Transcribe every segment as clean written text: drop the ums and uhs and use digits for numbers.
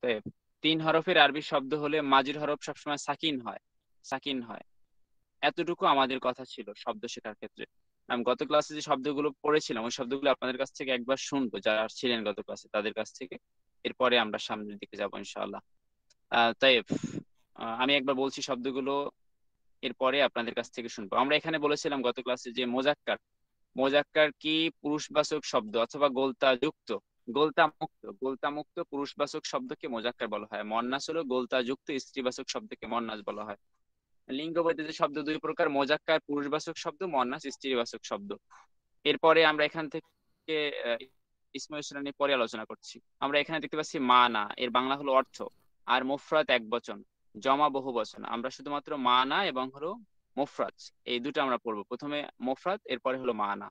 তাই 3 হরফের আরবি শব্দ হলে মাজির হরফ সবসময় সাকিন হয়। এতটুকু আমাদের কথা ছিল শব্দ শেখার ক্ষেত্রে। আমি গত ক্লাসে যে শব্দগুলো পড়েছিলাম ওই শব্দগুলো আপনাদের কাছ থেকে একবার শুনবো, যারা ছিলেন গত ক্লাসে তাদের কাছ থেকে। এরপরে আমরা সামনের দিকে যাবো ইনশাআল্লাহ। তাই আমি একবার বলছি শব্দগুলো, এরপরে আপনাদের কাছ থেকে শুনবো। আমরা এখানে বলেছিলাম গত ক্লাসে যে মোজাক্কার কি পুরুষবাচক শব্দ অথবা গোলতা মুক্ত পুরুষবাচক শব্দকে মোজাক্কার বলা হয়। মন্নাস হলো গোলতাযুক্ত স্ত্রীবাচক শব্দকে মন্নাস বলা হয়। লিঙ্গ বৈধৃত শব্দ দুই প্রকার, মোজাক্কার পুরুষবাচক শব্দ, মন্নাস স্ত্রীবাচক শব্দ। এরপরে আমরা এখান থেকে আহ, ইসমে ইসরা নিয়ে পরে আলোচনা করছি। আমরা এখানে দেখতে পাচ্ছি মানা, এর বাংলা হলো অর্থ। আর মুফরাদ এক বচন, জমা বহু বচন। আমরা শুধুমাত্র মানা এবং হলো মুফরাদ এই দুটো আমরা পড়বো। প্রথমে মুফরাদ, এরপরে হলো মানা।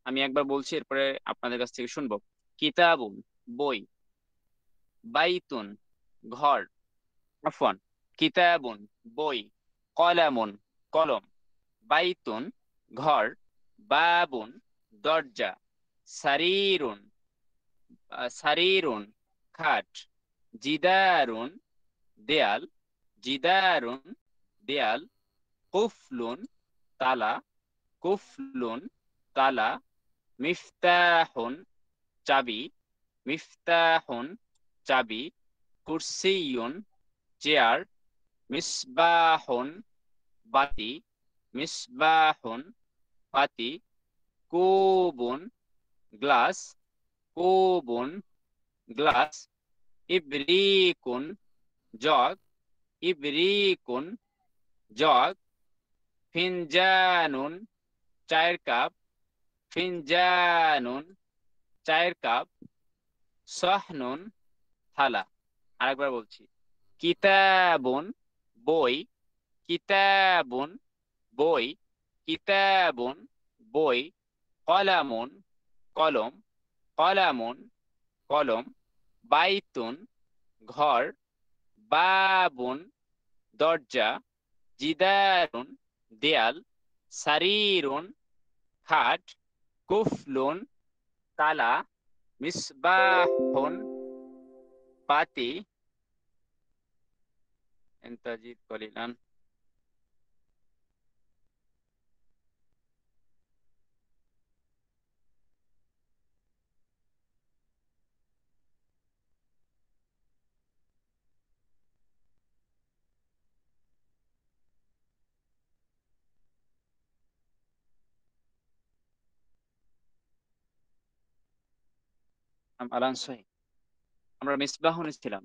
আমি একবার বলছি, এরপরে আপনাদের কাছ থেকে শুনবো। কিতাবুন বই, বাইতুন ঘর, আফওয়ান কিতাবুন বই, কলামুন কলম, বাইতুন ঘর, বাবুন দরজা, সারিরুন সারিরুন খাট, জিদারুন দেয়াল, জিদারুন দেয়াল, কুফলুন তালা, কুফলুন তালা, মিফতাহুন চাবি, মিফতাহুন চাবি, কুরসিয়ুন চেয়ার, মিসবাহুন বাতি, মিসবাহুন বাতি, কুবুন গ্লাস, কুবুন গ্লাস, ইবরিকুন জগ, ইবরিকুন জগ, ফিনজানুন চায়ের কাপ, ফিনজানুন চায়ের কাপ, সহনুন থালা। আরেকবার বলছি। কিতাবুন বই, কিতাবুন বই, কিতাবুন বই, কলামুন কলম, কলামুন কলম, বাইতুন ঘর, বাবুন দরজা, জিদারুন দেয়াল, সারিরুন খাট, কুফলুন তালা, মিসবাহুন বাতি। ইন্তাজিদ কলিলান। আলান সহি। আমরা মিসবাহুন ছিলাম।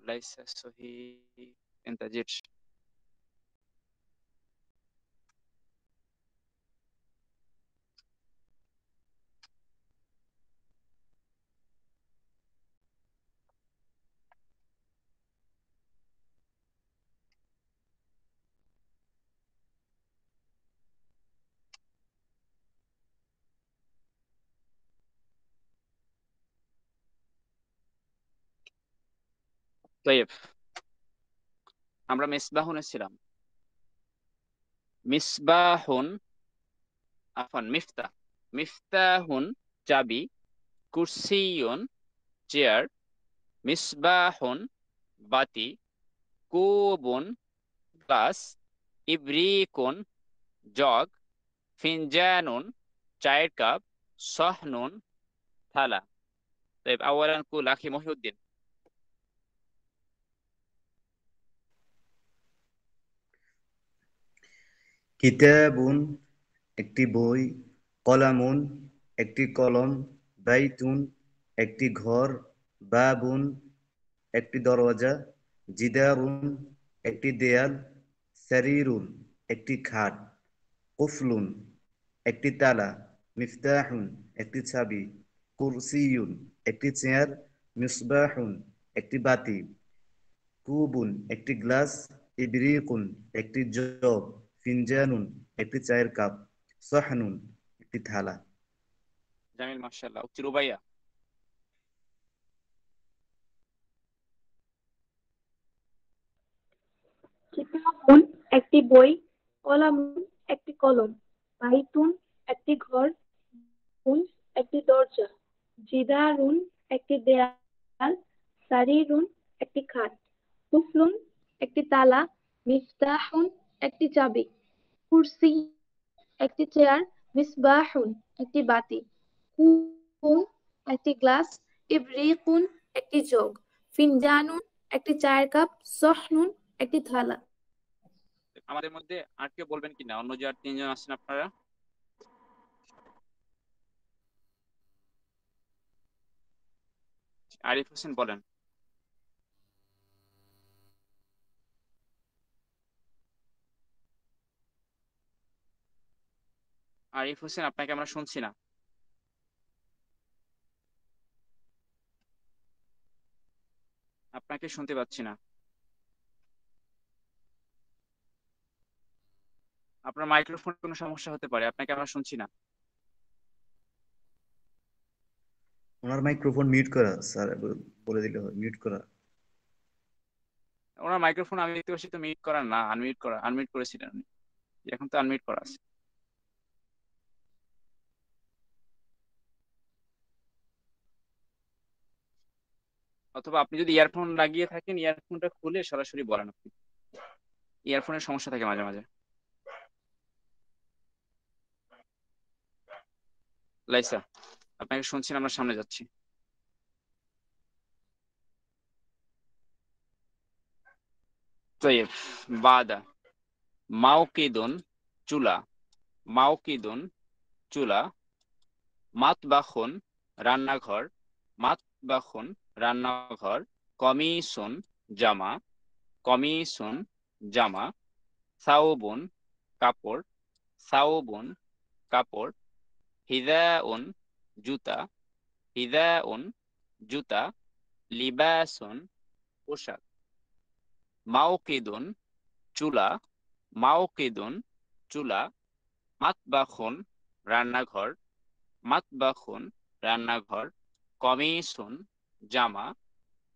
লাইসা সহি ইন্তাজিদ। তৈব, আমরা মিসবাহুনে ছিলাম। মিসবাহুন আফান মিফতাহ, মিফতাহুন চাবি, কুরসিয়ুন চেয়ার, মিসবাহুন বাতি, কুবুন গ্লাস, ইবরিকুন জগ, ফিনজানুন চায়ের কাপ, সহনুন থালা। طيب اولا قول اخي محي الدين। কিতাবুন একটি বই, কলামুন একটি কলম, বাইতুন একটি ঘর, বাবুন একটি দরজা, জিদারুন একটি দেয়াল, সারিরুন একটি খাট, কুফলুন একটি তালা, মিফতাহুন একটি চাবি, কুরসিয়ুন একটি চেয়ার, মিসবাহুন একটি বাতি, কুবুন একটি গ্লাস, ইবরিকুন একটি জগ, ফিনজানুন একটি চায়ের কাপ, সহনুন একটি থালা। জামিল মাশাআল্লাহ। উক্তি রুবাইয়া। কিতাবুন একটি বই, কলামুন একটি কলম, বাইতুন একটি ঘর, বুন একটি দরজা, দরজা, জিদারুন একটি দেয়াল, সারিরুন একটি খাট, কুফলুন একটি তালা, মিফতাহুন একটি চাবি, কুরসি একটি চেয়ার, মিসবাহুন একটি বাতি, কুন একটি গ্লাস, ইবরিকুন একটি জগ, ফিনজানুন একটি চায়ের কাপ, সহনুন একটি থালা। আমাদের মধ্যে আর কেউ বলবেন কিনা, অন্য যে আর তিনজন আছেন আপনারা? আরিফ হোসেন বলেন। আরিফ হোসেন, আপনাকে আমরা শুনছি না। আপনাকে শুনতে পাচ্ছি না। আপনার মাইক্রোফোন কোনো সমস্যা হতে পারে, আপনাকে আমরা শুনছি না। ওনার মাইক্রোফোন মিউট করা স্যার, বলে দিলে হয় মিউট করা। ওনার মাইক্রোফোন আমি দেখতে পাচ্ছি তো মিউট করা না, আনমিউট করেছিলেন উনি। এখন তো আনমিউট করা আছে। অথবা আপনি যদি ইয়ারফোন লাগিয়ে থাকেন, ইয়ারফোনটা খুলে সরাসরি বলেন আপনি। ইয়ারফোনের সমস্যা থাকে মাঝে মাঝে। লাইসা, আপনাকে শুনছি না, আমরা সামনে যাচ্ছি। طيب بعد موقد চুলা, মাওকিদুন চুলা, মাতবাখুন রান্নাঘর, মাতবাখুন রান্নাঘর, কমিসুন জামা, কমিসুন জামা, সাউবুন কাপড়, সাউবুন কাপড়, হিদাউন জুতা, হিদাউন জুতা, লিবাসুন পোশাক। মাওকিদুন চুলা, মাওকিদুন চুলা, মাতবাখুন রান্নাঘর, মাতবাখুন রান্নাঘর, কমিসুন জামা,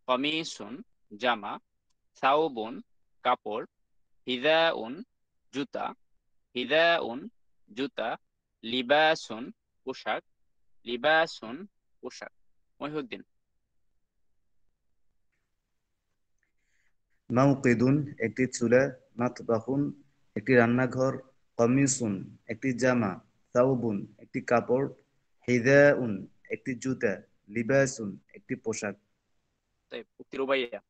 কমিসুন জামা, সাউবুন কাপড়, হিদাউন জুতা, হিদাউন জুতা, লিবাসুন পোশাক, লিবাসুন পোশাক। মহিউদ্দিন। মাউকিদুন একটি চুলা, মাতবাহুন একটি রান্নাঘর, কমিসুন একটি জামা, সাউবুন একটি কাপড়, হিদাউন একটি জুতা, লিবাসুন একটি পোশাক। তাই উক্তি রুবাইয়া।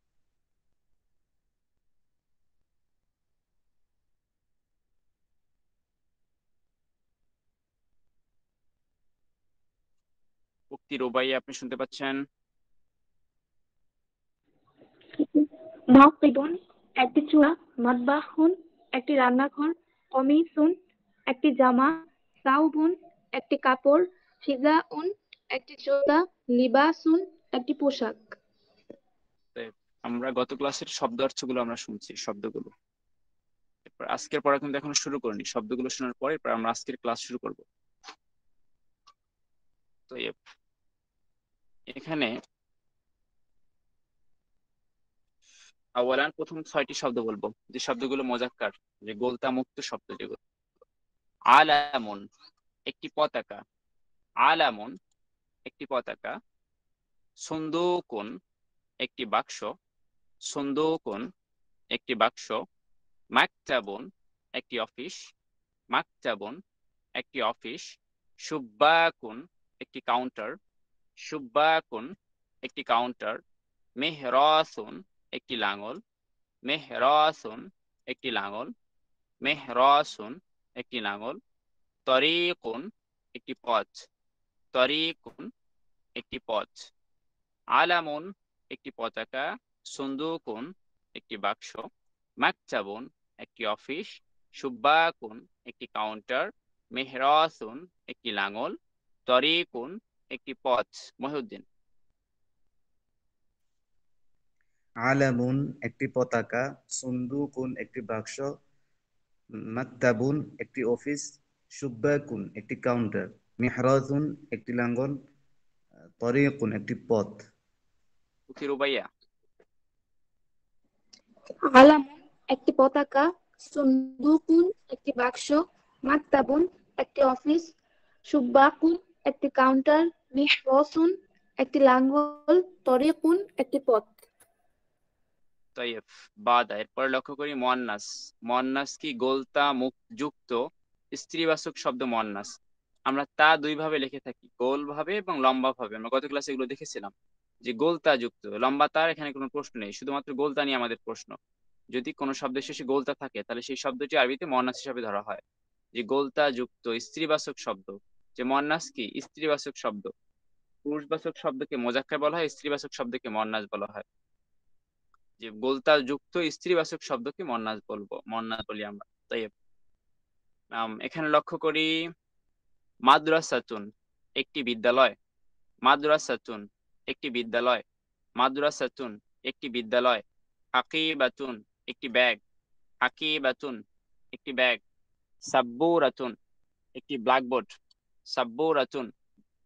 উক্তি রুবাইয়া আপনি শুনতে পাচ্ছেন? মাওকিদুন একটি চুলা, মাতবাহুন একটি রান্নাঘর, কমিসুন একটি জামা, সাউবুন একটি কাপড়, হিজাউন একটি জুতা, লিবাসুন একটি পোশাক। তাই আমরা গত ক্লাসের শব্দ অর্থগুলো আমরা শুনছি, শব্দগুলো। এরপর আজকের পড়া কিন্তু এখনো শুরু করিনি, শব্দগুলো শোনার পরে এরপর আমরা আজকের ক্লাস শুরু করব। তো এখানে আওয়ালান প্রথম 6টি শব্দ বলবো, যে শব্দগুলো মোজাক্কার, যে গোলতা মুক্ত শব্দ যেগুলো। আলামুন একটি পতাকা, আলামুন একটি পতাকা, সুন্দুকুন একটি বাক্স, সুন্দুকুন একটি বাক্স, মাকতাবুন একটি অফিস, মাকতাবুন একটি অফিস, সুব্বাকুন একটি কাউন্টার, সুব্বাকুন একটি কাউন্টার, মেহরাসুন একটি লাঙল, মেহরাসুন একটি লাঙল, মেহরাসুন একটি লাঙল, তরিকুন একটি পথ, তরিকুন একটি পথ, আলামুন একটি পতাকা, সুন্দুকুন একটি বাক্স, মাকতাবুন একটি অফিস, সুব্বাকুন একটি কাউন্টার, মেহরাসুন একটি লাঙল, তরিকুন একটি পথ। মহিউদ্দিন। আলামুন একটি পতাকা, সুন্দুকুন একটি বাক্স, মাকতাবুন একটি অফিস, সুব্বাকুন একটি কাউন্টার, মিহরাজুন একটি লাঙ্গল, তরিকুন একটি পথ। উক্তি রুবাইয়া। আলামুন একটি পতাকা, সুন্দুকুন একটি বাক্স, মাকতাবুন একটি অফিস, সুব্বাকুন একটি কাউন্টার, মিহরাসুন একটি লাঙ্গল, তরিকুন একটি পথ। তাইব বাদা। এরপরে লক্ষ্য করি মুয়ান্নাস। মুয়ান্নাস কি গোলতা মুখ যুক্ত স্ত্রীবাচক শব্দ মুয়ান্নাস। আমরা তা দুই ভাবে লিখে থাকি, গোল ভাবে এবং লম্বা ভাবে। আমরা গত ক্লাসে এগুলো দেখেছিলাম যে গোলতা যুক্ত, লম্বা তার এখানে কোনো প্রশ্ন নেই, শুধুমাত্র গোলতা নিয়ে আমাদের প্রশ্ন। যদি কোনো শব্দের শেষে গোলতা থাকে তাহলে সেই শব্দটি আরবিতে মুয়ান্নাস হিসাবে ধরা হয়। যে গোলতা যুক্ত স্ত্রীবাচক শব্দ, যে মুয়ান্নাস কি স্ত্রীবাচক শব্দ। পুরুষবাচক শব্দকে মোজাক্কার বলা হয়, স্ত্রীবাচক শব্দকে মুয়ান্নাস বলা হয়। যে গোলতা যুক্ত স্ত্রীবাচক শব্দকে মুয়ান্নাস বলি আমরা। তাই এখানে লক্ষ্য করি মাদ্রাসাতুন একটি বিদ্যালয়, মাদ্রাসাতুন একটি বিদ্যালয়, মাদ্রাসাতুন একটি বিদ্যালয়। হাকিবাতুন একটি ব্যাগ, হাকিবাতুন একটি ব্যাগ। সাব্বুরাতুন একটি ব্ল্যাকবোর্ড, সাব্বুরাতুন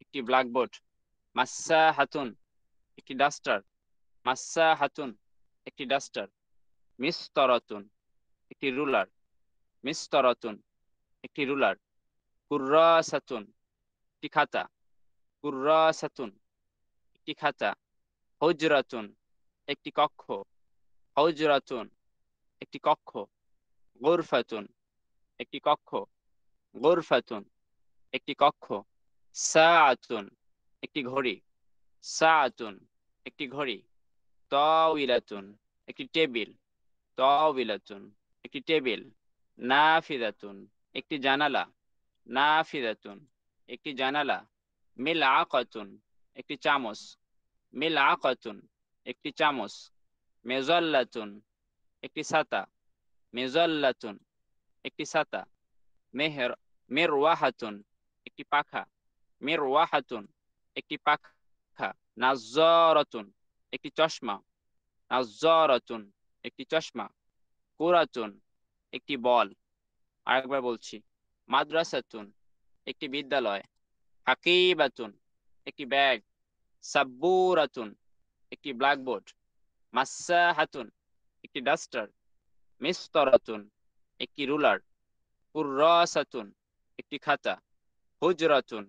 একটি ব্ল্যাকবোর্ড। মাসসাহাতুন একটি ডাস্টার, মাসসাহাতুন একটি ডাস্টার। মিসতরাতুন একটি রুলার, মিসতরাতুন একটি রুলার। কুররাসাতুন একটি খাতা, কুররাসাতুন একটি খাতা। হুজরাতুন একটি কক্ষ, হুজরাতুন একটি কক্ষ। গুরফাতুন একটি কক্ষ, গুরফাতুন একটি কক্ষ। সাআতুন একটি ঘড়ি, সাআতুন একটি ঘড়ি। তাওইলাতুন একটি টেবিল, তাওইলাতুন একটি টেবিল। নাফিদাতুন একটি জানালা, নাফিদাতুন একটি জানালা। মিলআকাতুন একটি চামচ, মিলআকাতুন একটি চামচ। মেজাল্লাতুন একটি ছাতা, মেজাল্লাতুন একটি ছাতা। মিরওয়াহাতুন একটি পাখা, মিরওয়াহাতুন একটি পাখা। নাজ্জারাতুন একটি চশমা, নাজ্জারাতুন একটি চশমা। কুরাতুন একটি বল। আরেকবার বলছি, মাদ্রাসাতুন একটি বিদ্যালয়, হাকিবাতুন একটি ব্যাগ, সাব্বুরাতুন একটি ব্ল্যাকবোর্ড, মাসসাহাতুন একটি ডাস্টার, মিসতরাতুন একটি রুলার, কুররাসাতুন একটি খাতা, হুজরাতুন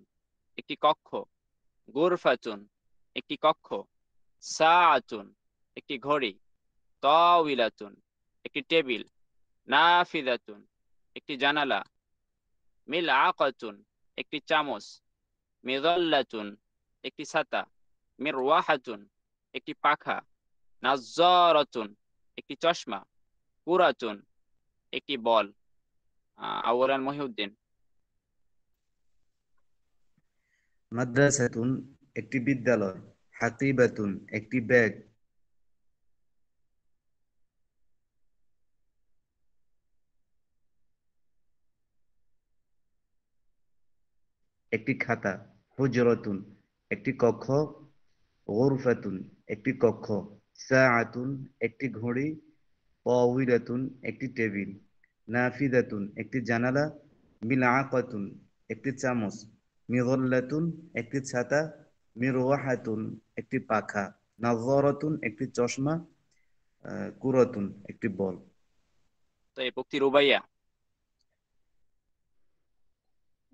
একটি কক্ষ, গুরফাতুন একটি কক্ষ, সাআতুন একটি ঘড়ি, তাওইলাতুন একটি টেবিল, নাফিদাতুন একটি জানালা, মিলআকাতুন একটি চামচ, মিযাল্লাতুন একটি ছাতা, মিরওয়াহাতুন একটি পাখা, নাজ্জারাতুন একটি চশমা, কুরাতুন একটি বল। আওয়ালান মহিউদ্দিন। মাদ্রাসাতুন একটি বিদ্যালয়, হাকিবাতুন একটি ব্যাগ, একটি খাতা, হুজরাতুন একটি কক্ষ, গুরফাতুন একটি কক্ষ, সাআতুন একটি ঘড়ি, তাওইলাতুন একটি টেবিল, নাফিদাতুন একটি জানালা, মিলআকাতুন একটি চামচ, মিযাল্লাতুন একটি ছাতা, মিরওয়াহাতুন একটি পাখা, নাযরাতুন একটি চশমা, কুরাতুন একটি বল। তো এই পক্তি রুবাইয়া।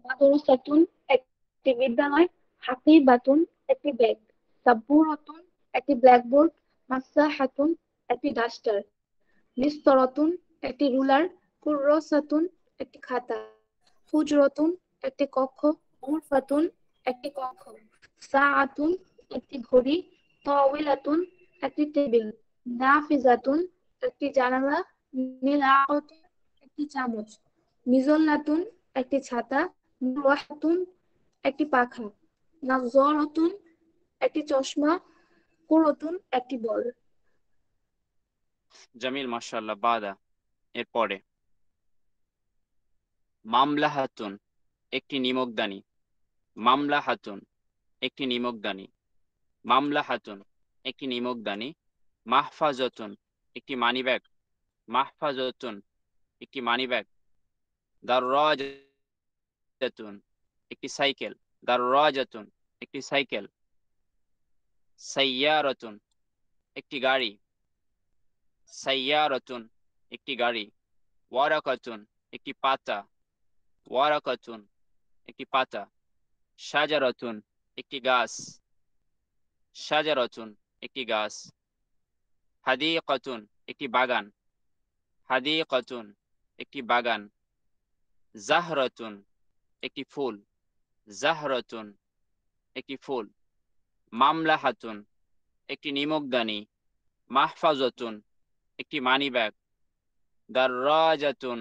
মাদ্রাসাতুন একটি বিদ্যালয়, হাকিবাতুন একটি ব্যাগ, সাব্বুরাতুন একটি ব্ল্যাকবোর্ড, মাসসাহাতুন একটি ডাস্টার, মিসতরাতুন একটি রুলার, কুররাসাতুন একটি খাতা, হুজরাতুন একটি কক্ষ, গুরফাতুন একটি কক্ষ, সাআতুন একটি ঘড়ি, তাওইলাতুন একটি টেবিল, নাফিজাতুন একটি জানালা, মিলআকাতুন একটি চামচ, মিজাল্লাতুন একটি ছাতা, মিরওয়াহাতুন একটি পাখা, নাযরাতুন একটি চশমা, কুরাতুন একটি বল। জামিল, মাশাআল্লাহ। বাদা। এরপরে মামলাহাতুন একটি নিমকদানি, মামলাহাতুন একটি নিমকদানি, মামলাহাতুন একটি নিমকদানি। মাহফাজাতুন একটি মানিব্যাগ, মাহফাজাতুন একটি মানিব্যাগ। দাররাজাতুন একটি সাইকেল, দাররাজাতুন একটি সাইকেল। সাইয়ারাতুন একটি গাড়ি, সাইয়ারাতুন একটি গাড়ি। ওয়ারাকাতুন একটি পাতা, ওয়ারাকাতুন একটি পাতা। শাজারাতুন একটি গাছ। শাজারাতুন একটি গাছ। হাদিকাতুন একটি বাগান। হাদিকাতুন একটি বাগান। জাহরাতুন একটি ফুল। জাহরাতুন একটি ফুল। মামলাহাতুন একটি নিমকদানি। মাহফাজাতুন একটি মানিব্যাগ। দাররাজাতুন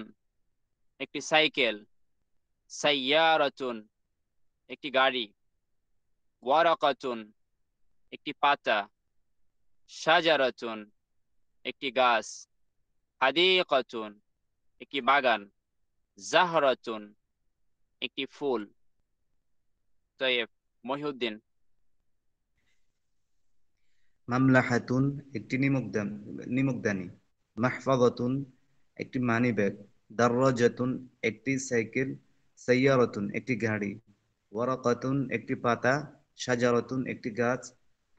একটি সাইকেল। সাইয়ারাতুন একটি গাড়ি। ওয়ারাকাতুন একটি পাতা। শাজারাতুন একটি গাছ। হাদিকাতুন একটি বাগান। জাহরাতুন একটি ফুল। তয়েব, মহিউদ্দিন। মামলাহাতুন একটি নিমকদানি। মাহফাজাতুন একটি মানিব্যাগ। দাররাজাতুন একটি সাইকেল। সাইয়ারাতুন একটি গাড়ি। ওয়ারাকাতুন একটি পাতা। শাজারাতুন একটি গাছ।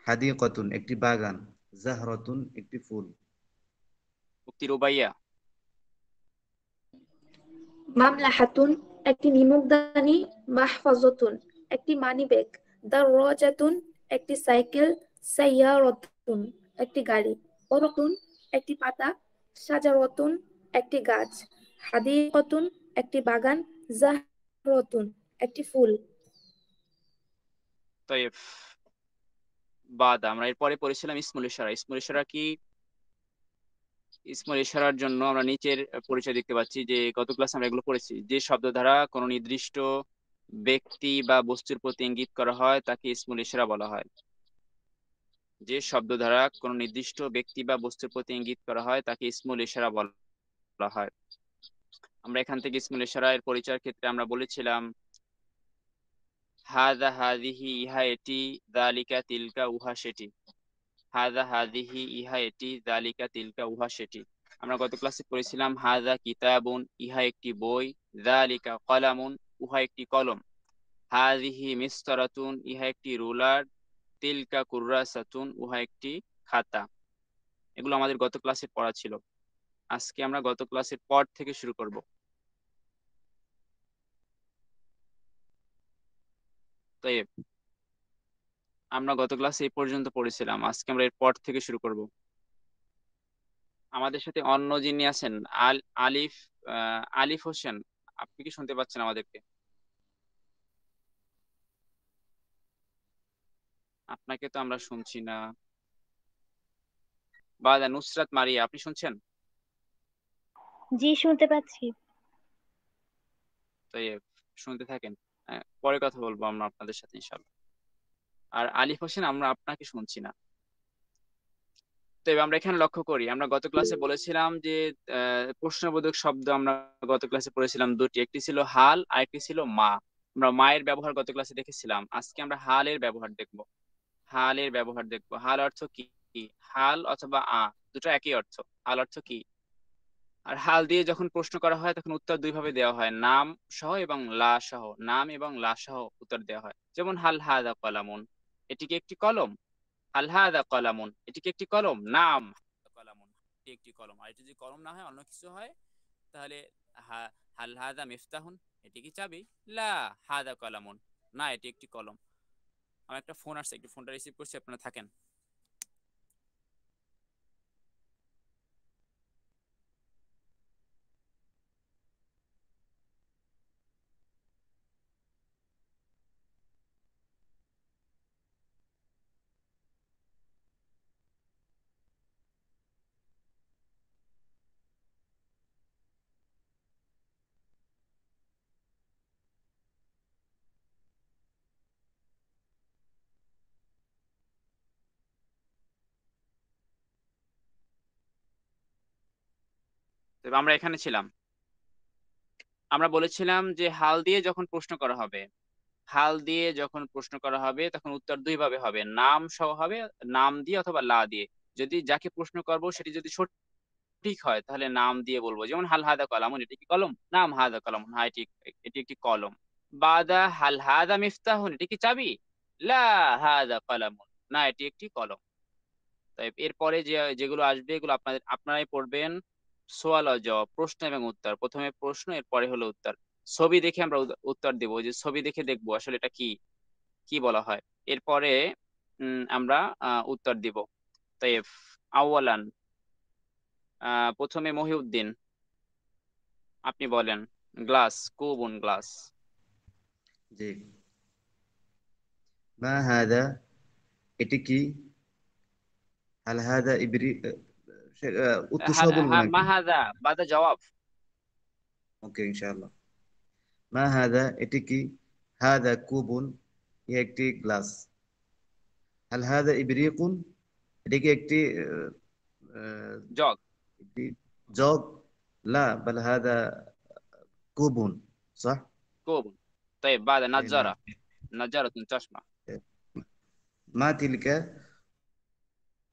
হাদিকাতুন একটি বাগান। জাহরাতুন একটি ফুল। উক্তি রুবাইয়া। মামলাহাতুন একটি নিমকদানি, মাহফাজাতুন একটি মানিব্যাগ, দাররাজাতুন একটি সাইকেল, সাইয়ারাতুন একটি গাড়ি, ওরাকুন একটি পাতা, শাজারাতুন একটি গাছ, হাদিকাতুন একটি বাগান, জাহরাতুন একটি ফুল। তয়েব, বাদ আমরা এরপরে পড়েছিলাম ইসমুল ইশারা। ইসমুল ইশারা কি? ইসমুল ইশারার জন্য আমরা নিচের পরিচয় দেখতে পাচ্ছি যে গত ক্লাসে আমরা এগুলো পড়েছি। যে শব্দ দ্বারা কোনো নির্দিষ্ট ব্যক্তি বা বস্তুর প্রতি ইঙ্গিত করা হয় তাকে ইসমুল ইশারা বলা হয়। যে শব্দ দ্বারা কোনো নির্দিষ্ট ব্যক্তি বা বস্তুর প্রতি ইঙ্গিত করা হয় তাকে ইসমুল ইশারা বলা হয়। আমরা এখান থেকে ইসমুল ইশারা এর পরিচয়ের ক্ষেত্রে আমরা বলেছিলাম হাদা হাদিহি ইহা এটি, দালিকা তিলকা উহা সেটি। হাদা হাদিহি ইহা এটি, দালিকা তিলকা উহা সেটি। আমরা গত ক্লাসে পড়েছিলাম হাদা কিতাবুন ইহা একটি বই। দালিকা কলামুন উহা একটি কলম। হাদিহি মিসতারাতুন ইহা একটি রুলার। তিলকা কুররাসাতুন উহা একটি খাতা। এগুলো আমাদের গত ক্লাসে পড়া ছিল। আজকে আমরা গত ক্লাসের পর থেকে শুরু করব। তাই আমরা গত ক্লাসে এই পর্যন্ত পড়েছিলাম, আজকে আমরা এর পর থেকে শুরু করব। আমাদের সাথে অন্য যিনি আছেন আলিফ আলিফ হোসেন, আপনি কি শুনতে পাচ্ছেন আমাদেরকে? আপনাকে তো আমরা শুনছি না। বাদা নুসরাত মারিয়া, আপনি শুনছেন? জি, শুনতে পাচ্ছি। তাই শুনতে থাকেন। পরে কথা বলবো আমরা আপনাদের সাথে ইনশাআল্লাহ। আর আলিফ হোসেন, আমরা আপনাকে শুনছি না। তো এবার আমরা এখানে লক্ষ্য করি, আমরা গত ক্লাসে বলেছিলাম যে প্রশ্নবোধক শব্দ আমরা গত ক্লাসে পড়েছিলাম দুটি, একটি ছিল হাল আর একটি ছিল মা। আমরা মায়ের ব্যবহার গত ক্লাসে দেখেছিলাম, আজকে আমরা হালের ব্যবহার দেখব। হালের ব্যবহার দেখব। হাল অর্থ কি? হাল অথবা দুটো একই অর্থ। হাল অর্থ কি? আর হাল দিয়ে যখন প্রশ্ন করা হয় তখন উত্তর দুই ভাবে দেওয়া হয়, নাম সহ এবং লা সহ। নাম এবং লা সহ উত্তর দেওয়া হয়। যেমন হাল হাদা কলামুন, এটি কি একটি কলম? হাল হাদা কলামুন, এটি কি একটি কলম? নাম কলামুন, এটি একটি কলম। আর এটি যদি কলম না হয়, অন্য কিছু হয়, তাহলে হাল হাদা মিফতাহুন, এটি কি চাবি? লা হাদা কলামুন, না এটি একটি কলম। আমার একটা ফোন আসছে, একটু ফোনটা রিসিভ করছি, আপনারা থাকেন। তবে আমরা এখানে ছিলাম। আমরা বলেছিলাম যে হাল দিয়ে যখন প্রশ্ন করা হবে, হাল দিয়ে যখন প্রশ্ন করা হবে তখন উত্তর দুই ভাবে হবে, নাম সহ হবে, নাম দিয়ে অথবা লা দিয়ে। যদি যাকে প্রশ্ন করব সেটি যদি সঠিক হয় তাহলে নাম দিয়ে বলবো। যেমন হাল হাদা কলামুন, এটি কি কলম? নাম হাদা কলামুন, হ্যাঁ এটি এটি একটি কলম। বাদা হাল হাদা মিফতাহুন, এটি কি চাবি? লা হাদা কলামুন, না এটি একটি কলম। তাই এরপরে যেগুলো আসবে এগুলো আপনারাই পড়বেন। সোয়াল ও জবাব, প্রশ্ন এবং উত্তর। প্রথমে প্রশ্ন, এরপরে হলো উত্তর। ছবি দেখে আমরা উত্তর দেবো, যে ছবি দেখে দেখবো আসলে এটা কি কি বলা হয়। এরপরে আমরা উত্তর দিব। তাই আউয়ালান, প্রথমে মহিউদ্দিন, আপনি বলেন। গ্লাস, কুবুন, গ্লাস। জি। মা হাদা, এটি কি? হাল হাদা ইবরি, উত্তর সহ বলবো নাকি? মাহাদা বাদা জবাব। ওকে, ইনশাআল্লাহ। মা হাদা, এটি কি? হাদা কুবুন, এ একটি গ্লাস। হাল হাদা ইবরিকুন, এটি কি একটি আহ, জগ। একটি জগ? লা বাল হাদা কুবুন। صح؟ কুবুন। তাই বাদা اي نعم. নাজ্জারা, নাজ্জারাতুন চশমা। ما تلك،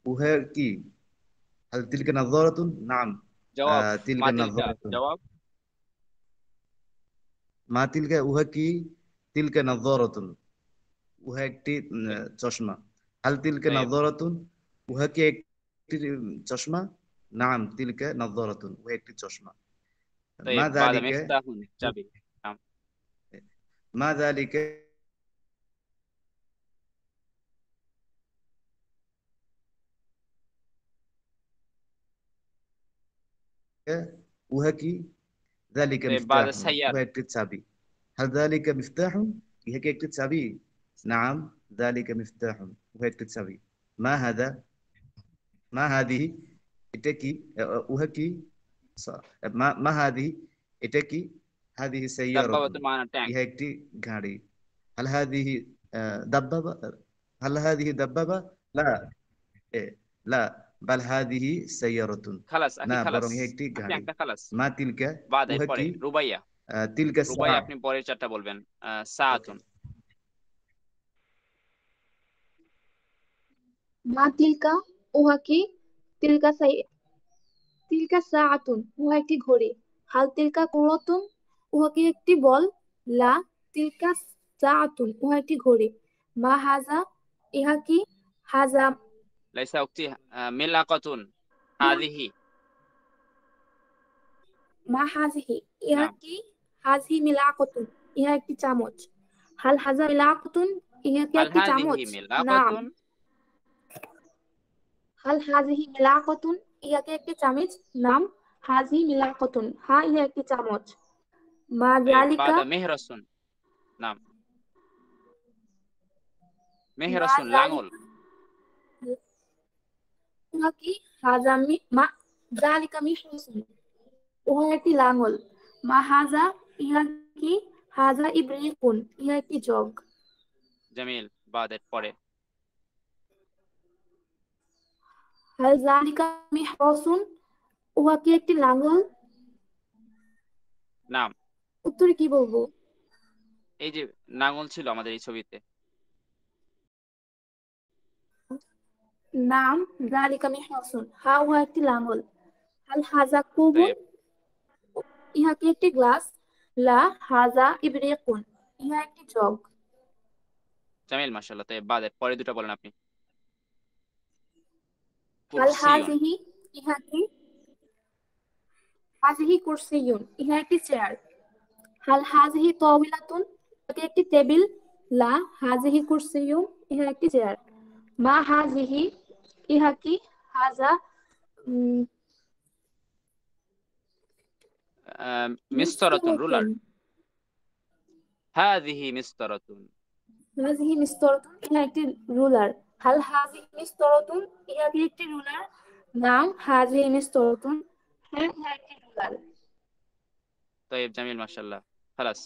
وهي কি? هل تلك نظارة؟ نعم. জবাব تلك মা তিলকা, نظارة. জবাব। ما تلك, উহা কি? تلك نظارة, উহা একটি চশমা। হাল তিলকা তাই নাযরাতুন, উহা কি একটি চশমা? নাম তিলকা নাযরাতুন, উহা একটি চশমা। তাই মা বাদা যালিকা, মিফতাহুন, চাবি। নাম। মা যালিকা, উহা কি? যালিকা তাই বাদা মিফতাহুন, সাইয়ারা। উহা একটি চাবি। হাল যালিকা মিফতাহুন, ইহা কি একটি চাবি? নাম যালিকা মিফতাহুন, উহা একটি চাবি। মা হাদা, মা হাদিহি, এটা কি? উহা কি? মা হাদিহি, এটা কি? হাদিহি সাইয়ারাতুন, দাব্বাবাতুন মানা ট্যাঙ্ক। ইহা একটি গাড়ি। হাল হাদিহি দাব্বাবা, হাল হাদিহি দাব্বাবা? লা, এ, লা, বাল হাদিহি সাইয়ারাতুন। খালাস না, আখি খালাস, বরং ইহা একটি আপনি গাড়ি। একটা খালাস। মা তিলকা, বাদাই উহা পরে কি? রুবাইয়া। তিলকা রুবাইয়া সাআ। আপনি পরের চারটা বলবেন। ওকে। সাআতুন। মা তিলকা, উহা কি? তিলকা সাই তিলকা সাআতুন, উহা একটি ঘড়ি। হাল তিলকা কুরাতুন, উহা কি একটি বল? লা, তিলকা সাআতুন, উহা একটি ঘড়ি। মা হাজা, ইহা কি? হাজা, লাইসা উক্তি মিলাকাতুন হাদিহি। মা হাজিহি, ইহা নাম। কি? হাজিহি মিলাকাতুন, ইহা একটি চামচ। হাল হাজা মিলাকাতুন, ইহা কি হাল একটি হাদিহি চামচ? নাম। মিলাকাতুন। হাল হাজিহি মিলাকাতুন, ইহা কি একটি চামচ? নাম। হাজিহি মিলাকাতুন, হা, ইহা একটি চামচ। মা জালিকা, বাদা মেহরাসুন। নাম। মা মেহরাসুন লাঙল। জালিকা, উহা কি? হাজা মা জালিকা মিহরাসুন, উহা একটি লাঙল। মা হাজা, ইহা কি? হাজা ইবরিকুন, ইহা একটি জগ। জামিল, বাদের পরে। হাল জালিকা মিহরাসুন, উহা কি একটি লাঙল? নাম। উত্তরে কি বলবো? এই যে লাঙল ছিল আমাদের এই ছবিতে। নাম জালিকা মিহরাসুন, হা, উহা একটি লাঙল। হাল হাজা তো কুবুন, ইহা কি একটি গ্লাস? লা, হাজা ইবরিকুন, ইহা একটি জগ। জামিল, মাশাআল্লাহ। তো বাদের পরে দুটো বলেন আপনি। হাল কুরসিয়ুন। হাজিহি, ইহা কি? হাজিহি কুরসিয়ুন, ইহা একটি চেয়ার। হাল হাজিহি তাওবিলাতুন, এটি একটি টেবিল। লা, হাজিহি কুরসিয়ুন, ইহা একটি চেয়ার। মা হাজিহি, ইহা কি? হাজা মিসতারাতুন, রুলার। মিসতুরাতুন, হাদিহি মিসতারাতুন। হাজিহি মিসতুরাতুন, ইহা একটি রুলার। হাল হাজিহি মিসতুরাতুন, ইহা কি একটি রুলার? নাম হাজিহি মিসতুরাতুন, হ্যাঁ, ইহা একটি রুলার। তয়েব, জামিল, মাশাআল্লাহ। খালাস।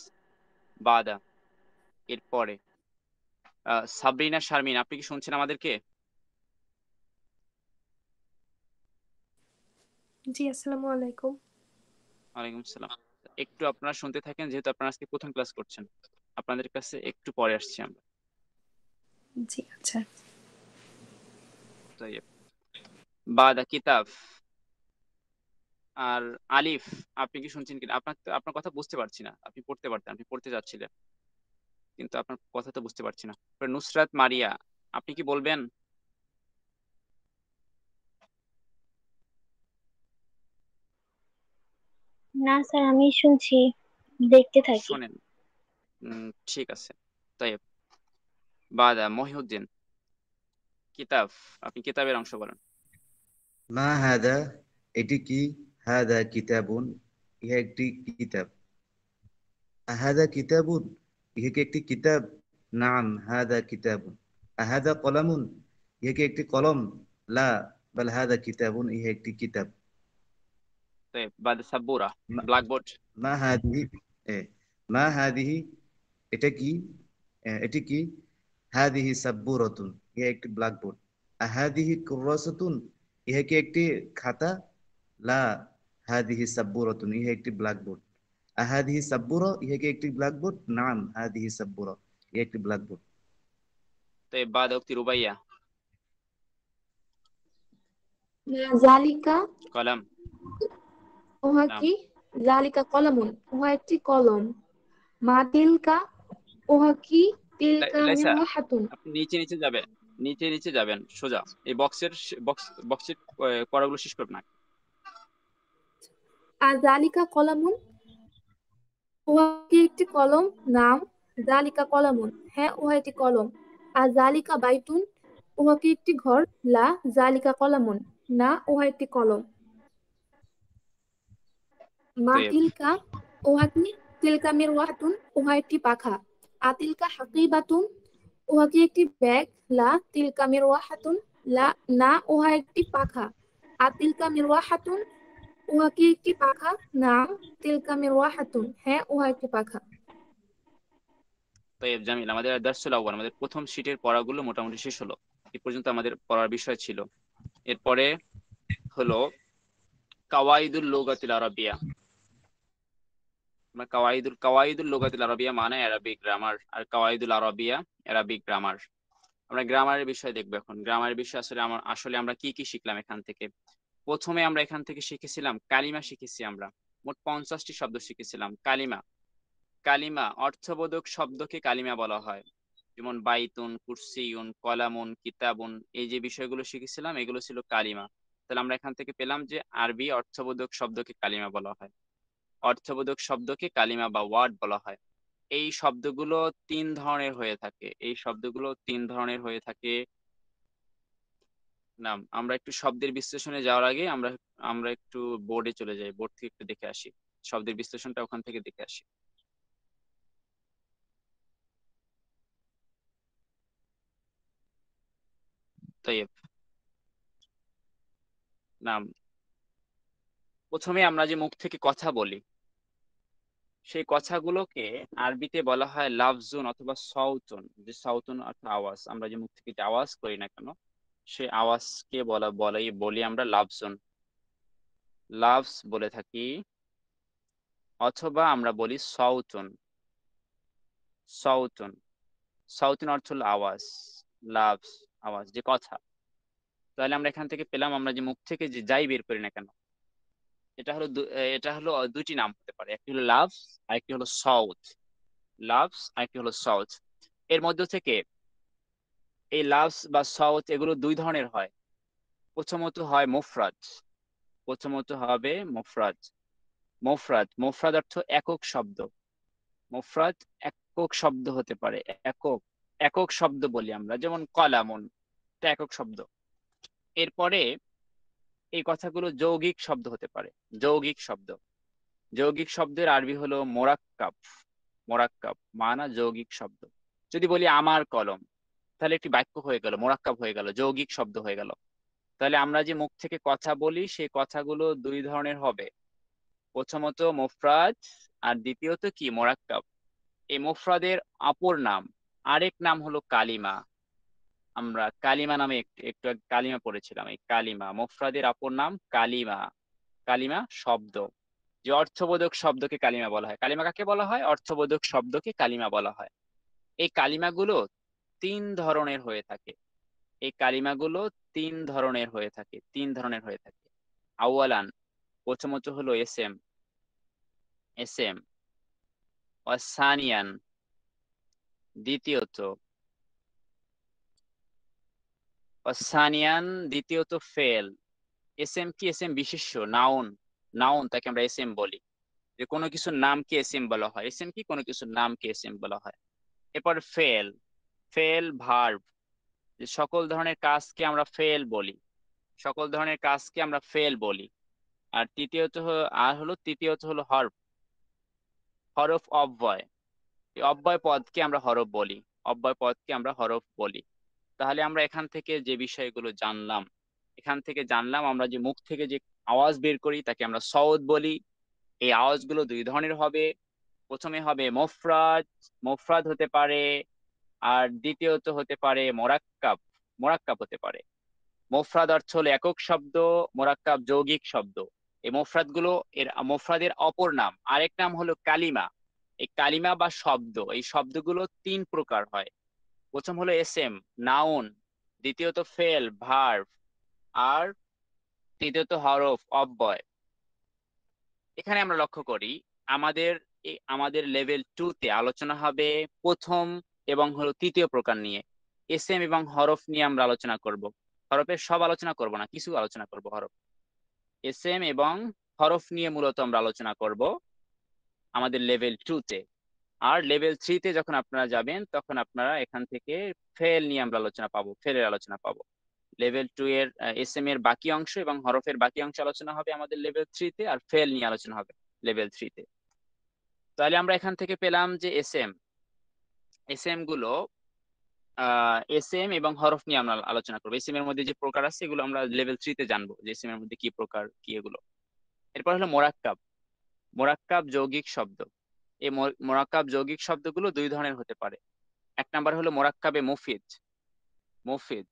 বাদা, এর পরে সাবরিনা শারমিন, আপনি কি শুনছেন আমাদেরকে? জি, আসসালামু আলাইকুম। ওয়ালাইকুম আসসালাম। একটু আপনারা শুনতে থাকেন, যেহেতু আপনারা আজকে প্রথম ক্লাস করছেন। আপনাদের কাছে একটু পরে আসছি আমরা। জি, আচ্ছা। তয়েব, বাদা কিতাব। আর আলিফ, আপনি কি শুনছেন কিনা? আপনার কথা বুঝতে পারছি না। আপনি পড়তে পারতেন, আপনি পড়তে যাচ্ছিলেন, কিন্তু আপনার কথা তো বুঝতে পারছি না। নুসরাত মারিয়া, আপনি কি বলবেন? না স্যার, আমি শুনছি, দেখতে থাকি। শোনেন। ঠিক আছে। তয়েব, বাদা মহিউদ্দিন কিতাব, আপনি কিতাবের অংশ বলেন। মা হাদা, এটি কি? হাদা কিতাবুন, ইহা একটি কিতাব। আহাদা কিতাবুন, ইহা কি একটি কিতাব? নাম হাদা কিতাবুন। আহাদা কলামুন, ইহা কি একটি কলম? লা বাল হাদা কিতাবুন, ইহা একটি কিতাব। বাদা সাব্বুরা মা ব্ল্যাকবোর্ড। মা হাদিহি, এ মা হাদিহি, এটা কি? এটি কি? হাদিহি সাব্বুরাতুন, ইহা একটি ব্ল্যাকবোর্ড। আহাদিহি কুররাসাতুন, ইহা কি একটি খাতা? লা হাদিহি সাব্বুরাতুন, ইহা একটি ব্ল্যাকবোর্ড। আহাদিহি সাব্বুরা, ইহা কি একটি ব্ল্যাকবোর্ড? নাম হাদিহি সাব্বুরা, ইহা একটি ব্ল্যাকবোর্ড। বাদা উক্তি রুবাইয়া মা জালিকা, কলম। উহা নাম কি? জালিকা কলামুন, উহা একটি কলম। মা তিলকা, উহা কি? তিলকা লাইসা, মিরওয়াহাতুন, আপনি নিচে নিচে যাবেন, নিচে নিচে যাবেন সোজা, এই বক্সের পড়াগুলো শেষ করবেন না। আর জালিকা কলামুন, উহা কি একটি কলম? নাম জালিকা কলামুন, হ্যাঁ উহা একটি কলম। আর জালিকা বাইতুন, উহা কি একটি ঘর? লা জালিকা কলামুন, না উহা একটি কলম। মা তৈব তিলকা, উহা কি? তিলকা মিরওয়াহাতুন, উহা একটি পাখা। আতিলকা হাকিবাতুন, উহা কি একটি ব্যাগ? লা তিলকা মিরওয়াহাতুন, লা না উহা একটি পাখা। আতিলকা মিরওয়াহাতুন, উহা কি একটি পাখা? নাম তিলকা মিরওয়াহাতুন, হ্যাঁ উহা একটি পাখা। তৈব জামিল, আমাদের দার্সুল আউয়াল, আমাদের প্রথম শীটের পড়াগুলো মোটামুটি শেষ হলো। এ পর্যন্ত আমাদের পড়ার বিষয় ছিল। এরপরে হলো কাওয়াইদুল লুগাতিল আরাবিয়া। আমরা কাওয়াইদুল লুগাতিল আরাবিয়া মানে অ্যারাবিক গ্রামার, আর কাওয়াইদুল আরাবিয়া অ্যারাবিক গ্রামার। আমরা গ্রামারের বিষয় দেখবো এখন। গ্রামারের বিষয় আসলে আমরা কি কি শিখলাম এখান থেকে। প্রথমে আমরা এখান থেকে শিখেছিলাম কালিমা শিখেছি আমরা। মোট 50টি শব্দ শিখেছিলাম। কালিমা, কালিমা অর্থবোধক শব্দকে কালিমা বলা হয়। যেমন বাইতুন, কুরসিউন, কলামুন, কিতাবুন, এই যে বিষয়গুলো শিখেছিলাম এগুলো ছিল কালিমা। তাহলে আমরা এখান থেকে পেলাম যে আরবি অর্থবোধক শব্দকে কালিমা বলা হয়। অর্থবোধক শব্দকে কালিমা বা ওয়ার্ড বলা হয়। এই শব্দগুলো তিন ধরনের হয়ে থাকে, এই শব্দগুলো তিন ধরনের হয়ে থাকে। নাম আমরা একটু শব্দের বিশ্লেষণে যাওয়ার আগে আমরা আমরা একটু বোর্ডে চলে যাই, বোর্ড থেকে একটু দেখে আসি, শব্দের বিশ্লেষণটা ওখান থেকে দেখে আসি। তাই নাম প্রথমে আমরা যে মুখ থেকে কথা বলি সেই কথাগুলোকে আরবিতে বলা হয় লাফজুন অথবা সাউতুন। যে সাউতুন অর্থাৎ আওয়াজ, আমরা যে মুখ থেকে যে আওয়াজ করি না কেন সেই আওয়াজকে বলি আমরা লাফজুন, লাফজ বলে থাকি। অথবা আমরা বলি সাউতুন, সাউতুন। সাউতুন অর্থ হলো আওয়াজ, লাফজ আওয়াজ, যে কথা। তাহলে আমরা এখান থেকে পেলাম আমরা যে মুখ থেকে যে যাই বের করি না কেন এটা হলো দুটি নাম হতে পারে, একটি হলো লাফজ আর একটি হলো সাউথ। লাভস আর একটি হলো সাউথ। এর মধ্য থেকে এই লাভস বা সাউথ এগুলো দুই ধরনের হয়। প্রথমত হয় মুফরাদ, প্রথমত হবে মুফরাদ। মুফরাদ অর্থ একক শব্দ। মুফরাদ একক শব্দ হতে পারে, একক একক শব্দ বলি আমরা, যেমন কলামুন, এটা একক শব্দ। এরপরে এই কথাগুলো যৌগিক শব্দ হতে পারে, যৌগিক শব্দ। যৌগিক শব্দের আরবি হলো মোরাক্কাব। মোরাক্কাব মানা যৌগিক শব্দ। যদি বলি আমার কলম, তাহলে একটি বাক্য হয়ে গেল, মোরাক্কাব হয়ে গেল, যৌগিক শব্দ হয়ে গেল। তাহলে আমরা যে মুখ থেকে কথা বলি সেই কথাগুলো দুই ধরনের হবে, প্রথমত মুফরাদ আর দ্বিতীয়ত কি মোরাক্কাব। এই মুফরাদের অপর নাম, আরেক নাম হলো কালিমা। আমরা কালিমা নামে একটু একটু আগে কালিমা পড়েছিলাম, এই কালিমা মুফরাদের অপর নাম কালিমা। কালিমা শব্দ, যে অর্থবোধক শব্দকে কালিমা বলা হয়। কালিমা কাকে বলা হয়? অর্থবোধক শব্দকে কালিমা বলা হয়। এই কালিমাগুলো তিন ধরনের হয়ে থাকে, এই কালিমাগুলো তিন ধরনের হয়ে থাকে, তিন ধরনের হয়ে থাকে। আউয়ালান, প্রথমত হলো এসএম, এসএম। ওয়াসানিয়ান, দ্বিতীয়ত ওয়াসানিয়ান, দ্বিতীয়ত ফেল। এসএম কি? এসএম বিশেষ্য, নাউন। নাউন তাকে আমরা এসএম বলি, যে কোনো কিছুর নামকে এসএম বলা হয়। এসএম কি? কোনো কিছুর নামকে এসএম বলা হয়। এরপর ফেল, ফেল ভার্ব, যে সকল ধরনের কাজকে আমরা ফেল বলি, সকল ধরনের কাজকে আমরা ফেল বলি। আর তৃতীয়ত হলো হরফ, হরফ অব্যয়। এই অব্যয় পদকে আমরা হরফ বলি, অব্যয় পদকে আমরা হরফ বলি। তাহলে আমরা এখান থেকে যে বিষয়গুলো জানলাম, আমরা যে মুখ থেকে যে আওয়াজ বের করি তাকে আমরা সউদ বলি। এই আওয়াজগুলো দুই ধরনের হবে। প্রথমে হবে মোফরাদ, মোফরাদ হতে পারে। আর দ্বিতীয়ত হতে পারে মোরাক্কাব, মোরাক্কাব হতে পারে। মোফরাদ অর্থ হলো একক শব্দ, মোরাক্কাব যৌগিক শব্দ। এই মোফরাদ গুলো মোফরাদের অপর নাম, আরেক নাম হলো কালিমা। এই কালিমা বা শব্দ, এই শব্দগুলো তিন প্রকার হয়। প্রথম হলো এসএম, নাউন। দ্বিতীয়ত ফেল, ভার্ব। আর তৃতীয়ত হরফ, অব্যয়। এখানে আমরা লক্ষ্য করি আমাদের আমাদের লেভেল 2 তে আলোচনা হবে প্রথম এবং হলো তৃতীয় প্রকার নিয়ে। এসএম এবং হরফ নিয়ে আমরা আলোচনা করব। হরফের সব আলোচনা করব না, কিছু আলোচনা করব হরফ। এসএম এবং হরফ নিয়ে মূলত আমরা আলোচনা করব আমাদের লেভেল 2 তে। আর লেভেল 3 তে যখন আপনারা যাবেন তখন আপনারা এখান থেকে ফেল নিয়ে আমরা আলোচনা পাবো, ফেলের আলোচনা পাবো। লেভেল 2 এর এসএম এর বাকি অংশ এবং হরফের বাকি অংশ আলোচনা হবে আমাদের লেভেল 3 তে, আর ফেল নিয়ে আলোচনা হবে লেভেল 3 তে। তাহলে আমরা এখান থেকে পেলাম যে এসএম, এসএম গুলো এসএম এবং হরফ নিয়ে আমরা আলোচনা করবো। এসএম এর মধ্যে যে প্রকার আছে এগুলো আমরা লেভেল 3 তে জানবো, যে এসএম এর মধ্যে কি প্রকার কি এগুলো। এরপর হলো মোরাক্কাব, মোরাক্কাব যৌগিক শব্দ। এই মোরাক্কাব যৌগিক শব্দগুলো দুই ধরনের হতে পারে। এক নাম্বার হলো মোরাক্কাবে মুফিদ, মুফিদ।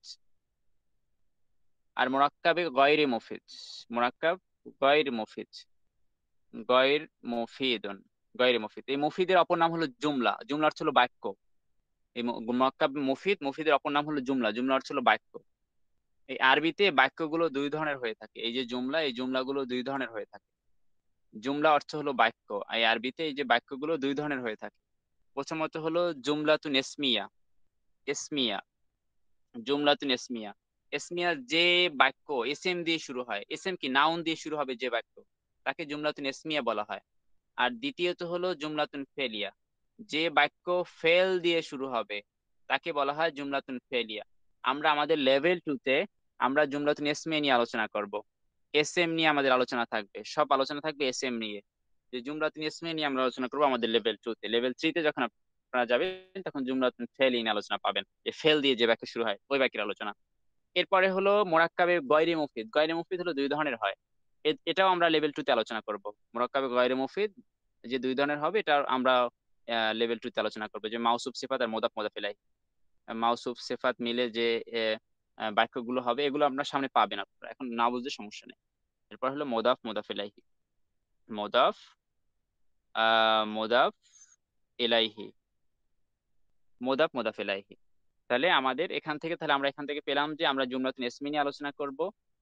আর মোরাক্কাবে গয়রে মুফিদ, মোরাক্কাব গয়রে মুফিদ, গয়র মুফিদুন, গয়রে মুফিদ। এই মুফিদের অপর নাম হলো জুমলা, জুমলা অর্থ হলো বাক্য। এই মোরাক্কাব মুফিদ, মুফিদের অপর নাম হলো জুমলা, জুমলা অর্থ হলো বাক্য। এই আরবিতে বাক্যগুলো দুই ধরনের হয়ে থাকে। এই যে জুমলা, এই জুমলাগুলো দুই ধরনের হয়ে থাকে। জুমলা অর্থ হলো বাক্য, এই আরবিতে এই যে বাক্যগুলো দুই ধরনের হয়ে থাকে। প্রথমত হলো জুমলাতুন ইসমিয়া, ইসমিয়া, জুমলাতুন ইসমিয়া। ইসমিয়া যে বাক্য এসএম দিয়ে শুরু হয়, এসএম কি নাউন দিয়ে শুরু হবে যে বাক্য, তাকে জুমলাতুন ইসমিয়া বলা হয়। আর দ্বিতীয়ত হলো জুমলাতুন ফেলিয়া, যে বাক্য ফেল দিয়ে শুরু হবে তাকে বলা হয় জুমলাতুন ফেলিয়া। আমরা আমাদের লেভেল 2 তে আমরা জুমলাতুন ইসমিয়া নিয়ে আলোচনা করব। এসএম নিয়ে আমাদের আলোচনা থাকবে, সব আলোচনা থাকবে এসএম নিয়ে। যে জুমলাতুন ইসমিয়া নিয়ে আমরা আলোচনা করবো আমাদের লেভেল 2 তে। লেভেল 3 তে যখন আপনারা যাবেন তখন জুমলাতুন ফেল নিয়ে আলোচনা পাবেন, যে ফেল দিয়ে যে বাক্য শুরু হয় ওই বাক্যের আলোচনা। এরপরে হলো মোরাক্কাবে গয়রে মুফিদ, গয়রে মুফিদ হলো দুই ধরনের হয়। এটাও আমরা লেভেল 2 তে আলোচনা করব। মোরাক্কাবে গয়রে মুফিদ যে দুই ধরনের হবে, এটা আমরা লেভেল 2 তে আলোচনা করবো। যে মাউসুফ সিফাত আর মোদাফ মোদাফ ইলাইহি, মাউসুফ সিফাত মিলে যে বাক্যগুলো হবে এগুলো আপনার সামনে পাবেন, আপনারা এখন না বুঝতে সমস্যা নেই। এরপর হলো মোদাফ মোদাফ ইলাইহি, মোদাফ মোদাফ ইলাইহি, মোদাফ মোদাফ ইলাইহি। তাহলে আমাদের এখান থেকে আমরা এখান থেকে পেলাম যে আমরা জুমলাতুন ইসমি নিয়ে আলোচনা করব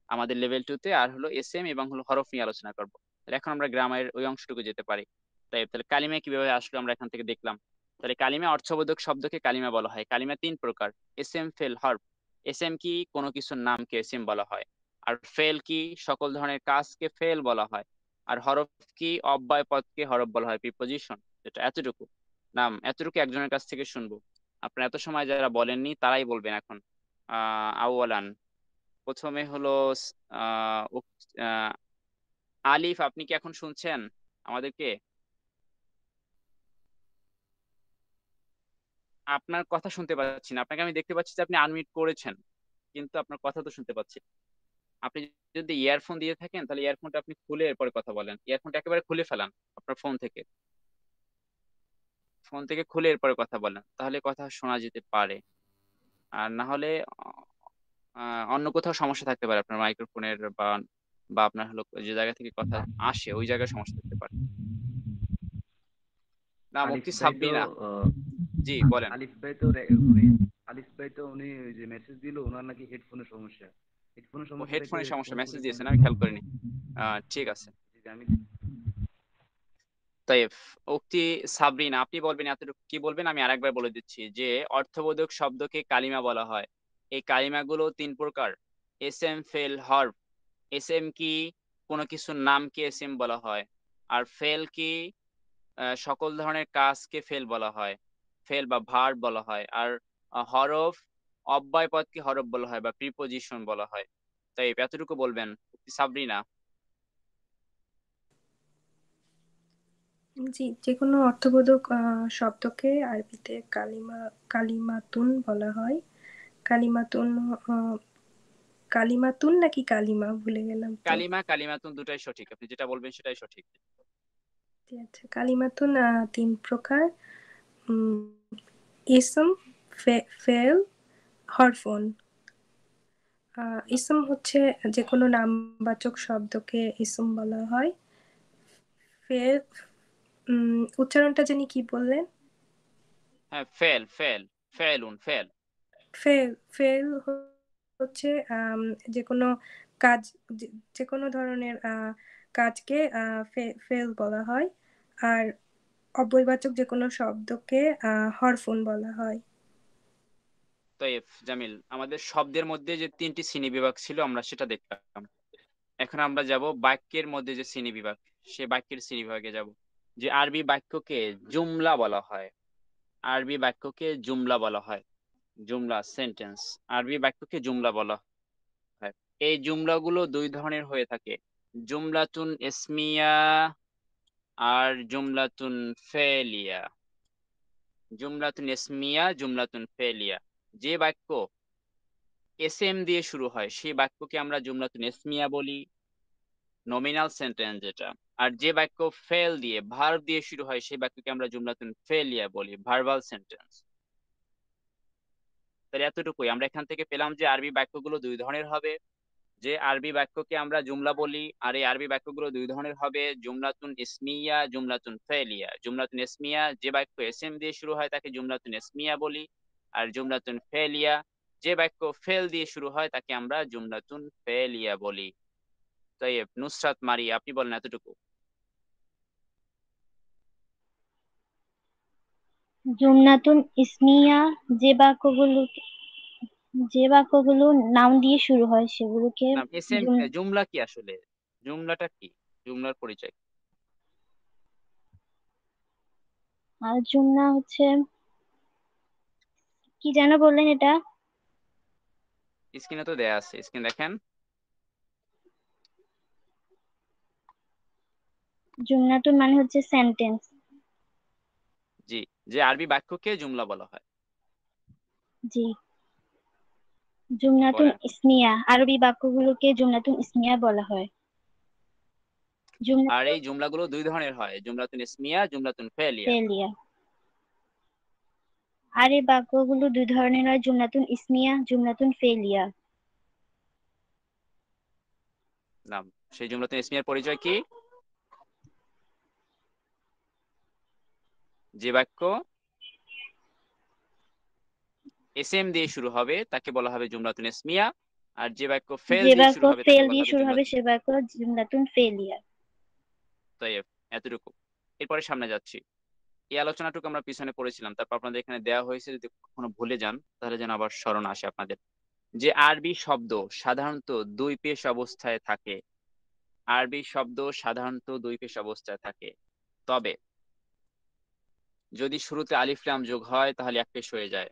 আমাদের লেভেল 2 তে, আর হলো এসএম এবং হলো হরফ নিয়ে আলোচনা করব। তাহলে এখন আমরা গ্রামারের ওই অংশটুকু যেতে পারি। তাহলে কালিমা কিভাবে আসলো আমরা এখান থেকে দেখলাম। তাহলে কালিমা অর্থবোধক শব্দকে কালিমা বলা হয়। কালিমা তিন প্রকার, এসএম, ফেল, হরফ। এসএম কি কোনো কিছুর নামকে এসএম বলা হয়। আর ফেল কি সকল ধরনের কাজকে ফেল বলা হয়। আর হরফ কি অব্যয় পদকে হরফ বলা হয়, প্রিপজিশন। এটা এতটুকু নাম, এতটুকু একজনের কাছ থেকে শুনবো। আপনার এত সময় যারা বলেননি তারাই বলবেন এখন। আউয়ালান, প্রথমে হলো আহ আহ, আলিফ, আপনি কি এখন শুনছেন আমাদেরকে? আপনার কথা শুনতে পাচ্ছি না, আপনাকে আমি দেখতে পাচ্ছি যে আপনি আনমিউট করেছেন, কিন্তু আপনার কথা তো শুনতে পাচ্ছি না। আপনি যদি ইয়ারফোন দিয়ে থাকেন তাহলে ইয়ারফোনটা আপনি খুলে এরপরে কথা বলেন। ইয়ারফোনটা একেবারে খুলে ফেলান আপনার ফোন থেকে, ফোন থেকে খুলে এরপরে কথা বলেন, তাহলে কথা শোনা যেতে পারে। আর না হলে অন্য কোথাও সমস্যা থাকতে পারে, আপনার মাইক্রোফোনের বা বা আপনার হলো যে জায়গা থেকে কথা আসে ওই জায়গায় সমস্যা থাকতে পারে। না, আলিফ মুফতি ভাই তো সাব্বিনা। জি বলেন। আলিফ ভাই তো আলিফ ভাই তো উনি ওই যে মেসেজ দিল ওনার নাকি হেডফোনের সমস্যা। হেডফোনের ও সমস্যা থাকলে হেডফোনের সমস্যা হেডফোন মেসেজ খুলে দিয়েছেন, আমি কন্টিনিউ। খেয়াল করিনি। ঠিক আছে। আমি তাই উক্তি সাবরিনা, আপনি বলবেন এতটুকু কি বলবেন, আমি আরেকবার বলে দিচ্ছি যে অর্থবোধক শব্দকে কালিমা বলা হয়। এই কালিমাগুলো তিন প্রকার, এসএম, ফেল, হরফ। এসএম কি কোনো কিছুর নামকে এসএম বলা হয়। আর ফেল কি সকল ধরনের কাজকে ফেল বলা হয়, ফেল বা ভার্ব বলা হয়। আর হরফ, অব্যয় পদকে হরফ বলা হয় বা প্রিপোজিশন বলা হয়। তাই এতটুকু বলবেন সাবরিনা। জি, যে কোনো অর্থবোধক শব্দকে আরবিতে কালিমাতুন বলা হয়। কালিমাতুন কালিমাতুন নাকি কালিমা ভুলে গেলাম তো। কালিমা, কালিমাতুন দুটাই সঠিক, আপনি যেটা বলবেন সেটাই সঠিক। জি, আচ্ছা, কালিমাতুন 3 প্রকার। ইসম, ফেল, হরফুন। ইসম হচ্ছে যে কোনো নামবাচক শব্দকে ইসম বলা হয়। ফেল, উচ্চারণটা জানি কি বললেন? হ্যাঁ, ফেল, ফেল, ফেলুন, ফেল। ফেল ফেল হচ্ছে যে কোনো কাজ, যে কোনো ধরনের কাজকে ফেল বলা হয়। আর অব্যয়বাচক যে কোনো শব্দকে হরফুন বলা হয়। তয়েব জামিল, আমাদের শব্দের মধ্যে যে 3টি শ্রেণী বিভাগ ছিল আমরা সেটা দেখলাম। এখন আমরা যাব বাক্যের মধ্যে যে শ্রেণী বিভাগ, সে বাক্যের শ্রেণী বিভাগে যাব। যে আরবি বাক্যকে জুমলা বলা হয়। আরবি বাক্যকে জুমলা বলা হয়। জুমলা, সেন্টেন্স। আরবি বাক্যকে জুমলা বলা হয়। এই জুমলাগুলো দুই ধরনের হয়ে থাকে, জুমলাতুন ইসমিয়া আর জুমলাতুন ফেলিয়া। জুমলাতুন ইসমিয়া, জুমলাতুন ফেলিয়া। যে বাক্য এসএম দিয়ে শুরু হয় সেই বাক্যকে আমরা জুমলাতুন ইসমিয়া বলি, নমিনাল সেন্টেন্স যেটা। আর যে বাক্য ফেল দিয়ে, ভার্ব দিয়ে শুরু হয় সেই বাক্যকে আমরা জুমলাতুন ফেলিয়া বলি, ভার্বাল সেন্টেন্স। তাহলে এতটুকুই আমরা এখান থেকে পেলাম যে আরবি বাক্যগুলো দুই ধরনের হবে। যে আরবি বাক্যকে আমরা জুমলা বলি, আর এই আরবি বাক্যগুলো দুই ধরনের হবে, জুমলাতুন ইসমিয়া, জুমলাতুন ফেলিয়া। জুমলাতুন ইসমিয়া, যে বাক্য এসএম দিয়ে শুরু হয় তাকে জুমলাতুন ইসমিয়া বলি। আর জুমলাতুন ফেলিয়া, যে বাক্য ফেল দিয়ে শুরু হয় তাকে আমরা জুমলাতুন ফেলিয়া বলি। তাই নুসরাত মারি, আপনি বলেন এতটুকু। জুমনাতুন ইসমিয়া, যে বাক্যগুলো নাউন দিয়ে শুরু হয় সেগুলোকে না, এসএম, জুম জুমলা কি আসলে, জুমলাটা কি, জুমলার পরিচয়? আর জুমনা হচ্ছে কি যেন বললেন এটা? স্ক্রিনে তো দেয়া আছে, স্ক্রিন দেখেন। জুমনাতুন মানে হচ্ছে সেন্টেন্স। জি, যে আরবি বাক্যকে জুমলা বলা হয়। জি, জুমনাতুন বলেন। ইসমিয়া, আরবি বাক্যগুলোকে জুমনাতুন ইসমিয়া বলা হয়। আর জুমনাতুন এই জুমলাগুলো দুই ধরনের হয়, জুমলাতুন ইসমিয়া, জুমলাতুন ফেলিয়া। ফেলিয়া। আর এই বাক্যগুলো দুই ধরনের হয়, জুমনাতুন ইসমিয়া, জুমনাতুন ফেলিয়া। নাম, সেই জুমলাতুন ইসমিয়ার পরিচয় কি? যে বাক্য এসএম দিয়ে শুরু হবে তাকে বলা হবে জুমলাতুন ইসমিয়া, আর যে বাক্য ফেল যে দিয়ে বাক্য শুরু হবে তাকে ফেল বলা দিয়ে হবে শুরু হবে জুমলাতুন। সে বাক্য জুমলাতুন ফেলিয়া। তাইব, এতটুকু। এরপরে সামনে যাচ্ছি। এই আলোচনাটুকু আমরা পিছনে পড়েছিলাম, তারপর আপনাদের এখানে দেওয়া হয়েছে, যদি কখনো ভুলে যান তাহলে যেন আবার স্মরণ আসে আপনাদের। যে আরবি শব্দ সাধারণত দুই পেশ অবস্থায় থাকে। আরবি শব্দ সাধারণত দুই পেশ অবস্থায় থাকে, তবে যদি শুরুতে আলিফ লাম যোগ হয় তাহলে এক পেশ হয়ে যায়।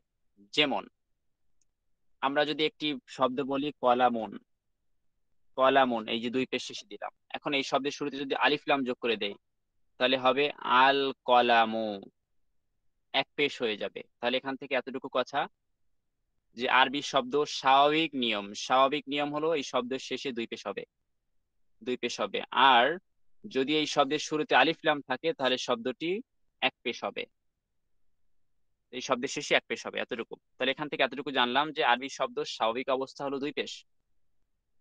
যেমন আমরা যদি একটি শব্দ বলি কলামুন, কলামুন, এই যে দুই পেশ শেষে দিলাম, এখন এই শব্দের শুরুতে যদি আলিফ লাম যোগ করে দেই তাহলে হবে আল কলামু, এক পেশ হয়ে যাবে। তাহলে এখান থেকে এতটুকু কথা, যে আরবি শব্দ স্বাভাবিক নিয়ম, স্বাভাবিক নিয়ম হলো এই শব্দের শেষে দুই পেশ হবে, দুই পেশ হবে। আর যদি এই শব্দের শুরুতে আলিফ লাম থাকে তাহলে শব্দটি এক পেশ হবে, এই শব্দের শেষে এক পেশ হবে। এতটুকু। তাহলে এখান থেকে এতটুকু জানলাম যে আরবি শব্দ স্বাভাবিক অবস্থা হলো দুই পেশ,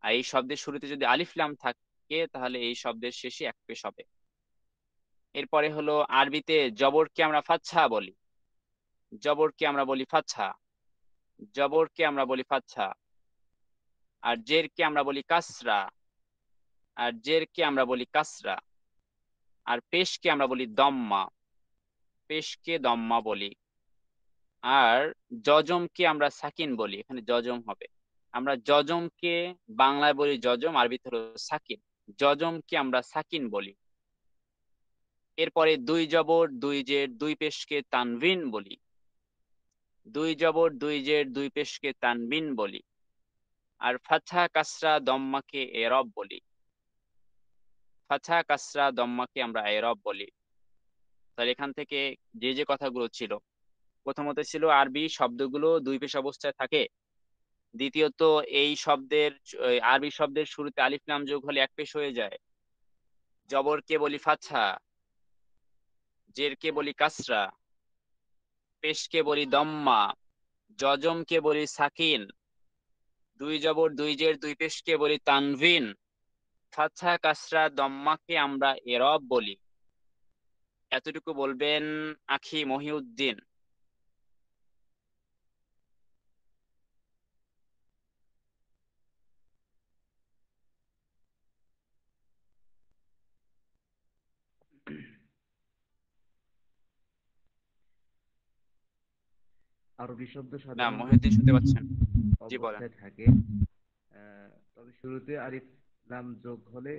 আর এই শব্দের শুরুতে যদি আলিফ লাম থাকে তাহলে এই শব্দের শেষে এক পেশ হবে। এরপরে হলো আরবিতে জবরকে আমরা ফাতহা বলি, জবরকে আমরা বলি ফাতহা, জবরকে আমরা বলি ফাতহা। আর জেরকে আমরা বলি কাসরা, আর জেরকে আমরা বলি কাসরা। আর পেশকে আমরা বলি দম্মা, পেশকে দম্মা বলি। আর জজমকে আমরা সাকিন বলি, এখানে জজম হবে। আমরা জজমকে বাংলায় বলি জজম, আরবিতে হলো সাকিন। জজমকে আমরা সাকিন বলি। এরপরে দুই জবর, দুই জের, দুই পেশকে তানভিন বলি। দুই জবর দুই জের দুই পেশকে তানবিন বলি, আর ফাতহা কাসরা দম্মাকে এরব বলি। ফাতহা কাসরা দম্মাকে আমরা এরব বলি। তাহলে এখান থেকে যে যে কথাগুলো ছিল, প্রথমত ছিল আরবি শব্দগুলো দুই পেশ অবস্থায় থাকে। দ্বিতীয়ত এই শব্দের আরবি শব্দের শুরুতে আলিফ লাম যোগ হলে এক পেশ হয়ে যায়। জবরকে বলি ফাতহা, জেরকে বলি কাসরা, পেশকে বলি দম্মা, জজমকে বলি সাকিন, দুই জবর দুই জের দুই পেশকে বলি তানভিন, ফাতহা কাসরা দম্মাকে আমরা এরব বলি। এতটুকু বলবেন আখি মহিউদ্দিন। আরবি শব্দ না, সাধারণত মহিউদ্দিন শুনতে পাচ্ছেন? জি বলেন। অবস্থায় থাকে, তবে শুরুতে আলিফ লাম যোগ হলে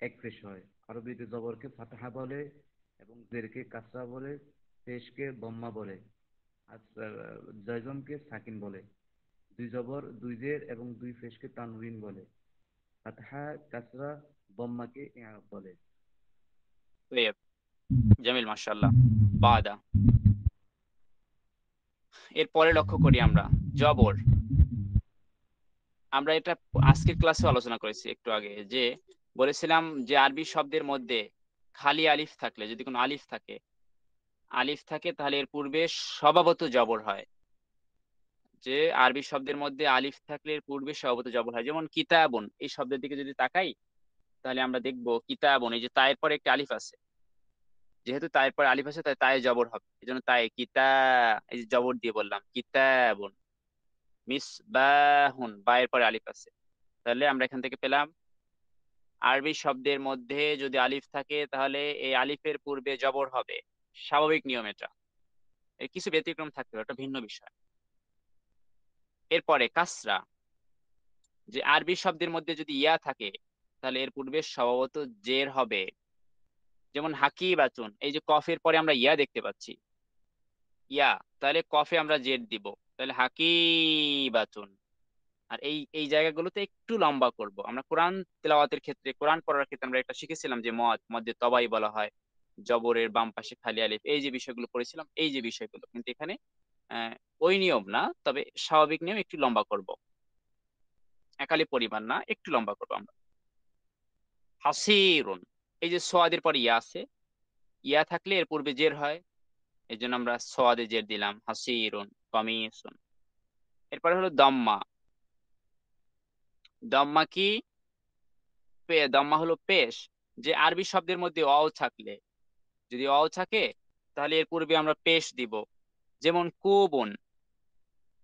এক পেশ হয়। আরবিতে জবরকে ফাতহা বলে এবং জেরকে কাসরা বলে, পেশকে বম্মা বলে, আর জজমকে সাকিন বলে। দুই জবর দুই জের এবং দুই পেশকে তানউইন বলে। ফাতহা কাসরা বম্মাকে ইআরাব বলে। তৈব, জামিল, মাশাআল্লাহ। বাদা, এরপরে লক্ষ্য করি আমরা জবর। আমরা এটা আজকের ক্লাসে আলোচনা করেছি একটু আগে, যে বলেছিলাম যে আরবি শব্দের মধ্যে খালি আলিফ থাকলে, যদি কোনো আলিফ থাকে তাহলে এর পূর্বে স্বভাবত জবর হয়। যে আরবি শব্দের মধ্যে আলিফ থাকলে এর পূর্বে স্বভাবত জবর হয়। যেমন কিতাবুন, এই শব্দের দিকে যদি তাকাই তাহলে আমরা দেখবো কিতাবুন, এই যে তায়ের পরে একটা আলিফ আছে, যেহেতু তায়ের পরে আলিফ আছে তাই তায়ে জবর হবে, এই জন্য তায়ে কিতা, এই যে জবর দিয়ে বললাম কিতাবুন। মিসবাহুন, বায়ের পরে আলিফ আছে। তাহলে আমরা এখান থেকে পেলাম আরবি শব্দের মধ্যে যদি আলিফ থাকে তাহলে এই আলিফের পূর্বে জবর হবে, স্বাভাবিক নিয়ম এটা। এর কিছু ব্যতিক্রম থাকতে পারে, এটা ভিন্ন বিষয়। এরপরে কাসরা, যে আরবি শব্দের মধ্যে যদি ইয়া থাকে তাহলে এর পূর্বে স্বভাবত জের হবে। যেমন হাকিবাতুন, এই যে কফের পরে আমরা ইয়া দেখতে পাচ্ছি, ইয়া, তাহলে কফে আমরা জের দিব, তাহলে হাকিবাতুন। আর এই এই জায়গাগুলোতে একটু লম্বা করব। আমরা কোরআন তেলাওয়াতের ক্ষেত্রে, কোরআন পড়ার ক্ষেত্রে আমরা এটা শিখেছিলাম যে মধ্যে তবাই বলা হয়, জবরের বাম পাশে খালি আলিফ, এই যে বিষয়গুলো পড়েছিলাম, এই যে বিষয়গুলো কিন্তু এখানে আহ, ওই নিয়ম না, তবে স্বাভাবিক নিয়ম, একটু লম্বা করব, একালি পরিমাণ না, একটু লম্বা করবো আমরা। হাসিরুন, এই যে সোয়াদের পরে ইয়া আছে, ইয়া থাকলে এর পূর্বে জের হয়, এই জন্য আমরা সোয়াদে জের দিলাম, হাসিরুন কমিসুন। এরপরে হলো দম্মা। দম্মা কি? দম্মা হলো পেশ। যে আরবি শব্দের মধ্যে অও থাকলে, যদি অও থাকে তাহলে এর পূর্বে আমরা পেশ দিব। যেমন কুবুন,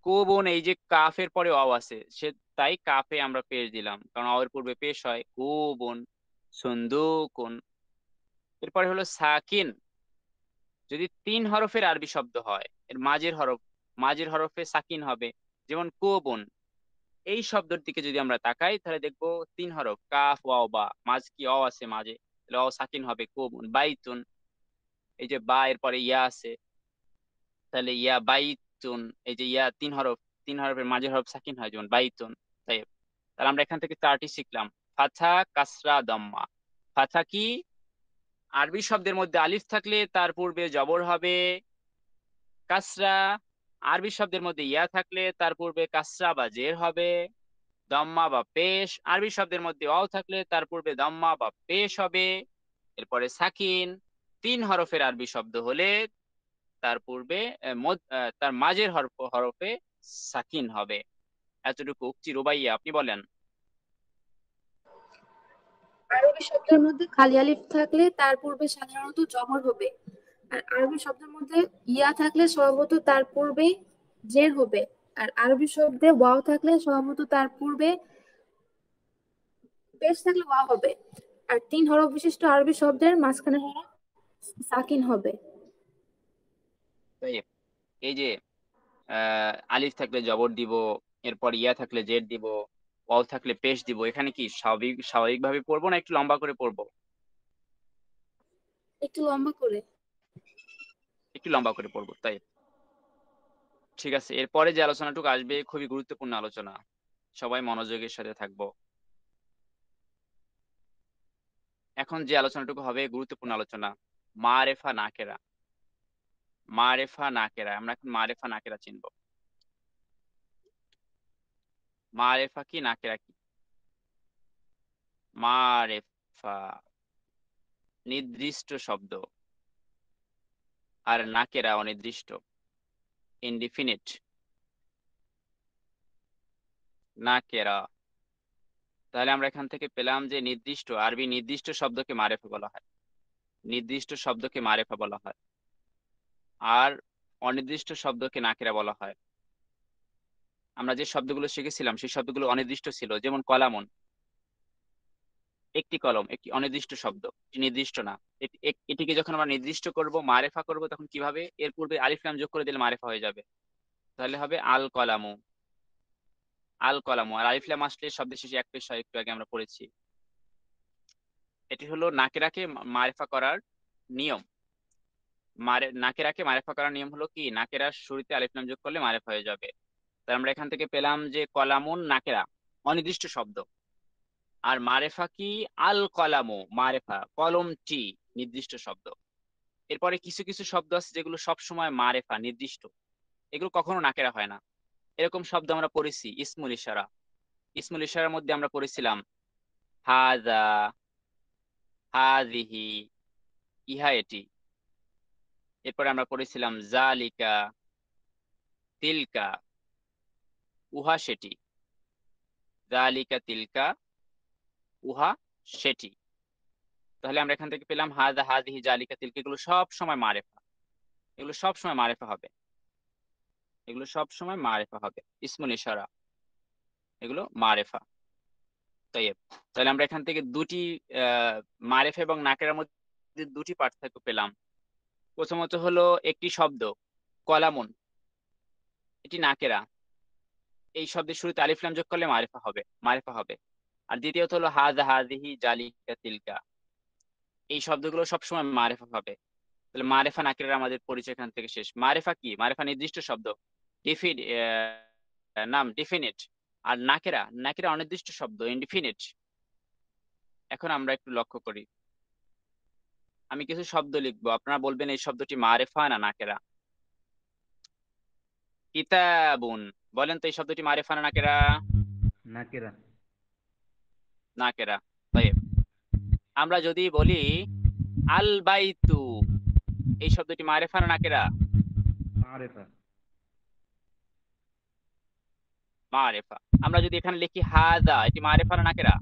কুবুন, এই যে কাফের পরে অও আছে, সে তাই কাফে আমরা পেশ দিলাম, কারণ অও এর পূর্বে পেশ হয়। কুবুন, সুন্দুকুন। এরপরে হলো সাকিন, যদি তিন হরফের আরবি শব্দ হয়, এর মাঝের হরফে সাকিন হবে। যেমন কুবুন, এই শব্দের দিকে যদি আমরা তাকাই তাহলে দেখবো তিন হরফ, কাফ ওয়াও বা, মাঝ কি অ আছে মাঝে, তাহলে অ সাকিন হবে। কুবুন। বাইতুন, এই যে বা এর পরে ইয়া আছে, তাহলে ইয়া বাইতুন, এই যে ইয়া তিন হরফ, তিন হরফের মাঝের হরফ সাকিন হয়, যেমন বাইতুন। তাই তাহলে আমরা এখান থেকে চারটি শিখলাম, ফাথা কাসরা দম্মা। ফাথা কি? আরবি শব্দের মধ্যে আলিফ থাকলে তার পূর্বে জবর হবে। কাসরা, আরবি শব্দের মধ্যে ইয়া থাকলে তার পূর্বে কাসরা বা জের হবে। দম্মা বা পেশ, আরবি শব্দের মধ্যে অও থাকলে তার পূর্বে দম্মা বা পেশ হবে। এরপরে সাকিন, তিন হরফের আরবি শব্দ হলে তার পূর্বে তার মাঝের হরফে সাকিন হবে। এতটুকু উক্তি। রুবাইয়া, আপনি বলেন। আরবি শব্দের মধ্যে খালি আলিফ থাকলে তার পূর্বে সাধারণত জবর হবে, আর আরবি শব্দের মধ্যে ইয়া থাকলে স্বভাবত তার পূর্বে জের হবে, আর আরবি শব্দে ওয়াও থাকলে স্বভাবত তার পূর্বে পেশ থাকলে ওয়াও হবে, আর তিন হরফ বিশিষ্ট আরবি শব্দের মাঝখানে হরফ সাকিন হবে। তাই এই যে আলিফ থাকলে জবর দিব, এরপর ইয়া থাকলে জের দিব, ওয়াও থাকলে পেশ দিব, এখানে কি স্বাভাবিকভাবে পড়বো না একটু লম্বা করে পড়বো? একটু লম্বা করে। একটু লম্বা করে পড়বো, তাই ঠিক আছে, এরপরে যে আলোচনাটুকু আসবে খুবই গুরুত্বপূর্ণ আলোচনা, সবাই মনোযোগের সাথে থাকবো। এখন যে আলোচনাটুকু হবে গুরুত্বপূর্ণ আলোচনা, মারেফা নাকেরা। মারেফা নাকেরা, আমরা এখন মারেফা নাকেরা চিনব। মারেফা কি, নাকেরা কি? মারেফা নির্দিষ্ট শব্দ, আর নাকেরা অনির্দিষ্ট, ইনডিফিনিট। নাকেরা, তাহলে আমরা এখান থেকে পেলাম যে নির্দিষ্ট, আরবি নির্দিষ্ট শব্দকে মারেফা বলা হয়, নির্দিষ্ট শব্দকে মারেফা বলা হয়, আর অনির্দিষ্ট শব্দকে নাকেরা বলা হয়। আমরা যে শব্দগুলো শিখেছিলাম সেই শব্দগুলো অনির্দিষ্ট ছিল, যেমন কলামন, একটি কলম, একটি অনির্দিষ্ট শব্দ, এটি নির্দিষ্ট না। এটিকে যখন আমরা নির্দিষ্ট করব, মারেফা করব, তখন কিভাবে? এর পূর্বে আলিফ লাম যোগ করে দিলে মারেফা হয়ে যাবে, তাহলে হবে আল কলামু। আল কলামু, আর আলিফ লাম আসলে শব্দের শেষে এক পেশ হয়, একটু আগে আমরা পড়েছি। এটি হলো নাকেরাকে মারেফা করার নিয়ম। নাকেরাকে মারেফা করার নিয়ম হলো কি, নাকেরার শুরুতে আলিফ লাম যোগ করলে মারেফা হয়ে যাবে। তাই আমরা এখান থেকে পেলাম যে কলামুন নাকেরা, অনির্দিষ্ট শব্দ, আর মারেফা কি, আল কলামু, মারেফা কলমটি, নির্দিষ্ট শব্দ। এরপরে কিছু কিছু শব্দ আছে যেগুলো সব সময় মারেফা, নির্দিষ্ট, এগুলো কখনো নাকেরা হয় না। এরকম শব্দ আমরা পড়েছি ইসমুল ইশারা। ইসমুল ইশারার মধ্যে আমরা পড়েছিলাম হাযা, হাযিহি, ইহা এটি। এরপরে আমরা পড়েছিলাম জালিকা, তিলকা, উহা সেটি। জালিকা, তিলকা, উহা সেটি। তাহলে আমরা এখান থেকে পেলাম হাযা, হাযিহি, জালিকা, তিলকা, এগুলো সব সময় মারেফা, এগুলো সব সময় মারেফা হবে, এগুলো সব সময় মারেফা হবে, ইসমুল ইশারা, এগুলো মারেফা। তাইব, তাহলে আমরা এখান থেকে দুটি মারেফা এবং নাকেরার মধ্যে দুটি পার্থক্য পেলাম। প্রথমত হলো একটি শব্দ কলামুন, এটি নাকেরা, এই শব্দের শুরুতে আলিফ লাম যোগ করলে মারেফা হবে, মারেফা হবে। আর দ্বিতীয়ত হলো হাযা, হাযিহি, জালিকা, তিলকা, এই শব্দগুলো সবসময় মারেফা হবে। তাহলে মারেফা নাকেরার আমাদের পরিচয় এখান থেকে শেষ। মারেফা কি? মারেফা নির্দিষ্ট শব্দ, নাম ডিফিনিট, আর নাকেরা, নাকেরা অনির্দিষ্ট শব্দ, ইনডিফিনিট। এখন আমরা একটু লক্ষ্য করি, আমি কিছু শব্দ লিখবো, আপনারা বলবেন এই শব্দটি মারেফা না নাকেরা। কিতাবুন, বলেন তো এই শব্দটি মারেফা না নাকেরা? নাকেরা। নাকেরা। তাইব, আমরা যদি বলি আল বাইতু, এই শব্দটি মারেফা না নাকেরা? মারেফা। মারেফা। আমরা যদি এখানে লিখি হাযা, এটি মারেফা না নাকেরা?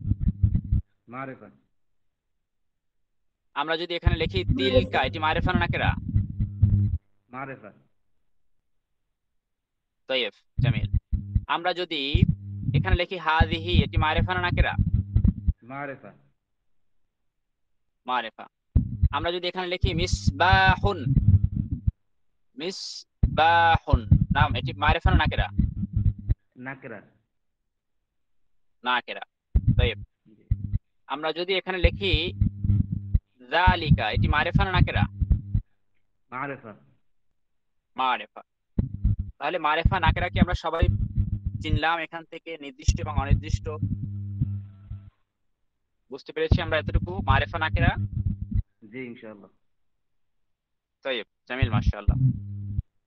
মারেফা। আমরা যদি এখানে লিখি তিলকা, এটি মারেফা না নাকেরা? মারেফা। তাইব, জামিল। আমরা যদি এখানে লিখি হাযিহি, এটি মারেফা না নাকেরা? মারেফা। মারেফা। আমরা যদি এখানে লিখি মিসবাহুন, মিসবাহুন নাম, এটি মারেফা না নাকেরা? নাকেরা। নাকেরা। তাইব, আমরা যদি এখানে লিখি যালিকা, এটি মারেফা না নাকেরা? মারেফা। মারেফা। তাহলে মারেফা নাকেরা কি আমরা সবাই চিনলাম এখান থেকে, নির্দিষ্ট এবং অনির্দিষ্ট। বুঝতে পেরেছি আমরা এতটুকু, মারেফা নাকেরা। জি ইনশাআল্লাহ। তাইব, জামিল, মাশাআল্লাহ।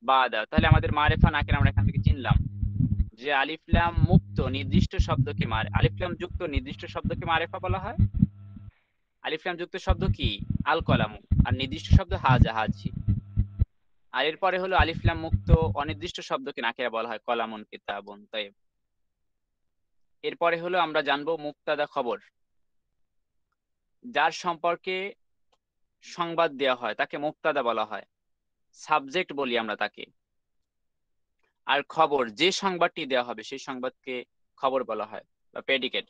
বাদা, তাহলে আমাদের মারেফা নাকেরা আমরা এখান থেকে চিনলাম যে আলিফ লাম মুক্ত নির্দিষ্ট শব্দকে আলিফ লাম যুক্ত নির্দিষ্ট শব্দকে মারেফা বলা হয়। আলিফ লাম যুক্ত শব্দ কি? আল কলামু, আর নির্দিষ্ট শব্দ হাযা, হাযি। আর এরপরে হলো আলিফ লাম মুক্ত অনির্দিষ্ট শব্দকে নাকেরা বলা হয়, কলামুন, কিতাবুন। তাইব, এরপরে হলো আমরা জানবো মুক্তাদা, খবর, যার সম্পর্কে সংবাদ দেওয়া হয় তাকে মুক্তাদা বলা হয়, সাবজেক্ট বলি আমরা তাকে। আর খবর, যে সংবাদটি দেওয়া হবে সেই সংবাদকে খবর বলা হয়, বা প্রেডিকেট।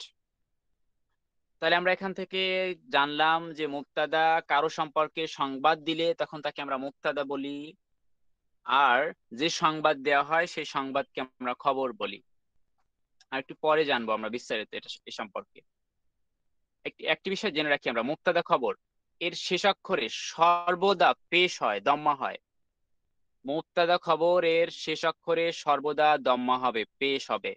তাহলে আমরা এখান থেকে জানলাম যে মুক্তাদা কারো সম্পর্কে সংবাদ দিলে তখন তাকে আমরা মুক্তাদা বলি, আর যে সংবাদ দেওয়া হয় সেই সংবাদকে আমরা খবর বলি। আর একটু পরে জানবো আমরা বিস্তারিত এটা এ সম্পর্কে। একটি বিষয় জেনে রাখি আমরা, মুক্তাদা খবর এর শেষ অক্ষরে সর্বদা পেশ হয়, দম্মা হয়। মুবতাদা খবর এর শেষ অক্ষরে সর্বদা দম্মা হবে, পেশ হবে।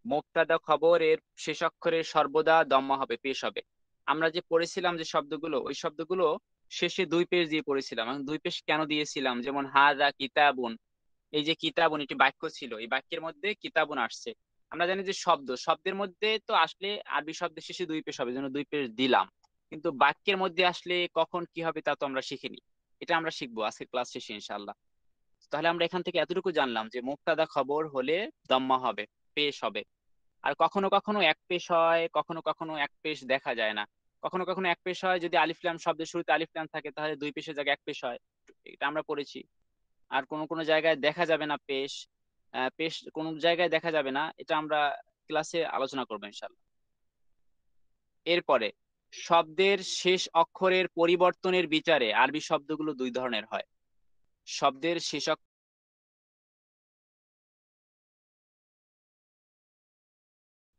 মুবতাদা খবর এর শেষ অক্ষরে সর্বদা দম্মা হবে, পেশ হবে। আমরা যে পড়েছিলাম যে শব্দগুলো, ওই শব্দগুলো শেষে দুই পেশ দিয়ে পড়েছিলাম। এবং দুই পেশ কেন দিয়েছিলাম? যেমন হাযা কিতাবুন, এই যে কিতাবুন এটি বাক্য ছিল, এই বাক্যের মধ্যে কিতাবুন আসছে। আমরা জানি যে শব্দের মধ্যে তো আসলে আরবি শব্দের শেষে দুই পেশ হবে, জন্য দুই পেশ দিলাম। কিন্তু বাক্যের মধ্যে আসলে কখন কি হবে তা তো আমরা শিখিনি। এটা আমরা শিখবো আজকে ক্লাস শেষে ইনশাআল্লাহ। তাহলে আমরা এখান থেকে এতটুকু জানলাম যে মুবতাদা খবর হলে দম্মা হবে, পেশ হবে। আর কখনো কখনো এক পেশ হয়, কখনো কখনো এক পেশ দেখা যায় না। কখনো কখনো এক পেশ হয়, যদি আলিফ লাম শব্দের শুরুতে আলিফ লাম থাকে তাহলে দুই পেশের জায়গায় এক পেশ হয়, এটা আমরা পড়েছি। আর কোন কোন জায়গায় দেখা যাবে না পেশ, পেশ কোন জায়গায় দেখা যাবে না, এটা আমরা ক্লাসে আলোচনা করবো ইনশাল্লাহ। এরপরে শব্দের শেষ অক্ষরের পরিবর্তনের বিচারে আরবি শব্দগুলো দুই ধরনের হয়। শব্দের শেষ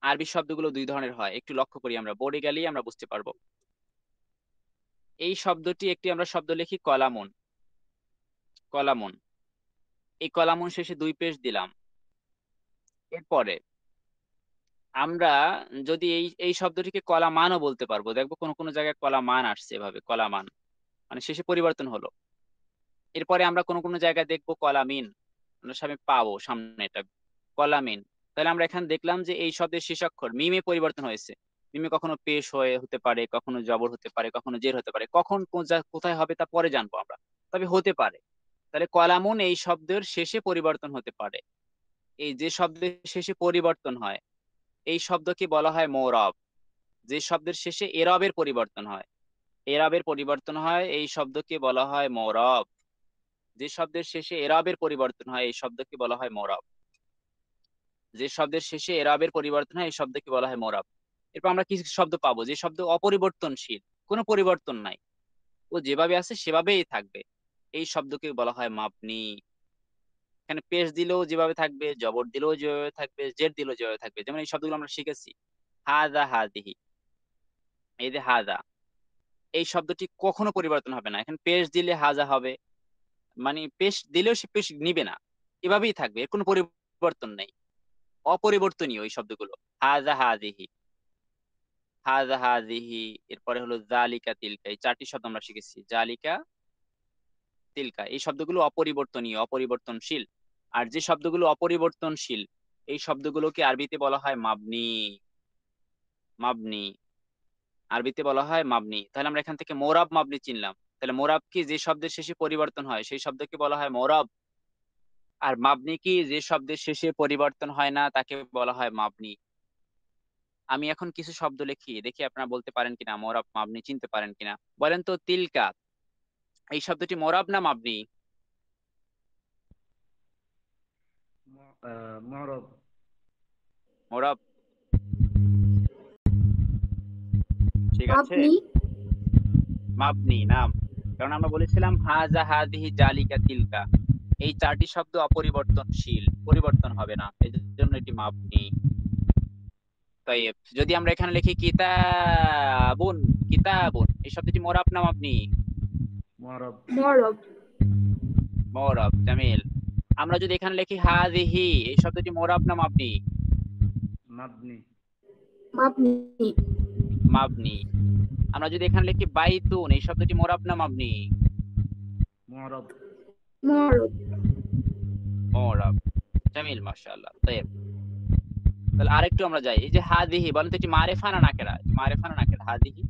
আরবি শব্দগুলো দুই ধরনের হয়, একটু লক্ষ্য করি, আমরা বোর্ডে গেলেই আমরা বুঝতে পারবো। এই শব্দটি একটি আমরা শব্দ লিখি কলামুন, কলামুন। এই কলামুন শেষে দুই পেশ দিলাম। এরপরে আমরা যদি এই এই শব্দটিকে কলামানও বলতে পারবো, দেখবো কোন কোন জায়গায় কলামান আসছে, এভাবে কলামান মানে শেষে পরিবর্তন হলো। এরপরে আমরা কোন কোন জায়গায় দেখবো কলামিন, আমরা সামনে পাবো, সামনে এটা কলামিন। তাহলে আমরা এখানে দেখলাম যে এই শব্দের শেষ অক্ষর মিমে পরিবর্তন হয়েছে। মিমে কখনো পেশ হয়ে হতে পারে, কখনো জবর হতে পারে, কখনো জের হতে পারে, কখন কোথায় হবে তা পরে জানবো আমরা, তবে হতে পারে। তাহলে কলামুন এই শব্দের শেষে পরিবর্তন হতে পারে। এই যে শব্দের শেষে পরিবর্তন হয় এই শব্দকে বলা হয় মোরব। যে শব্দের শেষে এরবের পরিবর্তন হয়, এরবের পরিবর্তন হয়, এই শব্দকে বলা হয় মোরব। যে শব্দের শেষে এরবের পরিবর্তন হয় এই শব্দকে বলা হয় মোরব। যে শব্দের শেষে এরবের পরিবর্তন হয় এই শব্দকে বলা হয় মোরব। এরপর আমরা কিছু শব্দ পাবো যে শব্দ অপরিবর্তনশীল, কোনো পরিবর্তন নাই, ও যেভাবে আছে সেভাবেই থাকবে, এই শব্দকে বলা হয় মাবনি। এখানে পেশ দিলেও যেভাবে থাকবে, জবর দিলেও যেভাবে থাকবে, জের দিলেও যেভাবে থাকবে। যেমন এই শব্দগুলো আমরা শিখেছি, হাযা হাযিহি, এই যে হাযা, এই শব্দটি কখনো পরিবর্তন হবে না। এখানে পেশ দিলে হাযা হবে, মানে পেশ দিলেও সে পেশ নিবে না, এভাবেই থাকবে, এর কোনো পরিবর্তন নেই, অপরিবর্তনীয় এই শব্দগুলো। হাযা হাযিহি, হাযা হাযিহি। এরপরে হলো জালিকা তিলকা, এই চারটি শব্দ আমরা শিখেছি, জালিকা তিলকা। এই শব্দগুলো অপরিবর্তনীয়, অপরিবর্তনশীল। আর যে শব্দগুলো অপরিবর্তনশীল এই শব্দগুলোকে আরবিতে বলা হয় মাবনি, মাবনি, আরবিতে বলা হয় মাবনি। তাহলে আমরা এখান থেকে মোরাব মাবনি চিনলাম। তাহলে মোরাব কি? যে শব্দের শেষে পরিবর্তন হয় সেই শব্দকে বলা হয় মোরাব। আর মাবনি কি? যে শব্দের শেষে পরিবর্তন হয় না তাকে বলা হয় মাবনি। আমি এখন কিছু শব্দ লিখি, দেখি আপনারা বলতে পারেন কিনা, মোরাব মাবনি চিনতে পারেন কিনা। বলেন তো, তিলকা এই শব্দটি মোরাব না মাবনি? মু'রাব। মোরাব, ঠিক আছে, আপনি মাবনি নাম। কারণ আমরা বলেছিলাম হাযা হাযিহি জালিকা তিলকা, এই চারটি শব্দ অপরিবর্তনশীল, পরিবর্তন হবে না, এই জন্য এটি মাবনি। তাইব, যদি আমরা এখানে লিখি কিতাবুন, কিতাবুন এই শব্দটি মোরাব না মাবনি? মু'রাব। মরব মোরাব, জামিল। আমরা যদি এখানে লিখি হাযিহি এই শব্দটি মোরাব না মাবনি? মাবনি। মাবনি মাবনি। আমরা যদি এখানে লিখি বাইতুন এই শব্দটি মোরাব না মাবনি? মু'রাব। মরব মোরাব, জামিল, মাশাআল্লাহ। তাইব, তাহলে আরেকটু আমরা যাই। এই যে হাযিহি, বলেন তো এটি মারিফা না নাকেরা? মারিফা না নাকেরা হাযিহি?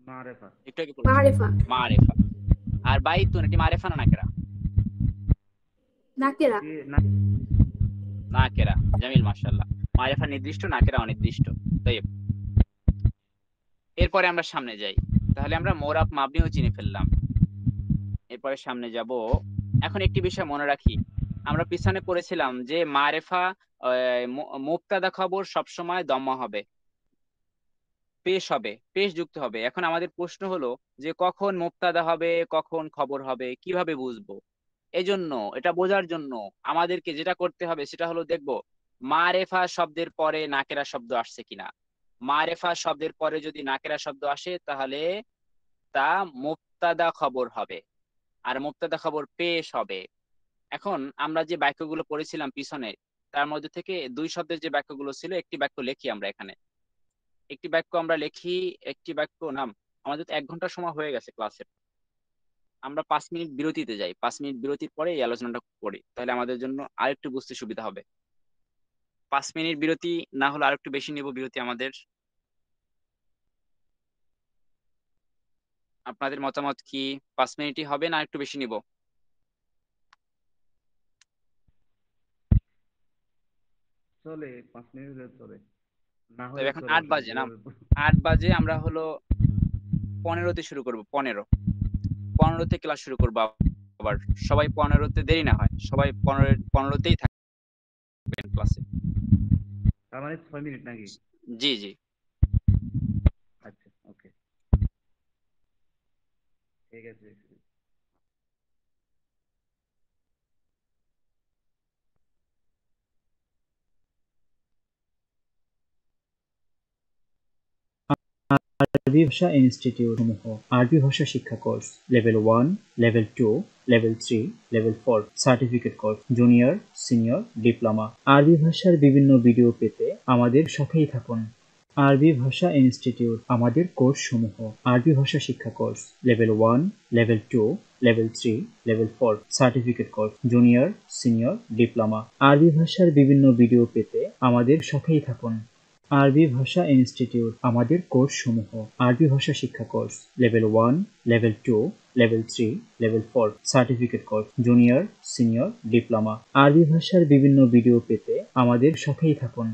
মারিফা। একটু আগে বলেছি মারিফা মারিফা। আর বাইতুন এটি মারিফা না নাকেরা? নাকেরা এটি নাকেরা, জামিল, মাশাআল্লাহ। মারিফা নির্দিষ্ট, নাকেরা অনির্দিষ্ট। তাইব, এরপরে আমরা সামনে যাই। তাহলে আমরা মোরাব মাবনিও চিনে ফেললাম। এরপরে সামনে যাব। এখন একটি বিষয় মনে রাখি, আমরা পিছনে পড়েছিলাম যে মারিফা মুবতাদা খবর সবসময় দম্মা হবে, পেশ হবে, পেশ যুক্ত হবে। এখন আমাদের প্রশ্ন হলো যে কখন মুবতাদা হবে, কখন খবর হবে, কিভাবে বুঝবো? এজন্য এটা বোঝার জন্য আমাদেরকে যেটা করতে হবে সেটা হলো দেখব মারেফা শব্দের পরে নাকেরা শব্দ আসছে কিনা। মারেফা শব্দের পরে যদি নাকেরা শব্দ আসে তাহলে তা মুবতাদা খবর হবে। আর মুবতাদা খবর পেশ হবে। এখন আমরা যে বাক্যগুলো পড়েছিলাম পিছনে, তার মধ্যে থেকে দুই শব্দের যে বাক্যগুলো ছিল, একটি বাক্য লিখি আমরা এখানে। একটি বাক্য আমরা লিখি, একটি বাক্য নাম। আমাদের তো 1 ঘন্টা সময় হয়ে গেছে ক্লাসের। আমরা 5 মিনিট বিরতিতে যাই, 5 মিনিট বিরতির পরে এই আলোচনাটা করি, তাহলে আমাদের জন্য আরেকটু বুঝতে সুবিধা হবে। 5 মিনিট বিরতি না হলে আরেকটু বেশি নিব বিরতি আমাদের। আপনাদের মতামত কি? 5 মিনিটই হবে না একটু বেশি নিব? চলে, 5 মিনিট হলে চলে, না তবে হলে এখন চলে 8 আসলে বাজে না, যেভাবে 8 বাজে। আমরা হলো 15তে শুরু করব, 15তে ক্লাস শুরু করবো। আবার সবাই 15তে দেরি না হয়, সবাই 15তেই থাকবেন ক্লাসে। তার মানে 6 মিনিট নাকি? জি জি। আচ্ছা, ওকে, ঠিক আছে। আরবি ভাষা ইনস্টিটিউট সমূহ: আরবি ভাষা শিক্ষা course level 1, level 2, level 3, level 4, certificate course, junior, senior, diploma. আরবি ভাষার বিভিন্ন ভিডিও পেতে আমাদের সাথেই থাকুন। আরবি ভাষা ইনস্টিটিউট আমাদের কোর্স সমূহ: আরবি ভাষা শিক্ষা course level 1, level 2, level 3, level 4, certificate course, junior, senior, diploma. আরবি ভাষার বিভিন্ন ভিডিও পেতে আমাদের সাথেই থাকুন। আরবি ভাষা ইনস্টিটিউট আমাদের কোর্স সমূহ: আরবি ভাষা শিক্ষা course level 1, level 2, level 3, level 4, certificate course, junior, senior, diploma. আরবি ভাষার বিভিন্ন ভিডিও পেতে আমাদের সাথেই থাকুন।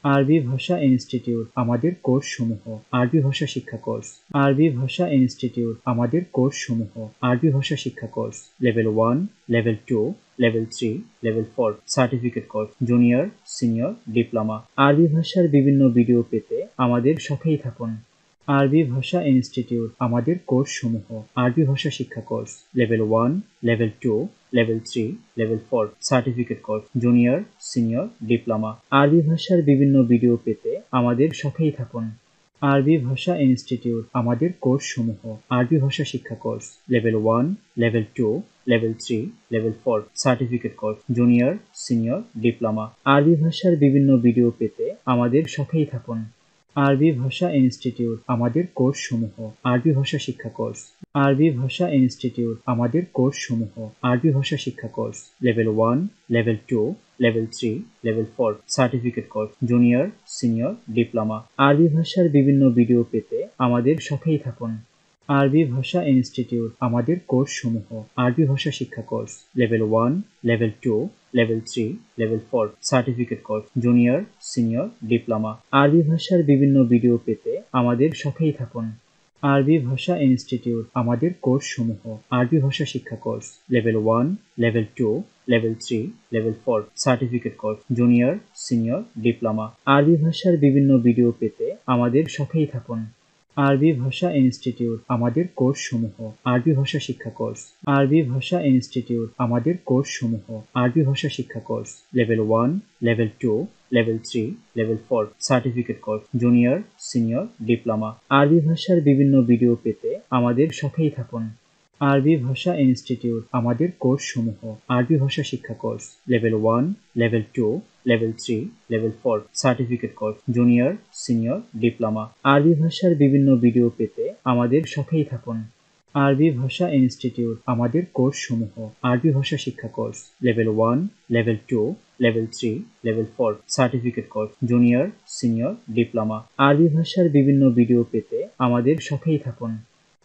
আরবি ভাষা ইনস্টিটিউট আমাদের কোর্স সমূহ: আরবি ভাষা শিক্ষা কোর্স। আরবি ভাষা ইনস্টিটিউট আমাদের কোর্স সমূহ: আরবি ভাষা শিক্ষা course level 1, level 2, level 3, level 4, certificate course, junior, senior, diploma. আরবি ভাষার বিভিন্ন ভিডিও পেতে আমাদের সাথেই থাকুন। আরবি ভাষা ইনস্টিটিউট আমাদের কোর্স সমূহ: আরবি ভাষা শিক্ষা course level 1, level 2, level 3, level 4, certificate course, junior, senior, diploma. আরবি ভাষার বিভিন্ন ভিডিও পেতে আমাদের সাথেই থাকুন। আরবি ভাষা ইনস্টিটিউট আমাদের কোর্স সমূহ: আরবি ভাষা শিক্ষা course level 1, level 2, level 3, level 4, certificate course, junior, senior, diploma. আরবি ভাষার বিভিন্ন ভিডিও পেতে আমাদের সাথেই থাকুন। আরবি ভাষা ইনস্টিটিউট আমাদের কোর্স সমূহ: আরবি ভাষা শিক্ষা কোর্স। আরবি ভাষা ইনস্টিটিউট আমাদের কোর্স সমূহ: আরবি ভাষা শিক্ষা course level 1, level 2, level 3, level 4, certificate course, junior, senior, diploma. আরবি ভাষার বিভিন্ন ভিডিও পেতে আমাদের সাথেই থাকুন। আরবি ভাষা ইনস্টিটিউট আমাদের কোর্স সমূহ: আরবি ভাষা শিক্ষা course level 1, level 2, level 3, level 4, certificate course, junior, senior, diploma. আরবি ভাষার বিভিন্ন ভিডিও পেতে আমাদের সাথেই থাকুন। আরবি ভাষা ইনস্টিটিউট আমাদের কোর্স সমূহ: আরবি ভাষা শিক্ষা course level 1, level 2, level 3, level 4, certificate course, junior, senior, diploma. আরবি ভাষার বিভিন্ন ভিডিও পেতে আমাদের সাথেই থাকুন। আরবি ভাষা ইনস্টিটিউট আমাদের কোর্স সমূহ: আরবি ভাষা শিক্ষা কোর্স। আরবি ভাষা ইনস্টিটিউট আমাদের কোর্স সমূহ: আরবি ভাষা শিক্ষা course level 1, level 2, level 3, level 4, certificate course, junior, senior, diploma. আরবি ভাষার বিভিন্ন ভিডিও পেতে আমাদের সাথেই থাকুন। আরবি ভাষা ইনস্টিটিউট আমাদের কোর্স সমূহ: আরবি ভাষা শিক্ষা course level 1, level 2, level 3, level 4, certificate course, junior, senior, diploma. আরবি ভাষার বিভিন্ন ভিডিও পেতে আমাদের সাথেই থাকুন। আরবি ভাষা ইনস্টিটিউট আমাদের কোর্স সমূহ: আরবি ভাষা শিক্ষা course level 1, level 2, level 3, level 4, certificate course, junior, senior, diploma. আরবি ভাষার বিভিন্ন ভিডিও পেতে আমাদের সাথেই থাকুন।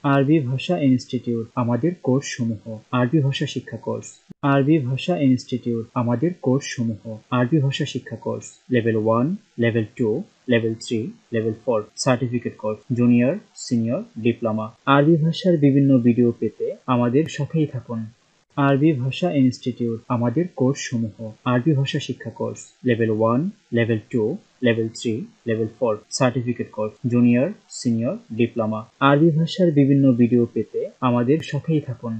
আরবি ভাষা ইনস্টিটিউট আমাদের কোর্স সমূহ: আরবি ভাষা শিক্ষা কোর্স। আরবি ভাষা ইনস্টিটিউট আমাদের কোর্স সমূহ: আরবি ভাষা শিক্ষা course level 1, level 2, level 3, level 4, certificate course, junior, senior, diploma. আরবি ভাষার বিভিন্ন ভিডিও পেতে আমাদের সাথেই থাকুন। আরবি ভাষা ইনস্টিটিউট আমাদের কোর্স সমূহ: আরবি ভাষা শিক্ষা course level 1, level 2, level 3, level 4, certificate course, junior, senior, diploma. আরবি ভাষার বিভিন্ন ভিডিও পেতে আমাদের সাথেই থাকুন।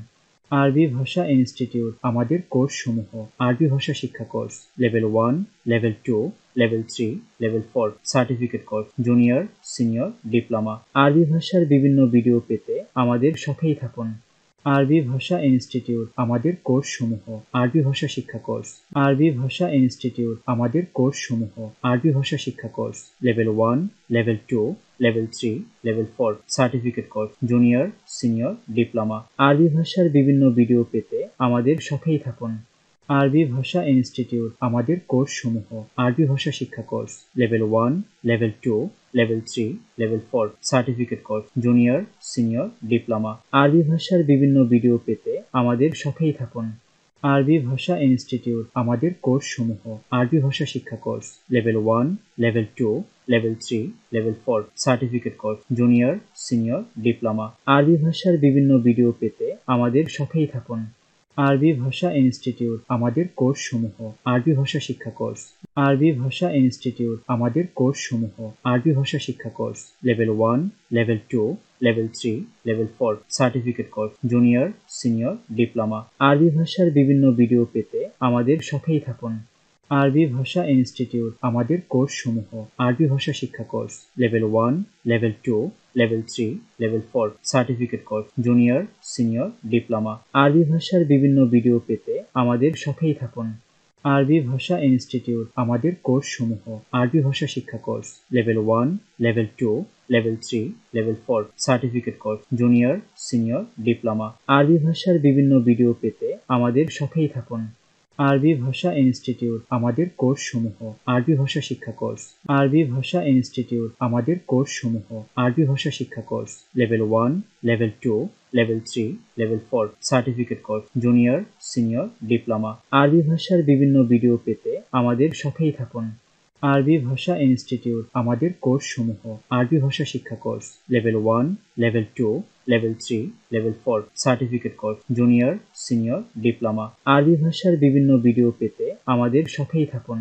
আরবি ভাষা ইনস্টিটিউট আমাদের কোর্স সমূহ: আরবি ভাষা শিক্ষা course level 1, level 2, level 3, level 4, certificate course, junior, senior, diploma. আরবি ভাষার বিভিন্ন ভিডিও পেতে আমাদের সাথেই থাকুন। আরবি ভাষা ইনস্টিটিউট আমাদের কোর্সসমূহ আরবি ভাষা শিক্ষা কোর্স আরবি ভাষা ইনস্টিটিউট আমাদের কোর্সসমূহ আরবি ভাষা শিক্ষা course level 1 level 2 level 3 level 4 certificate course junior senior diploma আরবি ভাষার বিভিন্ন ভিডিও পেতে আমাদের সাথেই থাকুন আরবি ভাষা ইনস্টিটিউট আমাদের কোর্সসমূহ আরবি ভাষা শিক্ষা course level 1 level 2 level 3 level 4 certificate course junior senior diploma আরবি ভাষার বিভিন্ন ভিডিও পেতে আমাদের সাথেই থাকুন আরবি ভাষা ইনস্টিটিউট আমাদের কোর্সসমূহ আরবি ভাষা শিক্ষা course level 1 level 2 level 3 level 4 certificate course junior senior diploma আরবি ভাষার বিভিন্ন ভিডিও পেতে আমাদের সাথেই থাকুন আরবি ভাষা ইনস্টিটিউট আমাদের কোর্সসমূহ আরবি ভাষা শিক্ষা কোর্স আরবি ভাষা ইনস্টিটিউট আমাদের কোর্সসমূহ আরবি ভাষা শিক্ষা course level 1 level 2 level 3 level 4 certificate course junior senior diploma আরবি ভাষার বিভিন্ন ভিডিও পেতে আমাদের সাথেই থাকুন আরবি ভাষা ইনস্টিটিউট আমাদের কোর্সসমূহ আরবি ভাষা শিক্ষা course level 1 level 2 level 3 level 4 certificate course junior senior diploma আরবি ভাষার বিভিন্ন ভিডিও পেতে আমাদের সাথেই থাকুন আরবি ভাষা ইনস্টিটিউট আমাদের কোর্সসমূহ আরবি ভাষা শিক্ষা course level 1 level 2 level 3 level 4 certificate course junior senior diploma আরবি ভাষার বিভিন্ন ভিডিও পেতে আমাদের সাথেই থাকুন আরবি ভাষা ইনস্টিটিউট আমাদের কোর্সসমূহ আরবি ভাষা শিক্ষা কোর্স আরবি ভাষা ইনস্টিটিউট আমাদের কোর্সসমূহ আরবি ভাষা শিক্ষা course level 1 level 2 level 3 level 4 certificate course junior senior diploma আরবি ভাষার বিভিন্ন ভিডিও পেতে আমাদের সাথেই থাকুন আরবি ভাষা ইনস্টিটিউট আমাদের কোর্সসমূহ আরবি ভাষা শিক্ষা course level 1 level 2 level 3 level 4 certificate course junior senior diploma আরবি ভাষার বিভিন্ন ভিডিও পেতে আমাদের সাথেই থাকুন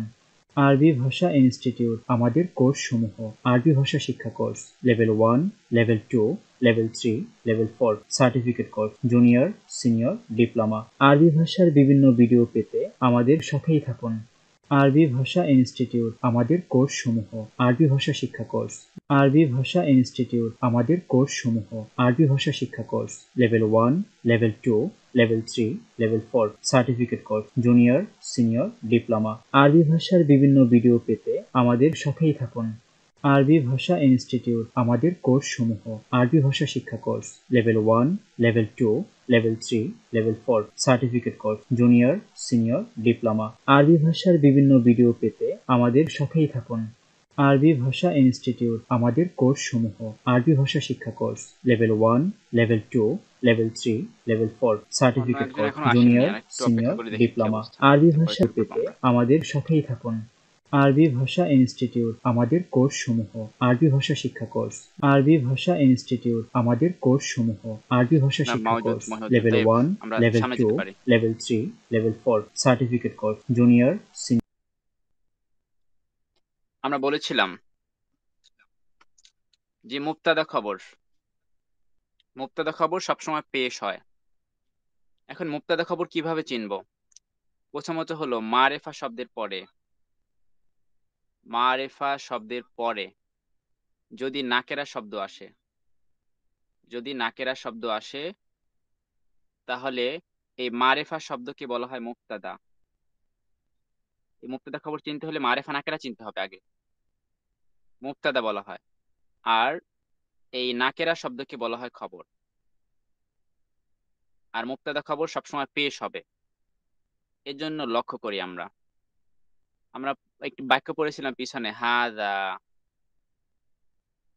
আরবি ভাষা ইনস্টিটিউট আমাদের কোর্সসমূহ আরবি ভাষা শিক্ষা course level 1 level 2 level 3 level 4 certificate course junior senior diploma আরবি ভাষার বিভিন্ন ভিডিও পেতে আমাদের সাথেই থাকুন আরবি ভাষা ইনস্টিটিউট আমাদের কোর্সসমূহ আরবি ভাষা শিক্ষা কোর্স আরবি ভাষা ইনস্টিটিউট আমাদের কোর্সসমূহ আরবি ভাষা শিক্ষা course level 1 level 2 level 3 level 4 certificate course junior senior diploma আরবি ভাষার বিভিন্ন ভিডিও পেতে আমাদের সাথেই থাকুন আরবি ভাষা ইনস্টিটিউট আমাদের কোর্সসমূহ আরবি ভাষা শিক্ষা course level 1 level 2 level 3 level 4 certificate course junior senior diploma আরবি ভাষার বিভিন্ন ভিডিও পেতে আমাদের সাথেই থাকুন আরবি ভাষা ইনস্টিটিউট আমাদের কোর্সসমূহ আরবি ভাষা শিক্ষা course level 1 level 2 level 3 level 4 certificate একজন কোর্স এখনো আসেননি, জুনিয়র আর একটু অপেক্ষা সিনিয়র করে দেখি কি ডিপ্লোমা অবস্থা। আরবি তারপরে ভাষা শুরু করবো পেতে আমরা। আমাদের সাথেই থাকুন আরবি ভাষা ইনস্টিটিউট আমাদের কোর্সসমূহ আরবি ভাষা শিক্ষা কোর্স আরবি ভাষা ইনস্টিটিউট আমাদের কোর্সসমূহ আরবি ভাষা না, শিক্ষা কোর্স মহজুদ লেভেল তাই 1 আমরা লেভেল সামনে 2 যেতে পারি। Level 3 level 4 certificate course junior senior আমরা বলেছিলাম যে মুবতাদা খবর সবসময় পেশ হয়। এখন মুবতাদা খবর কিভাবে চিনবো? প্রথমত হলো মারেফা শব্দের পরে যদি নাকেরা শব্দ আসে তাহলে এই মারেফা শব্দকে বলা হয় মুবতাদা। এই মুবতাদা খবর চিনতে হলে মারেফা নাকেরা চিনতে হবে আগে, মুবতাদা বলা হয়। আর এই নাকেরা শব্দকে বলা হয় খবর। আর মুবতাদা খবর সবসময় পেশ হবে। এর জন্য লক্ষ্য করি আমরা একটি বাক্য পড়েছিলাম পিছনে, হাযা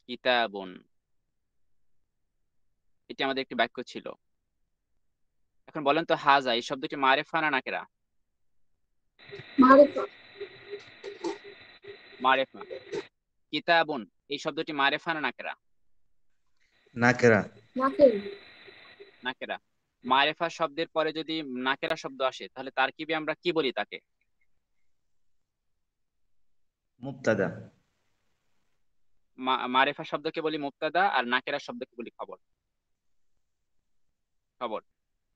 কিতাবুন, এটি আমাদের একটি বাক্য ছিল। এখন বলেন তো, হাযা এই শব্দটি মারেফা না নাকেরা? মারিফা। মারেফা। কিতাবুন এই শব্দটি মারেফা না নাকেরা? নাকেরা। নাকেল। নাকেরা। মারেফা শব্দের পরে যদি নাকেরা শব্দ আসে তাহলে তারকিবে আমরা কি বলি তাকে? মুবতাদা। মারেফা শব্দকে বলি মুবতাদা আর নাকেরা শব্দকে বলি খবর।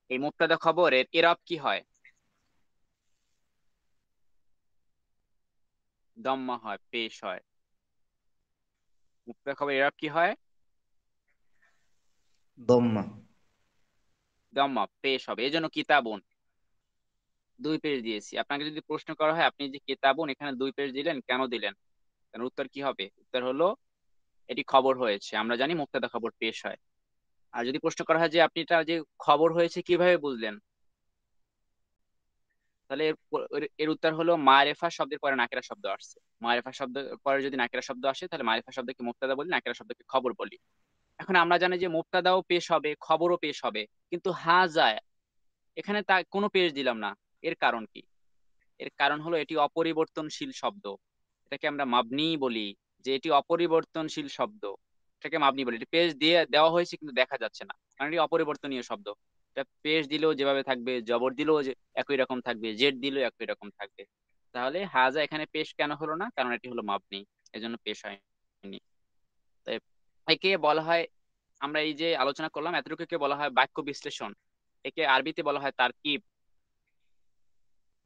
এই মুবতাদা খবরের ইরাব কি হয়? দম্মা হয়, পেশ হয়। মুবতাদা খবর ইরাব কি হয়? দম্মা। দম্মা পেশ হবে, এই জন্য কিতাবুন 2 পেজ দিয়েছি। আপনাকে যদি প্রশ্ন করা হয় আপনি যে কিতাবুন এখানে 2 পেজ দিলেন, কেন দিলেন? কারণ উত্তর কি হবে? উত্তর হলো এটি খবর হয়েছে। আমরা জানি মুবতাদা খবর পেশ হয়। আর যদি প্রশ্ন করা হয় যে আপনি এটা যে খবর হয়েছে কিভাবে বুঝলেন, তাহলে এর উত্তর হলো মারেফা শব্দের পরে নাকেরা শব্দ আসছে। মারেফা শব্দ পরে যদি নাকেরা শব্দ আসে তাহলে মারেফা শব্দকে মুবতাদা বলি, নাকেরা শব্দকে খবর বলি। এখন আমরা জানি যে মুবতাদাও পেশ হবে, খবরও পেশ হবে, কিন্তু হাজা এখানে তা কোনো পেশ দিলাম না। এর কারণ কি? এর কারণ হলো এটি অপরিবর্তনশীল শব্দ। এটাকে আমরা মাবনি বলি, যে এটি অপরিবর্তনশীল শব্দ, এটাকে মাবনি বলি। এটি পেশ দিয়ে দেওয়া হয়েছে কিন্তু দেখা যাচ্ছে না, কারণ এটি অপরিবর্তনীয় শব্দ। এটা পেশ দিলেও যেভাবে থাকবে, জবর দিলেও যে একই রকম থাকবে, জেড দিলেও একই রকম থাকবে। তাহলে হাজা এখানে পেশ কেন হলো না? কারণ এটি হলো মাবনি, এজন্য পেশ হয়নি। তাই একে বলা হয়, আমরা এই যে আলোচনা করলাম এতটুকুকে বলা হয় বাক্য বিশ্লেষণ। একে আরবিতে বলা হয় তারকিব।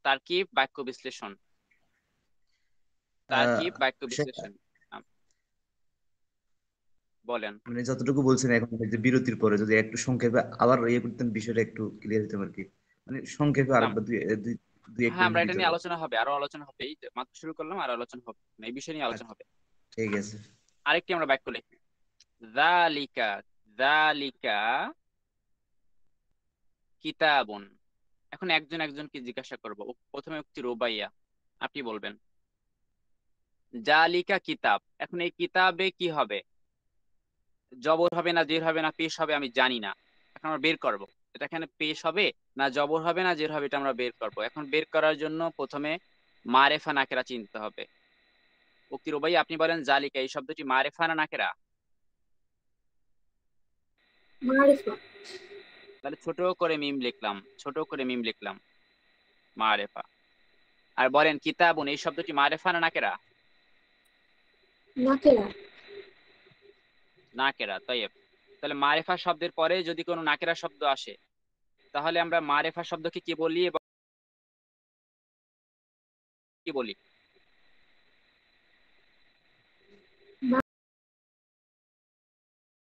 তারকিব বাক্য বিশ্লেষণ। আহ, তারকিব বাক্য শেখ, বিশ্লেষণ। আম, বলেন। মানে যতটুকু বলছেন এখন এই যে বিরতির পরে যদি একটু সংক্ষেপে আবার ইয়ে করতেন, বিষয়টা একটু ক্লিয়ার হতো আর কি। মানে সংক্ষেপে নাম আরেকবার দুই দুই দুই এক হ্যাঁ, মিনিট আমরা এটা নিয়ে ভিতরে। আলোচনা হবে, আরো আলোচনা হবে। এই যে মাত্র শুরু করলাম, আর আলোচনা হবে, এই বিষয় নিয়ে আলোচনা আচ্ছা, হবে। ঠিক আছে। আরেকটি আমরা বাক্য লিখি, যালিকা। যালিকা কিতাবুন। এখন একজন একজনকে জিজ্ঞাসা করব। প্রথমে উক্তি রুবাইয়া, আপনি বলবেন জালিকা কিতাব। এখন এই কিতাবে কি হবে? জবর হবে না জের হবে না পেশ হবে আমি জানি না। এখন আমরা বের করব এটা এখানে পেশ হবে না জবর হবে না জের হবে, এটা আমরা বের করব। এখন বের করার জন্য প্রথমে মারেফা নাকেরা চিনতে হবে। উক্তি রুবাই আপনি বলেন জালিকা এই শব্দটি মারেফা না নাকেরা? মারিফা। তাহলে ছোট করে মিম লিখলাম, ছোট করে মিম লিখলাম মারেফা। আর বলেন কিতাবুন এই শব্দটি মারেফা না নাকেরা? নাকেরা। নাকেরা। তাইব, তাহলে মারেফা শব্দের পরে যদি কোনো নাকেরা শব্দ আসে তাহলে আমরা মারেফা শব্দকে কি বলি এবং কি বলি?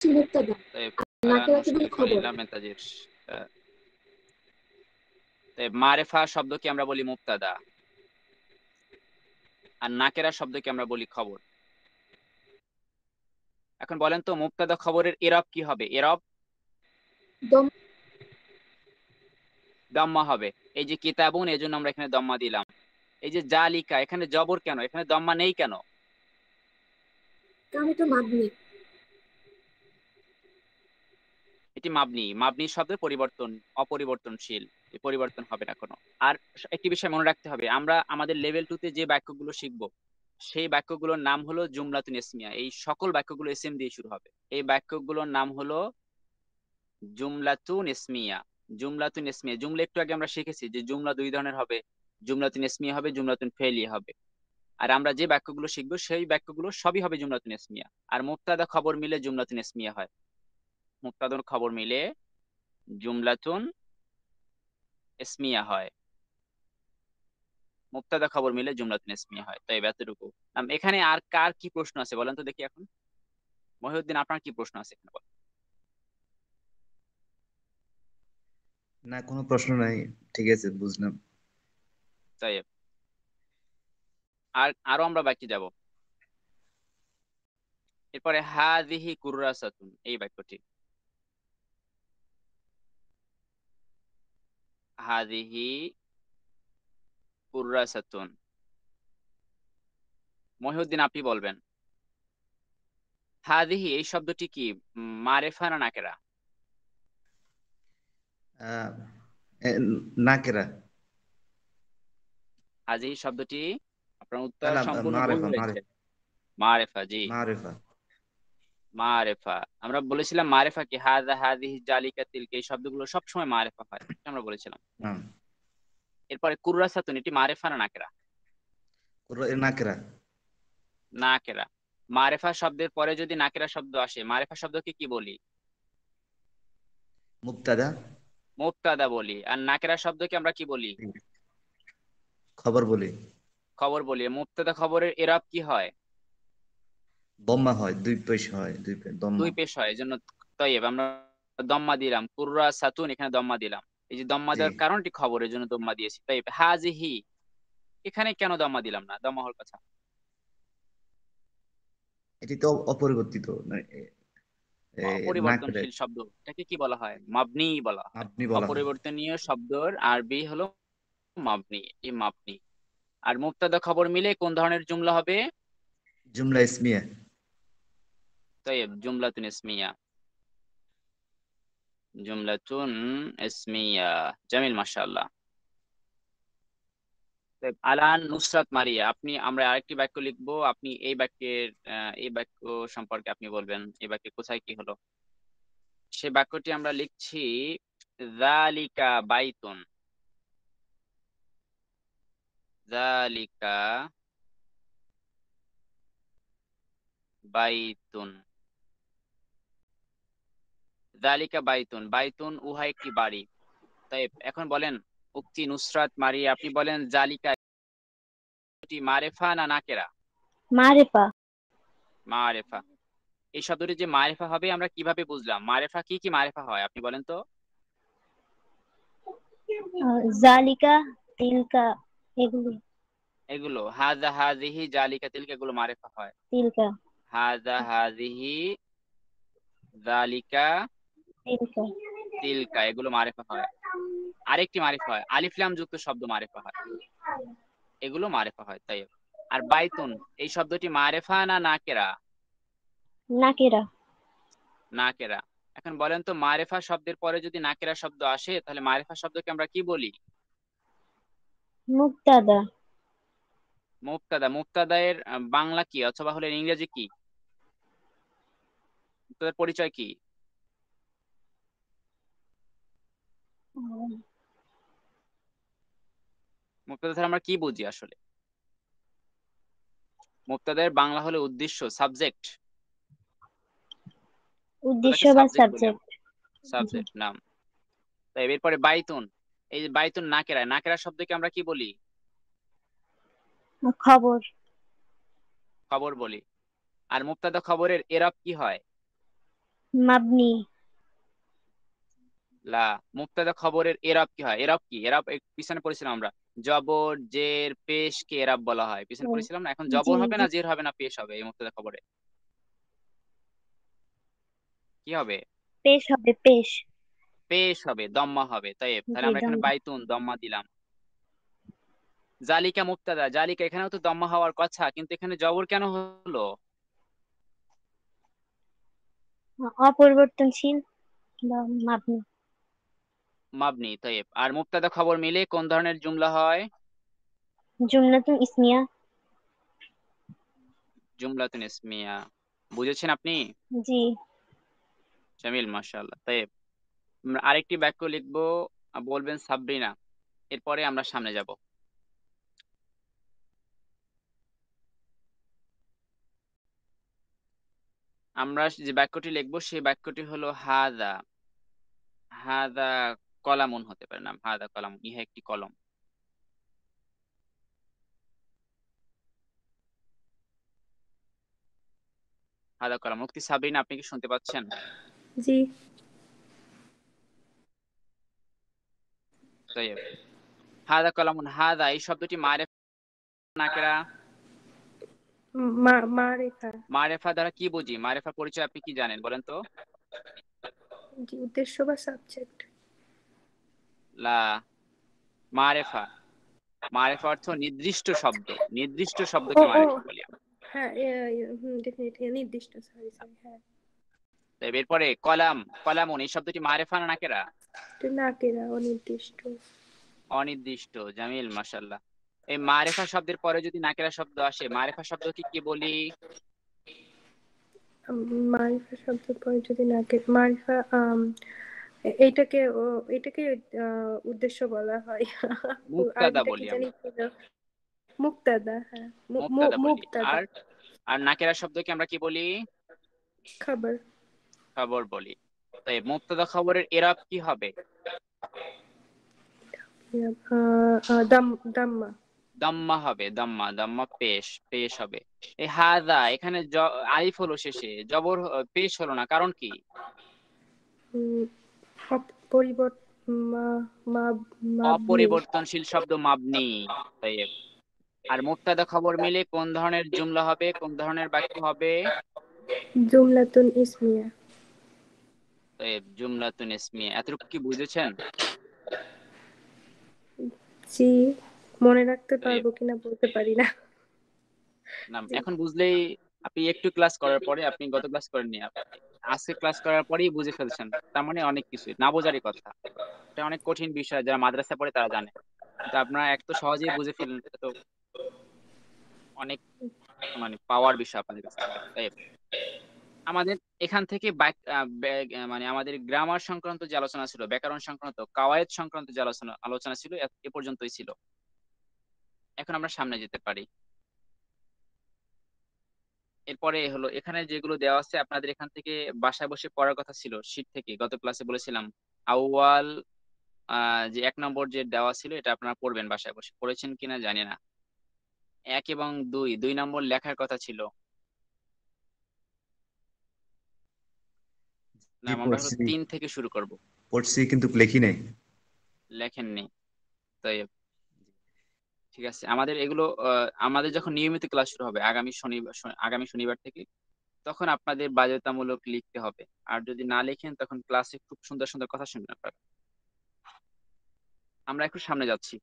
মুবতাদা। তাইব, আলা নাকেরাকে বলি নুশকিল খবর। কালিলা মিন তাজির। তাইব, মারেফা শব্দকে আমরা বলি মুবতাদা, আর নাকেরা শব্দকে আমরা বলি খবর। এখন বলেন তো মুবতাদা খবরের এরব কি হবে? এরব দম। দম্মা হবে। এই যে কিতাবুন এই জন্য আমরা এখানে দম্মা দিলাম। এই যে জালিকা এখানে জবর কেন? এখানে দম্মা নেই কেন? কারণ এটা মাবনি। এটি মাবনি। মাবনি শব্দের পরিবর্তন অপরিবর্তনশীল, এই পরিবর্তন হবে না কোনো। আর একটি বিষয় মনে রাখতে হবে, আমরা আমাদের লেভেল 2 তে যে বাক্যগুলো শিখবো সেই বাক্যগুলোর নাম হলো জুমলাতুন ইসমিয়া। এই সকল বাক্যগুলো এসএম দিয়ে শুরু হবে। এই বাক্যগুলোর নাম হলো জুমলাতুন ইসমিয়া। জুমলাতুন ইসমিয়া, জুমলা একটু আগে আমরা শিখেছি যে জুমলা দুই ধরনের হবে, জুমলাতুন ইসমিয়া হবে, জুমলাতুন ফেলিয়া হবে। আর আমরা যে বাক্যগুলো শিখবো সেই বাক্যগুলো সবই হবে জুমলাতুন ইসমিয়া। আর মুবতাদা খবর মিলে জুমলাতুন ইসমিয়া হয়। মুবতাদার খবর মিলে জুমলাতুন ইসমিয়া হয়। মুবতাদা খবর মিলে জুমলাতুন ইসমিয়া হয়। তাই এতটুকু। এখানে আর কার কি প্রশ্ন আছে বলেন তো দেখি এখন। মহিউদ্দিন আপনার কি প্রশ্ন আছে এখানে বলেন। না, কোনো প্রশ্ন নাই, ঠিক আছে, বুঝলাম। তাই আর আরো আমরা বাকি যাব। এরপরে হাযিহি কুররাসাতুন এই বাক্যটি, হাযিহি কুররাসাতুন। মহিউদ্দিন আপনি বলবেন হাযিহি এই শব্দটি কি মারেফা না নাকেরা? আহ, এ, নাকেরা। হাযিহি শব্দটি আপনার না উত্তর না, সম্পূর্ণ ভুল মারেফা হয়েছে। মারেফা, জি মারেফা। মারেফা। আমরা বলেছিলাম মারেফা কি হাযা হাযিহি জালিকা তিলকা এই শব্দগুলো সবসময় মারেফা হয়, এটা আমরা বলেছিলাম। হ্যাঁ, এরপরে কুররাসাতুন এটি মারেফা না নাকেরা? নাকেরা। নাকেরা। মারেফা শব্দের পরে যদি নাকেরা শব্দ আসে মারেফা শব্দকে কি বলি? মুবতাদা। মুবতাদা বলি। আর নাকেরা শব্দকে আমরা কি বলি? খবর বলি। খবর বলি। মুবতাদা খবরের এরাব কি হয়? দম্মা হয়, দুই পেশ হয়, দুই দম্মা। পেশ হয়, এজন্য তয়ব আমরা দম্মা দিলাম, কুররা সাতুন এখানে দম্মা দিলাম। এই যে দম্মা জি, দেওয়ার কারণটি খবরের জন্য দম্মা দিয়েছি। তাই হাজিহি এখানে কেন দম্মা দিলাম না? দম্মা হওয়ার কথা। এটি তো অপরিবর্তিত নয়, নাকরে অপরিবর্তনশীল শব্দ এটাকে কি বলা হয়? মাবনি বলা হয়। আপনি বলা হয়। অপরিবর্তনীয় শব্দর আরবি হলো মাবনি, এই মাবনি। আর মুবতাদা খবর মিলে কোন ধরনের জুমলা হবে? জুমলা ইসমিয়া। তাইব জুমলাতুন ইসমিয়া, জুমলাতুন ইসমিয়া। জামিল, মাশাআল্লাহ। তাইব আলান নুসরাত মারিয়া, আমরা আরেকটি বাক্য লিখবো, আপনি এই বাক্যের এই বাক্য সম্পর্কে আপনি বলবেন এই বাক্যে কোথায় কি হলো। সে বাক্যটি আমরা লিখছি যালিকা বাইতুন, যালিকা বাইতুন, যালিকা বাইতুন, বাইতুন উহা একটি বাড়ি। তাই এখন বলেন উক্তি নুসরাত মারিয়া, আপনি বলেন জালিকা এটি মারেফা না নাকেরা? মারেফা। মারেফা। এই শব্দটি যে মারেফা হবে আমরা কিভাবে বুঝলাম? মারেফা কি কি মারেফা হয় আপনি বলেন তো? জালিকা, তিলকা, এগুলো। এগুলো হাজা হাজিহি জালিকা তিলকা এগুলো মারেফা হয়। তিলকা, হাজা হাজিহি জালিকা তিলকা। তিলকা এগুলো মারেফা হয়। আরেকটি মারেফা হয় আলিফ লাম যুক্ত শব্দ মারেফা হয়, এগুলো মারেফা হয়। তাই আর বাইতুন এই শব্দটি মারেফা না নাকেরা? নাকেরা। নাকেরা। এখন বলেন তো মারেফা শব্দের পরে যদি নাকেরা শব্দ আসে তাহলে মারেফা শব্দকে আমরা কি বলি? মুক্তাদা। মুবতাদা। মুবতাদায়ের বাংলা কি অথবা হলে ইংরেজি কি? মুবতাদার পরিচয় কি? মুবতাদা দ্বারা আমরা কি বুঝি আসলে? মুবতাদায়ের বাংলা হলো উদ্দেশ্য, সাবজেক্ট। উদ্দেশ্য মুবতাদাকে বা সাবজেক্ট বলি আমরা, সাবজেক্ট। জি। সাবজেক্ট নাম। তাই এরপরে বাইতুন, এই যে বাইতুন নাকেরা, নাকেরা শব্দকে আমরা কি বলি? খবর। খবর বলি। আর মুবতাদা খবরের এরাব কি হয়? মাবনি। লা। মুবতাদা খবরের এরাব কি হয়? এরাব কি? এরাব পিছনে পড়েছিলাম আমরা, জবর জের পেশ কে এরাব বলা হয়, পিছনে পড়েছিলাম না? এখন জি জবর হবে জি। না জের হবে না পেশ হবে এই মুবতাদা খবরে? কি হবে? পেশ হবে, পেশ। পেশ হবে, দম্মা হবে। তাই তাহলে জি, আমরা এখানে দম। বাইতুন দম্মা দিলাম। জালিকা মুবতাদা, জালিকা এখানেও তো দম্মা হওয়ার কথা, কিন্তু এখানে জবর কেন হলো? অপরিবর্তনশীল বা মাবনি। মাবনি। তাই আর মুবতাদা খবর মিলে কোন ধরনের জুমলা হয়? জুমলাতুন ইসমিয়া। জুমলাতুন ইসমিয়া। বুঝেছেন আপনি? জি। জামিল, মাশাআল্লাহ। তাই আমরা আরেকটি বাক্য লিখবো, বলবেন সাবরিনা, এরপরে আমরা সামনে যাব। আমরা যে বাক্যটি লিখবো সেই বাক্যটি হলো হাদা। হাদা কলামুন হতে পারে, নাম হাদা কলামুন, ইহা একটি কলম। হাদা কলাম। মুক্তি সাবরিনা, আপনি কি শুনতে পাচ্ছেন? জি। তাই হাদা কলামুন, হাদা এই শব্দটি মারেফা নাকেরা? মারেফা। মারেফা দ্বারা কি বুঝি? মারেফা পরিচয় আপনি কি জানেন বলেন তো? জি, উদ্দেশ্য বা সাবজেক্ট। লা। মারেফা, মারেফা অর্থ নির্দিষ্ট শব্দ, নির্দিষ্ট ও শব্দকে ও মারেফা বলি আমরা। হ্যাঁ, ডেফিনেটলি নির্দিষ্ট, সরি সরি, হ্যাঁ। তাই এরপরে কলাম, কলামুন এই শব্দটি মারেফা না নাকেরা? এটা নাকেরা, অনির্দিষ্ট। অনির্দিষ্ট। জামিল, মাশাআল্লাহ। এই মারেফা শব্দের পরে যদি নাকেরা শব্দ আসে মারেফা শব্দকে কি বলি? মারিফা শব্দের পরে যদি মারিফা, এটাকে উদ্দেশ্য বলা হয়। মুবতাদা আরবিটা কি বলি জানি আমরা, ছিল, মুক্তাদা। হ্যাঁ, মুবতাদা বলি। মুক্তাদা। আর আর নাকেরা শব্দকে আমরা কি বলি? খবর। খবর বলি। তাই মুবতাদা খবরের এরাব কি হবে? দাম্মা। দাম্মা হবে, দাম্মা। দাম্মা পেশ, পেশ হবে। এই হাদা এখানে আলিফ হলো শেষে, জবর পেশ হলো না, কারণ কি? উম, অপরিবর্ত মাবনি অপরিবর্তনশীল শব্দ মাবনি। তাই আর মুবতাদা খবর মিলে কোন ধরনের জুমলা হবে, কোন ধরনের বাক্য হবে? জুমলাতুন ইসমিয়া। জুমলাতুন ইসমিয়া। এতটুকু কি বুঝেছেন? জি, মনে রাখতে তাই পারবো কিনা বলতে পারি না। না, জি। এখন বুঝলেই আপনি একটু ক্লাস করার পরে, আপনি গত ক্লাস করেননি, আজকে ক্লাস করার পরেই বুঝে ফেলছেন, তার মানে অনেক কিছু না বোঝারই কথা। এটা অনেক কঠিন বিষয়, যারা মাদ্রাসা পড়ে তারা জানে, কিন্তু আপনারা এক তো সহজেই বুঝে ফেললেন, এটা তো অনেক মানে পাওয়ার বিষয় আপনাদের কাছ থেকে। তাই আমাদের এখান থেকে মানে আমাদের গ্রামার সংক্রান্ত যে আলোচনা ছিল, ব্যাকরণ সংক্রান্ত, কাওয়ায়েদ সংক্রান্ত যে আলোচনা ছিল, এ পর্যন্তই ছিল। এখন আমরা সামনে যেতে পারি। এরপরে হলো এখানে যেগুলো দেওয়া আছে আপনাদের এখান থেকে বাসায় বসে পড়ার কথা ছিল, শীট থেকে গত ক্লাসে বলেছিলাম। আউয়াল যে 1 নম্বর যে দেওয়া ছিল, এটা আপনারা পড়বেন বাসায় বসে। পড়েছেন কিনা জানি না। 1 এবং 2 নম্বর লেখার কথা ছিল। না, জি আমরা পড়ছি, 3 থেকে শুরু করব। পড়ছি কিন্তু লেখি নাই। লেখেননি? তাই ঠিক আছে, আমাদের এগুলো আমাদের যখন নিয়মিত ক্লাস শুরু হবে আগামী শনিবার থেকে, তখন আপনাদের বাধ্যতামূলক লিখতে হবে। আর যদি না লেখেন তখন ক্লাসে খুব সুন্দর সুন্দর কথা শুনবেন আপনারা। আমরা একটু সামনে যাচ্ছি।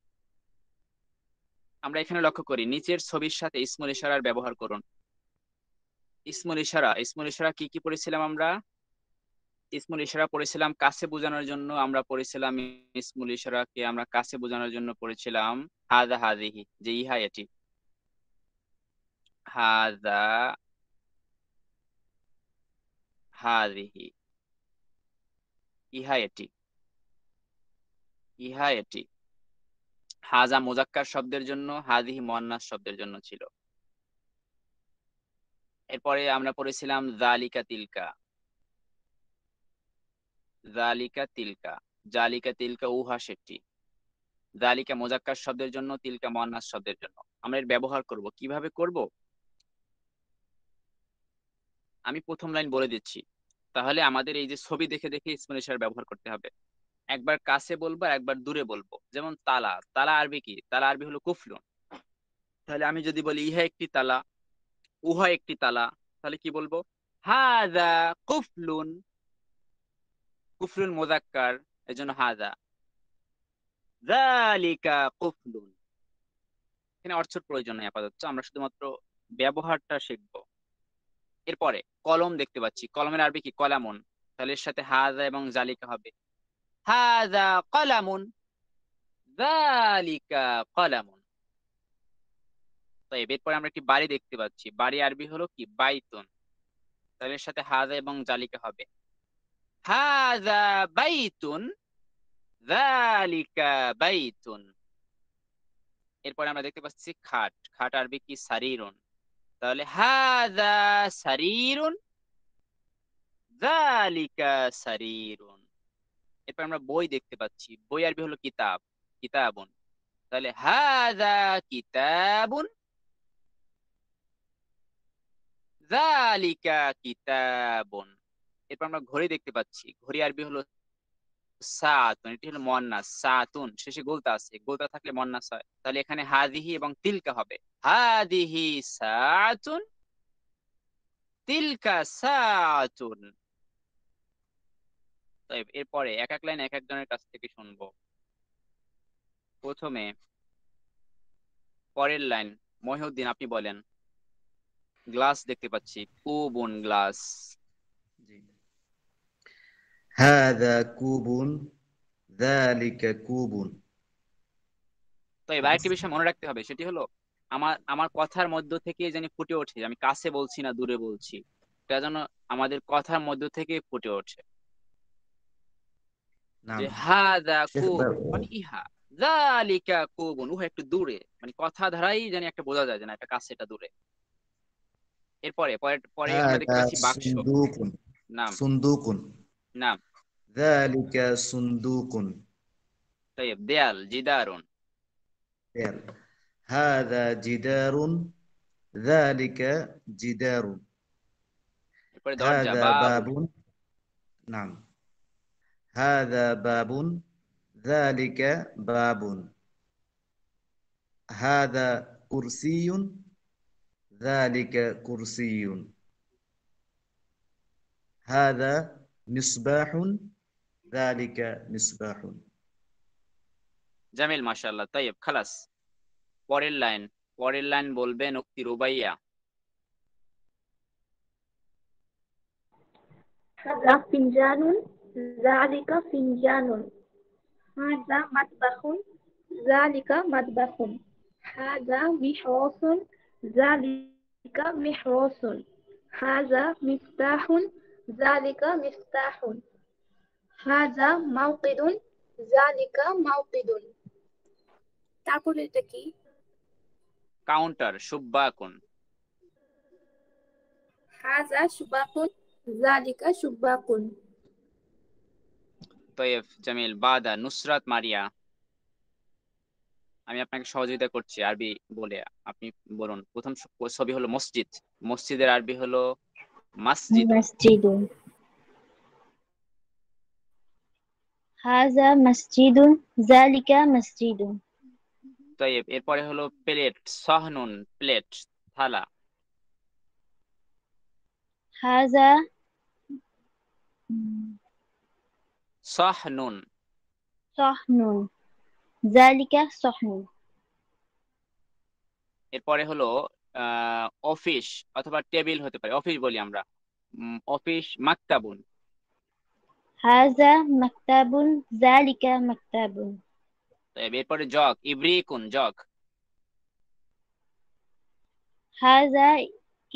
আমরা এখানে লক্ষ্য করি নিচের ছবির সাথে ইসমুল ইশারার ব্যবহার করুন। ইসমুল ইশারা কি কি পড়েছিলাম আমরা? ইসমুল ইশারা পড়েছিলাম কাছে বোঝানোর জন্য। আমরা পড়েছিলাম ইসমুল ইশারাকে আমরা কাছে বোঝানোর জন্য পড়েছিলাম হাদা হাদিহি, যে ইহা এটি। হাদা হাদিহি, ইহা এটি, ইহা এটি। হাজা মুজাক্কার শব্দের জন্য, হাদিহি মুয়ান্নাস শব্দের জন্য ছিল। এরপরে আমরা পড়েছিলাম জালিকা তিলকা, জালিকা তিলকা, জালিকা তিলকা উহা সেটি। জালিকা মুজাক্কার শব্দের জন্য, তিলকা মুয়ান্নাস শব্দের জন্য। আমরা এর ব্যবহার করব, কিভাবে করব আমি প্রথম লাইন বলে দিচ্ছি। তাহলে আমাদের এই যে ছবি দেখে দেখে ইসমুল ইশারা ব্যবহার করতে হবে। একবার কাছে বলবো আর একবার দূরে বলবো। যেমন তালা, তালা আরবি কি? তালা আরবি হলো কুফলুন। তাহলে আমি যদি বলি ইহা একটি তালা, উহা একটি তালা, তাহলে কি বলবো? হাযা কুফলুন। কুফলুন মুযাক্কার, এজন্য হাযা। যালিকা কুফলুন। এখানে অর্থের প্রয়োজন নেই আপাতত, আমরা শুধুমাত্র ব্যবহারটা শিখবো। এরপরে কলম দেখতে পাচ্ছি, কলমের আরবি কি? কলামুন। তাহলে এর সাথে হাযা এবং জালিকা হবে। হাযা কলামুন, যালিকা কলামুন। তো এরপরে আমরা একটি বাড়ি দেখতে পাচ্ছি, বাড়ি আরবি হলো কি? বাইতুন। তাহলে এর সাথে হাযা এবং জালিকা হবে। হাযা বাইতুন, যালিকা বাইতুন। এরপরে আমরা দেখতে পাচ্ছি খাট, খাট আরবি কি? সারিরুন। তাহলে হাযা সারিরুন, যালিকা সারিরুন। এরপর আমরা বই দেখতে পাচ্ছি, বই আরবি হলো কিতাব, কিতাবুন। তাহলে হাযা কিতাবুন, যালিকা কিতাবুন। এরপর আমরা ঘড়ি দেখতে পাচ্ছি, ঘড়ি আরবি হলো সাআতুন। এটি হলো মুয়ান্নাস, সাআতুন শেষে গোলতা আছে, গোলতা থাকলে মুয়ান্নাস হয়। তাহলে এখানে হাদিহি এবং তিলকা হবে। হাদিহি সাআতুন, তিলকা সাআতুন। এরপরে এক এক লাইন এক একজনের কাছ থেকে শুনবো। প্রথমে পরের লাইন, মহিউদ্দিন আপনি বলেন। গ্লাস দেখতে পাচ্ছি, কুবুন গ্লাস। জি। হাযা কুবুন, যালিকা কুবুন। তো এবার একটি বিষয় মনে রাখতে হবে, সেটি হলো আমার আমার কথার মধ্য থেকে যেন ফুটে ওঠে, আমি কাছে বলছি না দূরে বলছি, এটা যেন আমাদের কথার মধ্য থেকে ফুটে ওঠে। নাম যে হাদা শেখ কুব মানে ইহা, যালিকা কুবুন উহা একটু দূরে, মানে কথা ধারাই জানি একটা বোঝা যায় যে না এটা কাছে এটা দূরে। এরপরে পরে পরে আমরা দেখতে হাযা পাচ্ছি বাক্স। সুন্দুকুন, নাম, সুন্দুকুন, নাম। যালিকা সুন্দুকুন। দেয়াল, জিদারুন। দেয়াল। হাযা জিদারুন, যালিকা জিদারুন। এরপরে দরজা, হাযা বাবুন। বাবুন। নাম هذا باب ذلك باب هذا كرسي ذلك كرسي هذا مصباح ذلك مصباح জামিল মাশাআল্লাহ। তাইব খালাস। পরের লাইন বলবেন উক্তি রুবাইয়া। هذا فنجان ذلك فنجان هذا مطبخ ذلك مطبخ هذا محرس ذلك محرس هذا مفتاح ذلك مفتاح هذا موقد ذلك موقد তারপরে এটা কি কাউন্টার শুব্বাকুন। হাযা শুবাকুন যালিকা শুবাকুন তৈব জামিল। বাদা নুসরাত মারিয়া। আমি আপনাকে সহযোগিতা করছি আরবি বলে, আপনি বলুন। প্রথম ছবি হলো মসজিদ, মসজিদের আরবি হলো মাসজিদ। মাসজিদুন হাযা মাসজিদুন যালিকা মাসজিদুন। তৈব এরপরে হলো প্লেট, সাহনুন প্লেট থালা। হাযা সাহনুন সাহনুন যালিকা সাহনুন। এরপরে হলো অফিস অথবা টেবিল হতে পারে, অফিস বলি আমরা। অফিস মাকতাবুন। হাযা মাকতাবুন যালিকা মাকতাবুন। এরপরে জগ, ইব্রিকুন জগ। হাযা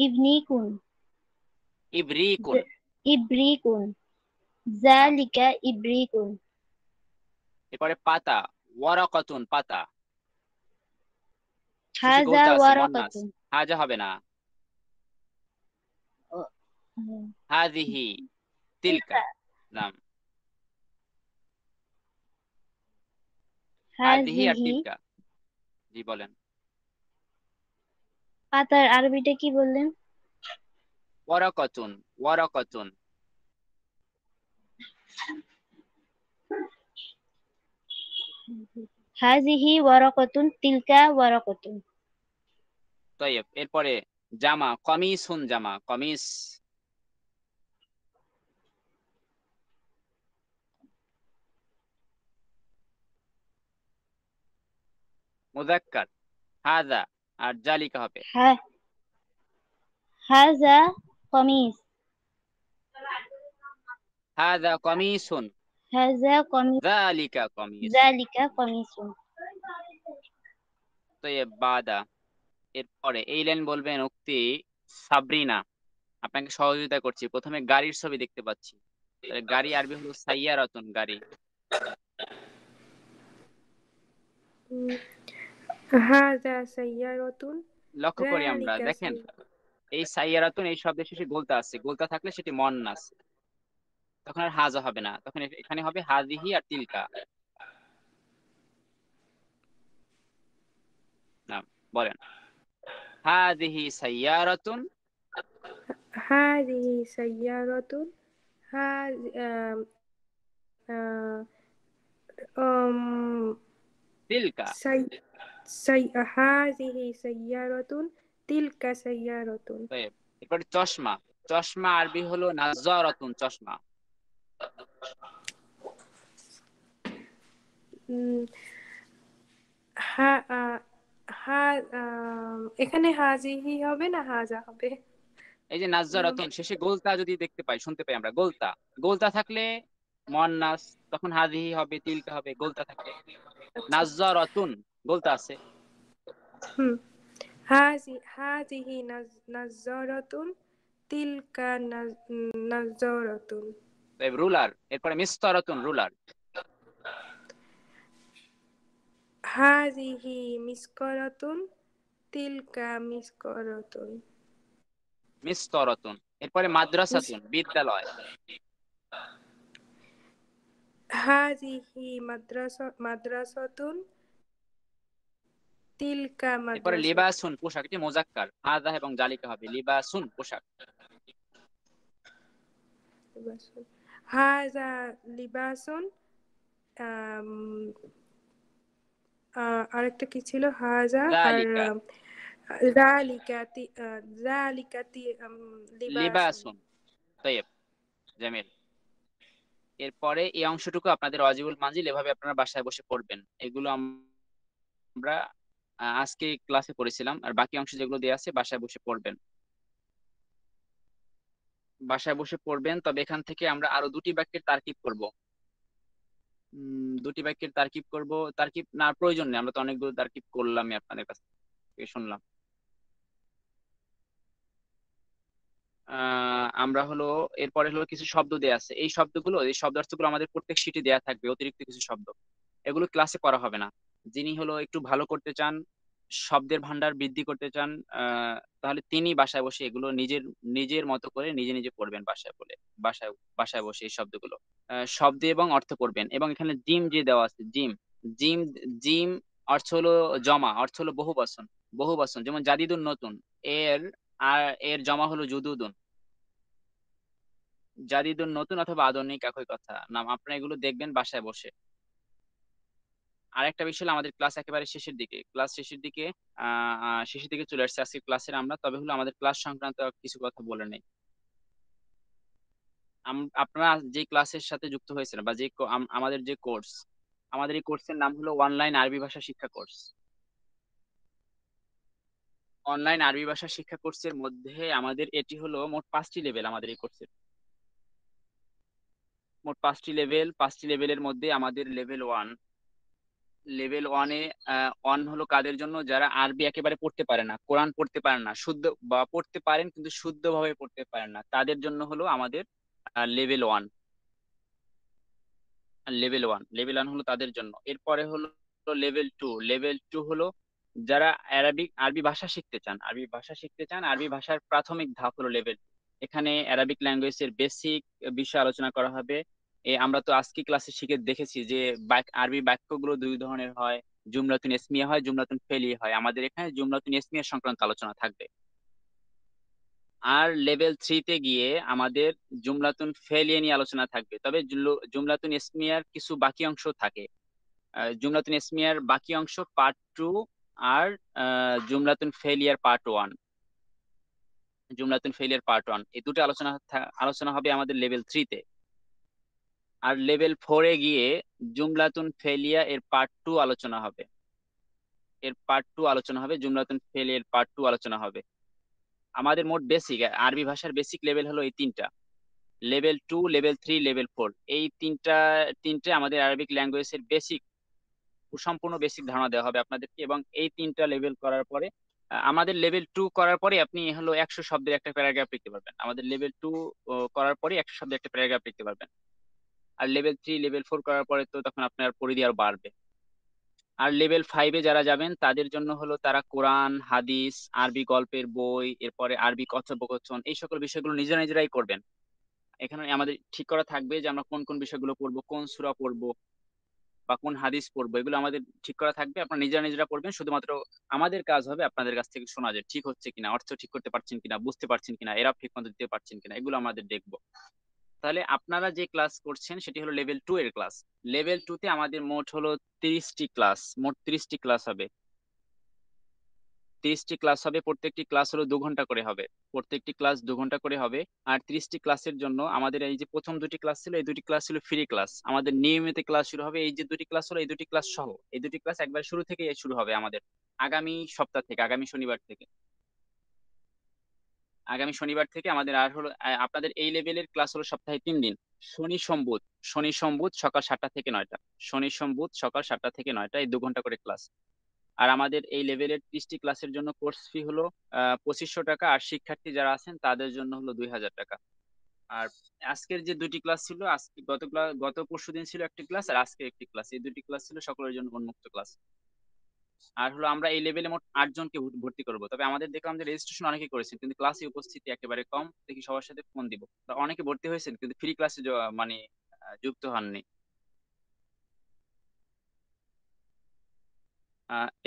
ইবনিকুন ইব্রিকুন ইব্রিকুন যালিকা ইব্রিকুন। এরপরে পাতা, ওয়ারাকাতুন পাতা। শেষে হাযা গোলতা আছে, মুয়ান্নাস। ওয়ারাকাতুন। হাজা হবে না। হাযিহি তিলকা। নাম হাযিহি আর হাযিহি তিলকা। জি বলেন। পাতার আরবিটা কি বললেন? ওয়ারাকাতুন ওয়ারাকাতুন। হাযিহি ওয়ারাকাতুন তিলকা ওয়ারাকাতুন। তৈব এরপরে জামা, কমিসুন জামা, কমিস। মুযাক্কার হাযা আর জালিকা হবে। হাযা কমিস হাযা কমিসুন হাযা কমিস যালিকা কমিস। যালিকা কমিসুন। তৈব বাদা। এরপরে এই লাইন বলবেন উক্তি সাবরিনা। আপনাকে সহযোগিতা করছি। প্রথমে গাড়ির ছবি দেখতে পাচ্ছি, তাহলে গাড়ি আরবি হলো সাইয়ারাতুন গাড়ি। হাযা সাইয়ারাতুন লক্ষ্য করি আমরা, যালিকা দেখেন এই সাইয়ারাতুন এই শব্দের শেষে গোলতা আছে, গোলতা থাকলে সেটি মুয়ান্নাস, তখন আর হাজা হবে না, তখন এখানে হবে হাযিহি আর তিলকা। না বলেন হাযিহি সাইয়ারাতুন। হাযিহি সাইয়ারাতুন তিলকা। হাযিহি সাইয়ারাতুন তিলকা সাইয়ারাতুন। তৈব এরপরে চশমা, চশমা আরবি হলো নাযারাতুন চশমা। এখানে হাযিহি হবে না হাযা হবে? এই যে নাযারাতুন শেষে গোলতা যদি দেখতে পাই, শুনতে পাই আমরা গোলতা, গোলতা থাকলে মুয়ান্নাস, তখন হাযিহি হবে, তিলকা হবে। গোলতা থাকলে নাযারাতুন গোলতা আছে। হাযিহি নাযারাতুন তিলকা নাযারাতুন। তবে রুলার, এরপরে মিসতারাতুন রুলার। হাযিহি মিসকারাতুন তিলকা মিসকারাতুন। মিসতারাতুন। এরপরে মাদ্রাসাতুন বিদ্যালয়। হাযিহি মাদ্রাসাতুন তিলকা এরপরে মাদ্রাসাতুন। লিবাসুন পোশাক, এটি মুযাক্কার, হাযা এবং জালিকা হবে লিবাসুন পোশাক। হাজা লিবাসুন, আরেকটা কি ছিল, হাজা আর যালিকা জালিকাতি, জালিকাতি লিবাসুন। লিবাসুন। তাইব, জামিল। এরপরে এই অংশটুকু আপনাদের ওয়াজিবুল মানজিল, এভাবে আপনারা বাসায় বসে পড়বেন। এগুলো আমরা আজকে ক্লাসে পড়েছিলাম, আর বাকি অংশ যেগুলো দেওয়া আছে বাসায় বসে পড়বেন। বাসায় বসে পড়বেন। তবে এখান থেকে আমরা আরো দুটি বাক্যের তারকিব করব। দুটি বাক্যের তারকিব করব। তারকিব না প্রয়োজন নেই, আমরা তো অনেকগুলো তারকিব করলামই, আপনাদের কাছ থেকে শুনলাম। আমরা হলো এরপরে হলো কিছু শব্দ দেয়া আছে। এই শব্দগুলো, এই শব্দার্থগুলো আমাদের প্রত্যেক শীটে দেয়া থাকবে, অতিরিক্ত কিছু শব্দ। এগুলো ক্লাসে করা হবে না। যিনি হলো একটু ভালো করতে চান, শব্দের ভান্ডার বৃদ্ধি করতে চান, তাহলে তিনি বাসায় বসে এগুলো নিজের নিজের মতো করে নিজে নিজে পড়বেন, বাসায় বাসায় বসে এই শব্দগুলো শব্দ এবং অর্থ পড়বেন। এবং এখানে জিম যে দেওয়া আছে, জিম জিম জিম অর্থ হলো জমা, অর্থ হলো বহু বচন। বহু বচন যেমন জাদিদুন নতুন, এর আর এর জমা হলো জুদুদুন। জাদিদুন নতুন অথবা আধুনিক, একই কথা নাম। আপনারা এগুলো দেখবেন বাসায় বসে। আরেকটা বিষয় হলো আমাদের ক্লাস একেবারে শেষের দিকে, শেষের দিকে চলে আসছে আজকে ক্লাসের আমরা। তবে হলো আমাদের ক্লাস সংক্রান্ত কিছু কথা বলে নেই। আপনারা যে ক্লাসের সাথে যুক্ত হয়েছেন বা যে আমাদের যে কোর্স, আমাদের এই কোর্সের নাম হলো অনলাইন আরবি ভাষা শিক্ষা কোর্স। অনলাইন আরবি ভাষা শিক্ষা কোর্সের মধ্যে আমাদের এটি হলো মোট 5টি লেভেল। আমাদের এই কোর্সের মোট 5টি লেভেল। 5টি লেভেলের মধ্যে আমাদের লেভেল ওয়ানে, ওয়ান হলো কাদের জন্য? যারা আরবি একেবারে পড়তে পারে না, কোরআন পড়তে পারে না শুদ্ধ, বা পড়তে পারেন কিন্তু শুদ্ধভাবে পড়তে পারেন না, তাদের জন্য হলো আমাদের লেভেল ওয়ান। লেভেল ওয়ান হলো তাদের জন্য। এরপরে হলো লেভেল টু হলো যারা আরবি ভাষা শিখতে চান, আরবি ভাষার প্রাথমিক ধাপ হলো লেভেল। এখানে অ্যারাবিক ল্যাঙ্গুয়েজের বেসিক বিষয় আলোচনা করা হবে। আমরা তো আজকে ক্লাসে শিখে দেখেছি যে আরবি বাক্যগুলো দুই ধরনের হয়, জুমলাতুন ইসমিয়া হয়, জুমলাতুন ফেলিয়া হয়। আমাদের এখানে জুমলাতুন ইসমিয়া সংক্রান্ত আলোচনা থাকবে। আর লেভেল 3-তে গিয়ে আমাদের জুমলাতুন ফেলিয়া নিয়ে আলোচনা থাকবে। তবে জুমলাতুন ইসমিয়ার কিছু বাকি অংশ থাকে। জুমলাতুন ইসমিয়ার বাকি অংশ পার্ট 2, আর জুমলাতুন ফেলিয়ার পার্ট 1, এই দুটো আলোচনা হবে আমাদের লেভেল 3-তে। আর লেভেল 4-এ গিয়ে জুমলাতুন ফেলিয়া এর পার্ট 2 আলোচনা হবে। জুমলাতুন ফেলিয়ার পার্ট 2 আলোচনা হবে। আমাদের মোট বেসিক আরবি ভাষার বেসিক লেভেল হলো এই তিনটা, লেভেল 2, লেভেল 3, লেভেল 4। এই তিনটে আমাদের আরবিক ল্যাঙ্গুয়েজের সম্পূর্ণ বেসিক ধারণা দেওয়া হবে আপনাদেরকে। এবং এই তিনটা লেভেল করার পরে আমাদের লেভেল 2 করার পরে আপনি হলো 100 শব্দের একটা প্যারাগ্রাফ লিখতে পারবেন। আমাদের লেভেল 2 করার পরে 100 শব্দের একটা প্যারাগ্রাফ লিখতে পারবেন। আর লেভেল 3, লেভেল 4 করার পরে তো তখন আপনার পরিধি আরো বাড়বে। আর লেভেল 5-এ যারা যাবেন তাদের জন্য হলো তারা কোরআন, হাদিস, আরবি গল্পের বই, এরপরে আরবি কথোপকথন, এই সকল বিষয়গুলো নিজেরাই করবেন। এখানে আমাদের ঠিক করা থাকবে যে আমরা কোন কোন বিষয়গুলো পড়বো, কোন সূরা পড়বো বা কোন হাদিস পড়বো, এগুলো আমাদের ঠিক করা থাকবে। আপনারা নিজেরা পড়বেন। শুধুমাত্র আমাদের কাজ হবে আপনাদের কাছ থেকে শোনা যে ঠিক হচ্ছে কিনা, অর্থ ঠিক করতে পারছেন কিনা, বুঝতে পারছেন কিনা, এরা ঠিক মতো দিতে পারছেন কিনা, এগুলো আমাদের দেখবো। তাহলে আপনারা যে ক্লাস করছেন সেটি হলো লেভেল 2 এর ক্লাস। লেভেল 2-তে আমাদের মোট হলো 30টি ক্লাস। মোট 30টি ক্লাস হবে। 30টি ক্লাস হবে। প্রত্যেকটি ক্লাস হলো 2 ঘন্টা করে হবে। আর 30টি ক্লাসের জন্য আমাদের এই যে প্রথম 2টি ক্লাস ছিল, এই 2টি ক্লাস ছিল ফ্রি ক্লাস। আমাদের নিয়মিত ক্লাস শুরু হবে, এই যে 2টি ক্লাস হলো, এই 2টি ক্লাস সহ, এই 2টি ক্লাস একবার শুরু থেকে শুরু হবে আমাদের আগামী সপ্তাহ থেকে, আগামী শনিবার থেকে আমাদের। আর হলো আপনাদের এই লেভেলের ক্লাস হলো সপ্তাহে 3 দিন, শনি সোম বুধ সকাল 7টা থেকে 9টা। এই 2 ঘন্টা করে ক্লাস। আর আমাদের এই লেভেলের 30টি ক্লাসের জন্য কোর্স ফি হলো 2500 টাকা। আর শিক্ষার্থী যারা আছেন তাদের জন্য হলো 2000 টাকা। আর আজকের যে 2টি ক্লাস ছিল, আজকে গত পরশু দিন ছিল একটি ক্লাস, আর আজকে একটি ক্লাস, এই 2টি ক্লাস ছিল সকলের জন্য উন্মুক্ত ক্লাস। আর হলো আমরা এই লেভেলে মোট 8 জনকে ভর্তি করবো। তবে আমাদের দেখলাম যে রেজিস্ট্রেশন অনেকে করেছেন কিন্তু ক্লাসে উপস্থিতি একেবারে কম। দেখি সবার সাথে ফোন দিব। অনেকে ভর্তি হয়েছেন কিন্তু ফ্রি ক্লাসে মানে যুক্ত হননি।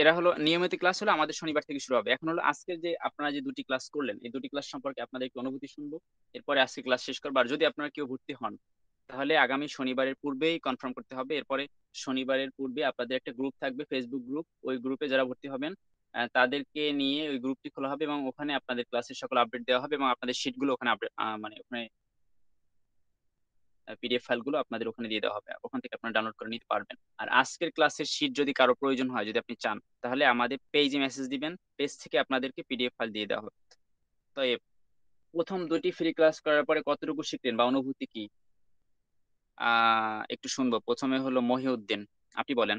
এরা হলো নিয়মিত ক্লাস হলো আমাদের শনিবার থেকে শুরু হবে। এখন হলো আজকে যে আপনারা যে 2টি ক্লাস করলেন, এই 2টি ক্লাস সম্পর্কে আপনাদের একটু অনুভূতি শুনবো। এরপরে আজকে ক্লাস শেষ করবো। আর যদি আপনারা কেউ ভর্তি হন তাহলে আগামী শনিবারের পূর্বেই কনফার্ম করতে হবে। এরপরে শনিবারের পূর্বে আপনাদের একটা গ্রুপ থাকবে, ফেসবুক গ্রুপ। ওই গ্রুপে যারা ভর্তি হবেন তাদেরকে নিয়ে ওই গ্রুপটি খোলা হবে এবং ওখানে আপনাদের ক্লাসের সকল আপডেট দেওয়া হবে এবং আপনাদের শিটগুলো ওখানে আপডেট মানে ওখানে পিডিএফ ফাইলগুলো আপনাদের ওখানে দিয়ে দেওয়া হবে, ওখান থেকে আপনারা ডাউনলোড করে নিতে পারবেন। আর আজকের ক্লাসের শিট যদি কারো প্রয়োজন হয়, যদি আপনি চান, তাহলে আমাদের পেজে মেসেজ দিবেন, পেজ থেকে আপনাদেরকে পিডিএফ ফাইল দিয়ে দেওয়া হবে। তো প্রথম দুটি ফ্রি ক্লাস করার পরে কতটুকু শিখলেন বা অনুভূতি কি একটু শুনবো। প্রথমে হলো মহিউদ্দিন, আপনি বলেন।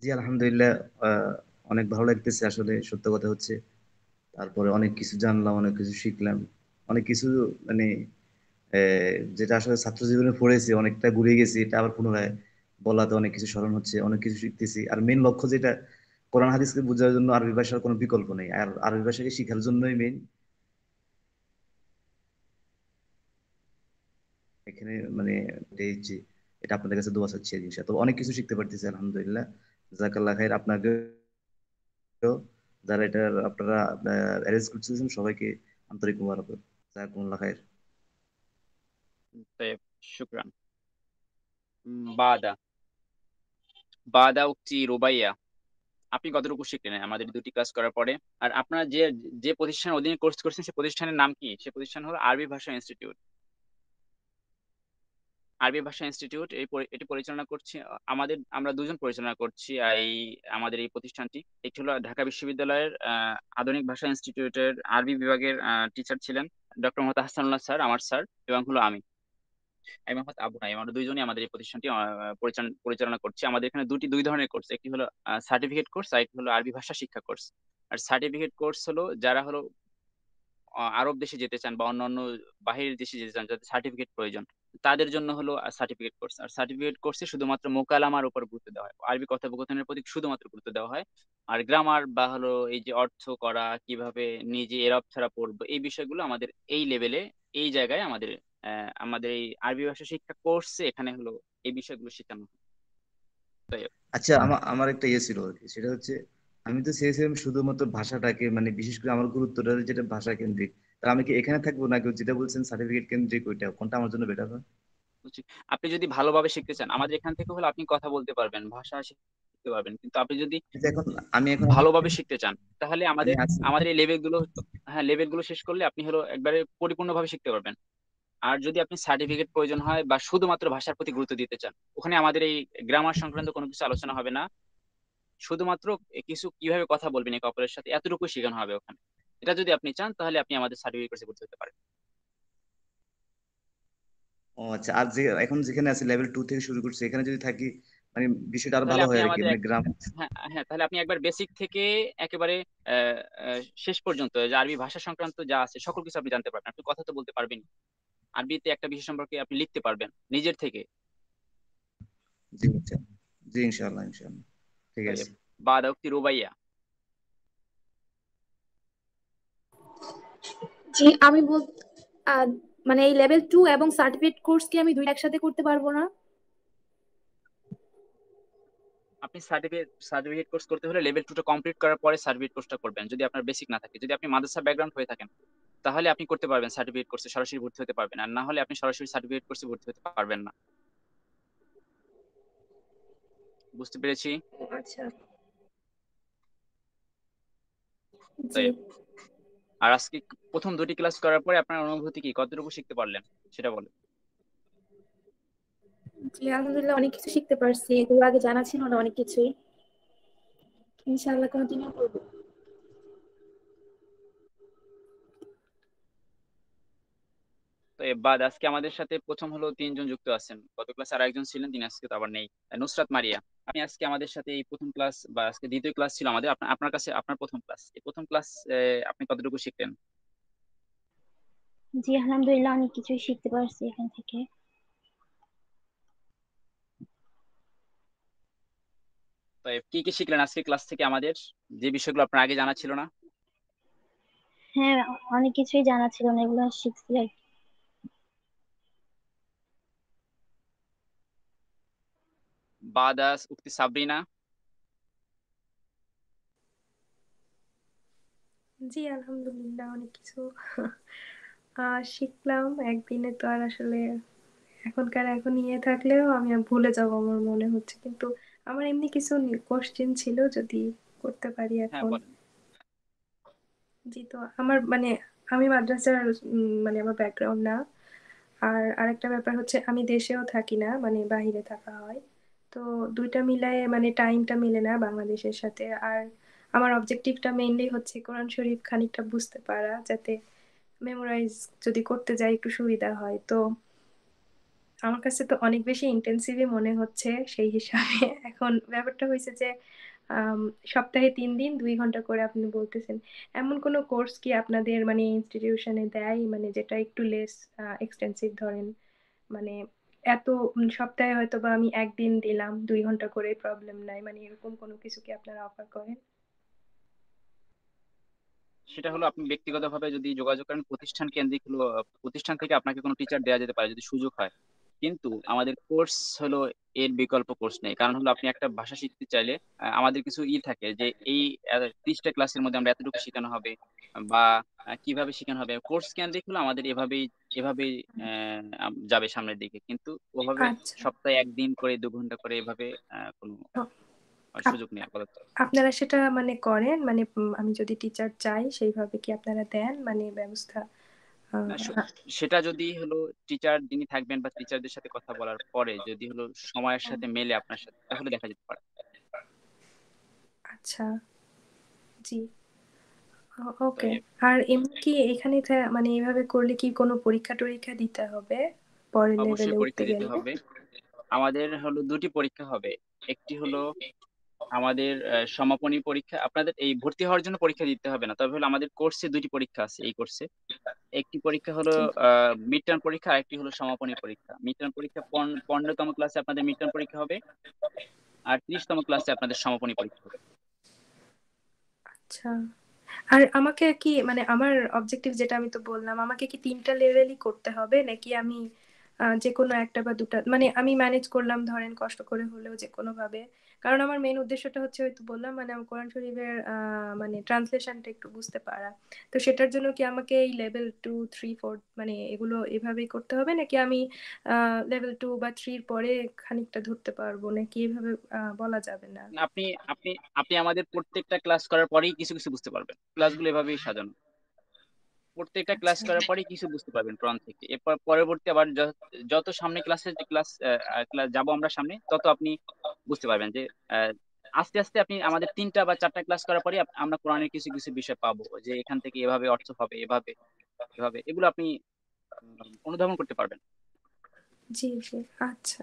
জি আলহামদুলিল্লাহ। আহ, অনেক ভালো লাগতেছে আসলে, সত্য কথা হচ্ছে। তারপরে অনেক কিছু জানলাম, অনেক কিছু শিখলাম, অনেক কিছু মানে যেটা আসলে ছাত্র জীবনে পড়েছি অনেকটা ঘুরে গেছি, এটা আবার পুনরায় বলাতে অনেক কিছু স্মরণ হচ্ছে, অনেক কিছু শিখতেছি। আর মেন লক্ষ্য যেটা, কোরআন হাদিসকে বোঝার জন্য আরবি ভাষার কোনো বিকল্প নেই, আর আরবি ভাষাকে শেখার জন্যই মেন এখানে মানে এই যে এটা আপনাদের কাছে দোয়া চাচ্ছি এই জিনিসটা। তো অনেক কিছু শিখতে পারতেছি আলহামদুলিল্লাহ। জাজাকাল্লাহ খাইর। আপনাকে যারা এটা আপনারা অ্যারেঞ্জ করতেছেন সবাইকে আন্তরিক মোবারক। জাজাকুমুল্লাহ খাইর। طيب শুকরান। বাদা বাদা উক্তি রুবাইয়া, আপনি কতটুকু শিখলেন আমাদের দুটি ক্লাস করার পরে? আর আপনারা যে যে প্রতিষ্ঠানের অধীনে কোর্স করছেন সে প্রতিষ্ঠানের নাম কি? সে প্রতিষ্ঠান হলো আরবি ভাষা ইনস্টিটিউট। আরবি ভাষা ইনস্টিটিউট এটি পরিচালনা করছি আমরা দুজন পরিচালনা করছি আমাদের এই প্রতিষ্ঠানটি। একটি হলো ঢাকা বিশ্ববিদ্যালয়ের আধুনিক ভাষা ইনস্টিটিউটের আরবি বিভাগের টিচার ছিলেন ডক্টর মোহাম্মদ হাসানুল্লাহ স্যার, আমার স্যার, এবং হলো আমি মোহাম্মদ আবু নাইম। আমরা দুইজনই আমাদের এই প্রতিষ্ঠানটি পরিচালনা করছি। আমাদের এখানে দুই ধরনের কোর্স, একটি হলো সার্টিফিকেট কোর্স আর একটি হলো আরবি ভাষা শিক্ষা কোর্স। আর সার্টিফিকেট কোর্স হলো যারা হলো আরব দেশে যেতে চান বা অন্যান্য বাহিরের দেশে যেতে চান, যাদের সার্টিফিকেট প্রয়োজন, তাদের জন্য হলো সার্টিফিকেট কোর্স। আর সার্টিফিকেট কোর্সে শুধুমাত্র মোকালামার উপর গুরুত্ব দেওয়া হয়, আরবি কথোপকথনের প্রতি শুধুমাত্র গুরুত্ব দেওয়া হয়। আর গ্রামার বা হলো এই যে অর্থ করা, কিভাবে নিজে এরব ছাড়া পড়বো, এই বিষয়গুলো আমাদের এই লেভেলে, এই জায়গায় আমাদের এই আরবি ভাষা শিক্ষা কোর্সে এখানে হলো এই বিষয়গুলো শেখানো হয়। তাই আচ্ছা, আমার আমার একটা ইয়ে ছিল আর কি, সেটা হচ্ছে আমি তো চেয়েছিলাম শুধুমাত্র ভাষাটাকে, মানে বিশেষ করে আমার গুরুত্বটা যেটা ভাষা কেন্দ্রিক। তা আমি কি এখানে থাকবো নাকি যেটা বলছেন সার্টিফিকেট কেন্দ্রিক, ওইটা কোনটা আমার জন্য বেটার হয়? বুঝছি। আপনি যদি ভালোভাবে শিখতে চান আমাদের এখান থেকে হলে আপনি কথা বলতে পারবেন, ভাষা শিখতে পারবেন, কিন্তু আপনি যদি কিন্তু এখন আমি এখন ভালোভাবে শিখতে চান তাহলে আমি আমাদের আছি। আমাদের এই লেভেল গুলো, হ্যাঁ লেভেল গুলো শেষ করলে আপনি হলো একবারে পরিপূর্ণভাবে শিখতে পারবেন। আর যদি আপনি সার্টিফিকেট প্রয়োজন হয় বা শুধুমাত্র ভাষার প্রতি গুরুত্ব দিতে চান, ওখানে আমাদের এই গ্রামার সংক্রান্ত কোনো কিছু আলোচনা হবে না। শুধুমাত্র কিছু কিভাবে কথা বলবেন একে অপরের সাথে, এতটুকু শেখানো হবে ওখানে। এটা যদি আপনি চান তাহলে আপনি আমাদের সার্টিফিকেট কোর্সে ভর্তি হতে পারেন। ও আচ্ছা, আর যে এখন যেখানে আছি লেভেল 2 থেকে শুরু করছি, এখানে যদি থাকি মানে বিষয়টা আরো তাহলে ভালো আপনি হয় আর কি, আমাদের মানে গ্রাম। হ্যাঁ হ্যাঁ, তাহলে আপনি একবার বেসিক থেকে একেবারে আহ, শেষ পর্যন্ত যে আরবি ভাষা সংক্রান্ত যা আছে সকল কিছু আপনি জানতে পারবেন। আপনি কথা তো বলতে পারবেন, আরবিতে একটা বিষয় সম্পর্কে আপনি লিখতে পারবেন নিজের থেকে। জি আচ্ছা। জি ইনশাআল্লাহ ইনশাআল্লাহ। ঠিক তাই আছে। বাদা উক্তি রুবাইয়া। জি আমি বল আহ, মানে এই লেভেল 2 এবং সার্টিফিকেট কোর্স কি আমি দুইটা একসাথে করতে পারবো না? আপনি সার্টিফিকেট কোর্স করতে হলে লেভেল 2টা কমপ্লিট করার পরে সার্টিফিকেট কোর্সটা করবেন। যদি আপনার বেসিক না থাকে, যদি আপনি মাদ্রাসা ব্যাকগ্রাউন্ড হয়ে থাকেন, তাহলে আপনি করতে পারবেন সার্টিফিকেট কোর্সে সরাসরি ভর্তি হতে পারবেন। আর না হলে আপনি সরাসরি সার্টিফিকেট কোর্সে ভর্তি হতে পারবেন না। বুঝতে পেরেছি। আচ্ছা। জি। তাই আর আজকে প্রথম দুটি ক্লাস করার পরে আপনার অনুভূতি কি, কতটুকু শিখতে পারলেন সেটা বলেন। জি আলহামদুলিল্লাহ অনেক কিছু শিখতে পারছি, এগুলো আগে জানা ছিল না অনেক কিছুই। ইনশাআল্লাহ কন্টিনিউ করবো। তো এবার আজকে আমাদের সাথে প্রথম হলো তিনজন যুক্ত আছেন, গত ক্লাসে আর একজন ছিলেন, তিনি আজকে তো আবার নেই। নুসরাত মারিয়া, আপনি আজকে আমাদের সাথে এই প্রথম ক্লাস বা আজকে দ্বিতীয় ক্লাস ছিল আমাদের, আপনার কাছে আপনার প্রথম ক্লাস, এই প্রথম ক্লাস আপনি কতটুকু শিখলেন? জি আলহামদুলিল্লাহ অনেক কিছুই শিখতে পারছি এখান থেকে। তো কি কি শিখলেন আজকে ক্লাস থেকে আমাদের, যে বিষয়গুলো আপনার আগে জানা ছিল না? হ্যাঁ, অনেক কিছুই জানা ছিল না, এগুলো শিখছি আর কি। বাদাস উক্তি সাবরিনা। জি, আলহামদুলিল্লাহ অনেক কিছু শিখলাম। একদিনে তো আর আসলে এখন নিয়ে থাকলেও আমি ভুলে যাবো আমার মনে হচ্ছে। কিন্তু আমার এমনি কিছু কোশ্চেন ছিল, যদি করতে পারি হ্যাঁ, এখন। বলেন। জি, তো আমার মানে আমি মাদ্রাসার মানে আমার ব্যাকগ্রাউন্ড না। আর আরেকটা ব্যাপার হচ্ছে আমি দেশেও থাকি না, মানে বাহিরে থাকা হয়। তো দুইটা মিলায়ে মানে টাইমটা মিলে না বাংলাদেশের সাথে। আর আমার অবজেক্টিভটা মেইনলি হচ্ছে কোরআন শরীফ খানিকটা বুঝতে পারা, যাতে মেমোরাইজ যদি করতে যাই একটু সুবিধা হয়। তো আমার কাছে তো অনেক বেশি ইন্টেন্সিভই মনে হচ্ছে সেই হিসাবে। এখন ব্যাপারটা হয়েছে যে আম, সপ্তাহে 3 দিন 2 ঘন্টা করে আপনি বলতেছেন, এমন কোনো কোর্স কি আপনাদের মানে ইনস্টিটিউশনে দেয়, মানে যেটা একটু লেস এক্সটেন্সিভ ধরেন, মানে এত সপ্তাহে হয়তো বা আমি একদিন দিলাম 2 ঘন্টা করে, প্রবলেম নাই, মানে এরকম কোনো কিছু কি আপনারা অফার করেন? সেটা হলো আপনি ব্যক্তিগতভাবে যদি যোগাযোগ করেন প্রতিষ্ঠান কেন্দ্রিক হলো, প্রতিষ্ঠান থেকে আপনাকে কোনো টিচার দেওয়া যেতে পারে যদি সুযোগ হয়। কিন্তু আমাদের কোর্স হলো এর বিকল্প কোর্স নেই। কারণ হলো আপনি একটা ভাষা শিখতে চাইলে আমাদের কিছু থাকে যে এই 30টা ক্লাসের মধ্যে আমরা এতটুকু শেখানো হবে, বা কিভাবে শেখানো হবে। কোর্স কেন্দ্রিক হলো আমাদের এভাবেই এভাবেই যাবে সামনের দিকে। কিন্তু ওভাবে আচ্ছা। সপ্তাহে একদিন করে 2 ঘন্টা করে এভাবে কোনো তো সুযোগ নেই আপাতত। আপনারা সেটা মানে করেন, মানে আমি যদি টিচার চাই সেইভাবে কি আপনারা দেন মানে ব্যবস্থা? না, আহ, সেটা যদি হলো টিচার যিনি থাকবেন বা টিচারদের সাথে কথা বলার পরে যদি হলো সময়ের সাথে মেলে আপনার সাথে, তাহলে দেখা যেতে পারে। আচ্ছা। জি। তো ওকে। আর এমনি কি এখানে মানে এইভাবে করলে কি কোনো পরীক্ষা টরীক্ষা দিতে হবে পরের লেভেলে অবশ্যই উঠতে পরীক্ষা দিতে গেলে? হবে। আমাদের হলো দুটি পরীক্ষা হবে। একটি হলো আমাদের সমাপনী পরীক্ষা। আপনাদের এই ভর্তি হওয়ার জন্য পরীক্ষা দিতে হবে না, তবে হলো আমাদের কোর্সে দুটি পরীক্ষা আছে এই কোর্সে। একটি পরীক্ষা হলো জি। মিড টার্ম পরীক্ষা, আর একটি হলো সমাপনী পরীক্ষা। মিড টার্ম পরীক্ষা 15তম ক্লাসে আপনাদের মিড টার্ম পরীক্ষা হবে, আর 30তম ক্লাসে আপনাদের সমাপনী পরীক্ষা হবে। আচ্ছা। আর আমাকে কি মানে আমার অবজেক্টিভ যেটা আমি তো বললাম, আমাকে কি 3টা লেভেলই করতে হবে, নাকি আমি যে কোনো একটা বা দুটা মানে আমি ম্যানেজ করলাম ধরেন কষ্ট করে হলেও যে কোনো ভাবে? কারণ আমার মেইন উদ্দেশ্যটা হচ্ছে হয়তো বললাম মানে আমার কোরআন শরীফের মানে ট্রান্সলেশনটা একটু বুঝতে পারা। তো সেটার জন্য কি আমাকে এই লেভেল 2, 3, 4 মানে এগুলো এভাবেই করতে হবে, নাকি আমি লেভেল 2 বা 3 পরে খানিকটা ধরতে পারবো, নাকি এভাবে বলা যাবে না? আপনি আপনি আপনি আমাদের প্রত্যেকটা ক্লাস করার পরেই কিছু কিছু বুঝতে পারবেন। ক্লাসগুলো এভাবেই সাজানো। প্রত্যেকটা ক্লাস আচ্ছা। করার পরেই কিছু বুঝতে পারবেন কোরআন থেকে। এরপর পরবর্তী আবার যত সামনে ক্লাসে যে ক্লাস ক্লাস যাবো আমরা সামনে, তত আপনি বুঝতে পারবেন যে আহ, আস্তে আস্তে আপনি আমাদের 3টা বা 4টা ক্লাস করার পরে আমরা কোরআনের কিছু কিছু বিষয় পাবো, যে এখান থেকে এভাবে অর্থ হবে, এভাবে এভাবে এগুলো আপনি অনুধাবন করতে পারবেন। জি, জি। আচ্ছা।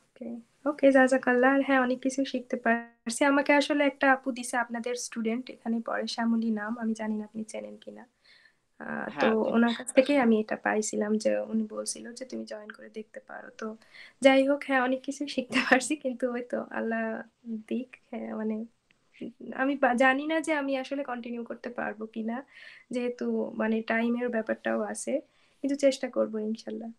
ওকে। ওকে, জাজাকাল্লাহ। আর হ্যাঁ, অনেক কিছু শিখতে পারছি। আমাকে আসলে একটা আপু দিছে, আপনাদের স্টুডেন্ট, এখানে পড়ে, শ্যামলী নাম, আমি জানি না আপনি চেনেন কিনা। তো হ্যাঁ, চিনি। ওনার কাছ থেকেই আমি এটা পাইছিলাম, যে উনি বলছিল যে তুমি জয়েন করে দেখতে পারো। তো যাই হোক, হ্যাঁ অনেক কিছু শিখতে পারছি, কিন্তু ওই তো আল্লাহ দিক, হ্যাঁ মানে আমি জানি না যে আমি আসলে কন্টিনিউ করতে পারবো কিনা, যেহেতু মানে টাইমের ব্যাপারটাও আছে, কিন্তু চেষ্টা করবো ইনশাল্লাহ।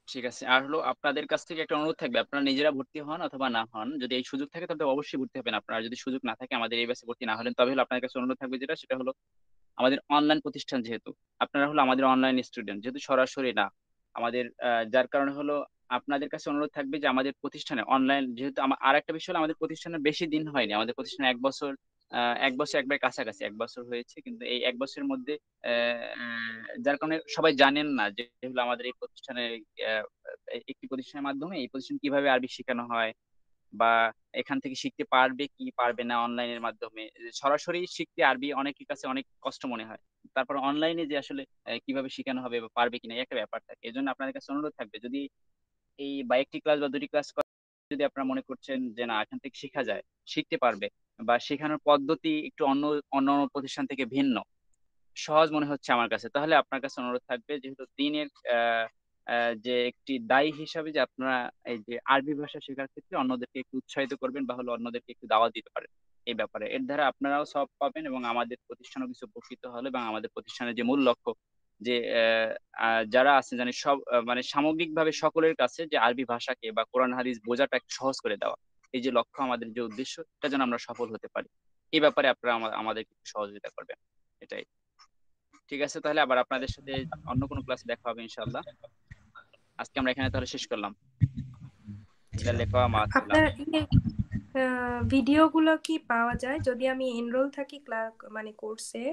ঠিক আছে। আর হলো আপনাদের কাছ থেকে একটা অনুরোধ থাকবে, আপনারা নিজেরা ভর্তি হন অথবা না হন, যদি এই সুযোগ থাকে তবে অবশ্যই ভর্তি হবেন। আপনারা যদি সুযোগ না থাকে, আমাদের এই ব্যাচে ভর্তি না হলেন, তবে হলো আপনাদের কাছে অনুরোধ থাকবে যেটা, সেটা হলো আমাদের অনলাইন প্রতিষ্ঠান যেহেতু, আপনারা হলো আমাদের অনলাইন স্টুডেন্ট যেহেতু সরাসরি না আমাদের, যার কারণে হলো আপনাদের কাছে অনুরোধ থাকবে যে আমাদের প্রতিষ্ঠানে অনলাইন যেহেতু আর একটা বিষয় হলো আমাদের প্রতিষ্ঠানে বেশি দিন হয়নি, আমাদের প্রতিষ্ঠানে 1 বছর, 1 বছর একবার কাছাকাছি 1 বছর হয়েছে, কিন্তু এই 1 বছরের মধ্যে যার কারণে সবাই জানেন না যে হলো আমাদের এই প্রতিষ্ঠানে আহ, একটি প্রতিষ্ঠানের মাধ্যমে এই প্রতিষ্ঠান কিভাবে আরবি শেখানো হয়, বা এখান থেকে শিখতে পারবে কি পারবে না অনলাইনের মাধ্যমে। সরাসরি শিখতে আরবি অনেকের কাছে অনেক কষ্ট মনে হয়, তারপর অনলাইনে যে আসলে কিভাবে শেখানো হবে বা পারবে কিনা এই একটা ব্যাপার থাকে। এই জন্য আপনাদের কাছে অনুরোধ থাকবে, যদি এই বা একটি ক্লাস বা দুটি ক্লাস যদি আপনারা মনে করছেন যে না এখান থেকে শেখা যায়, শিখতে পারবে, বা শেখানোর পদ্ধতি একটু অন্য অন্য প্রতিষ্ঠান থেকে ভিন্ন, সহজ মনে হচ্ছে আমার কাছে, তাহলে আপনার কাছে অনুরোধ থাকবে যেহেতু দিনের যে একটি দায়ী হিসাবে, যে আপনারা এই যে আরবি ভাষা শেখার ক্ষেত্রে অন্যদেরকে একটু উৎসাহিত করবেন, বা হলো অন্যদেরকে একটু দাওয়াত দিতে পারেন এই ব্যাপারে। এর দ্বারা আপনারাও সব পাবেন এবং আমাদের প্রতিষ্ঠানও কিছু উপকৃত হলো, এবং আমাদের প্রতিষ্ঠানের যে মূল লক্ষ্য, যে যারা আছে জানি সব মানে সামগ্রিকভাবে সকলের কাছে যে আরবি ভাষাকে বা কোরআন হাদিস বোঝাটা একটু সহজ করে দেওয়া, এই যে লক্ষ্য আমাদের যে উদ্দেশ্য, এটা যেন আমরা সফল হতে পারি। এই ব্যাপারে আপনারা আমাদের একটু সহযোগিতা করবেন, এটাই। ঠিক আছে, তাহলে আবার আপনাদের সাথে অন্য কোনো ক্লাসে দেখা হবে ইনশাআল্লাহ। আজকে আমরা এখানে তাহলে শেষ করলাম। ইলা লেখা মা আসসালাম। আপনার ভিডিওগুলো কি পাওয়া যায় যদি আমি এনরোল থাকি মানে কোর্সে,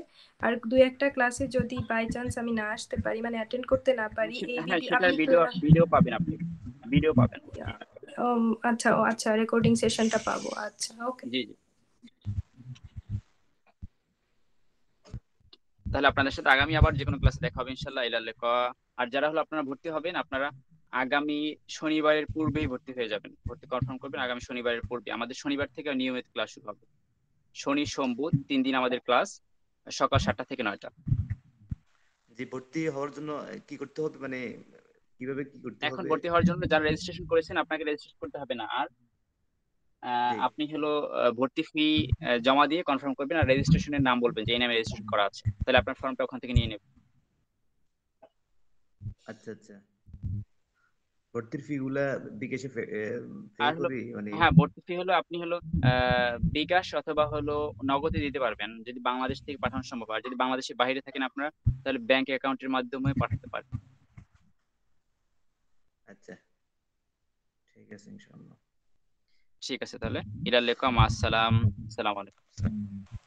আর দুই একটা ক্লাসে যদি বাই চান্স আমি না আসতে পারি, মানে অ্যাটেন্ড করতে না পারি, এই হ্যাঁ, ভিডিও সেটার আপনি ভিডিও পাবেন, আপনি ভিডিও পাবেন। আচ্ছা আচ্ছা, রেকর্ডিং সেশনটা পাবো, আচ্ছা ওকে। জি জি, তাহলে আপনাদের সাথে আগামী আবার যে কোনো ক্লাসে দেখা হবে ইনশাআল্লাহ। ইলা লেখা। আর যারা হলো আপনারা ভর্তি হবেন, আপনারা আগামী শনিবারের পূর্বেই ভর্তি হয়ে যাবেন, ভর্তি কনফার্ম করবেন আগামী শনিবারের পূর্বে। আমাদের শনিবার থেকে নিয়মিত ক্লাস শুরু হবে, শনি সোম বুধ 3 দিন আমাদের ক্লাস, সকাল 7টা থেকে 9টা। যে ভর্তি হওয়ার জন্য কি করতে হবে, মানে কিভাবে কি করতে এখন হবে? ভর্তি হওয়ার জন্য যারা রেজিস্ট্রেশন করেছেন আপনাকে রেজিস্ট্রেশন করতে হবে না আর। জি আপনি হলো ভর্তি ফি জমা দিয়ে কনফার্ম করবেন, আর রেজিস্ট্রেশনের নাম বলবেন যে এই নামে রেজিস্ট্রেশন করা আছে, তাহলে আপনার ফর্মটা ওখান থেকে নিয়ে নেবেন। আচ্ছা আচ্ছা, ভর্তির ফি গুলা বিকাশে পে আর হলো, করি মানে? হ্যাঁ, ভর্তি ফি হলো আপনি হলো বিকাশ অথবা হলো নগদে দিতে পারবেন যদি বাংলাদেশ থেকে পাঠানো সম্ভব হয়। যদি বাংলাদেশের বাইরে থাকেন আপনারা, তাহলে ব্যাংক অ্যাকাউন্টের মাধ্যমে পাঠাতে পারেন। আচ্ছা, ঠিক আছে ইনশাআল্লাহ। ঠিক আছে, তাহলে ইলা লেখা মা আসসালাম। আসসালামু আলাইকুম।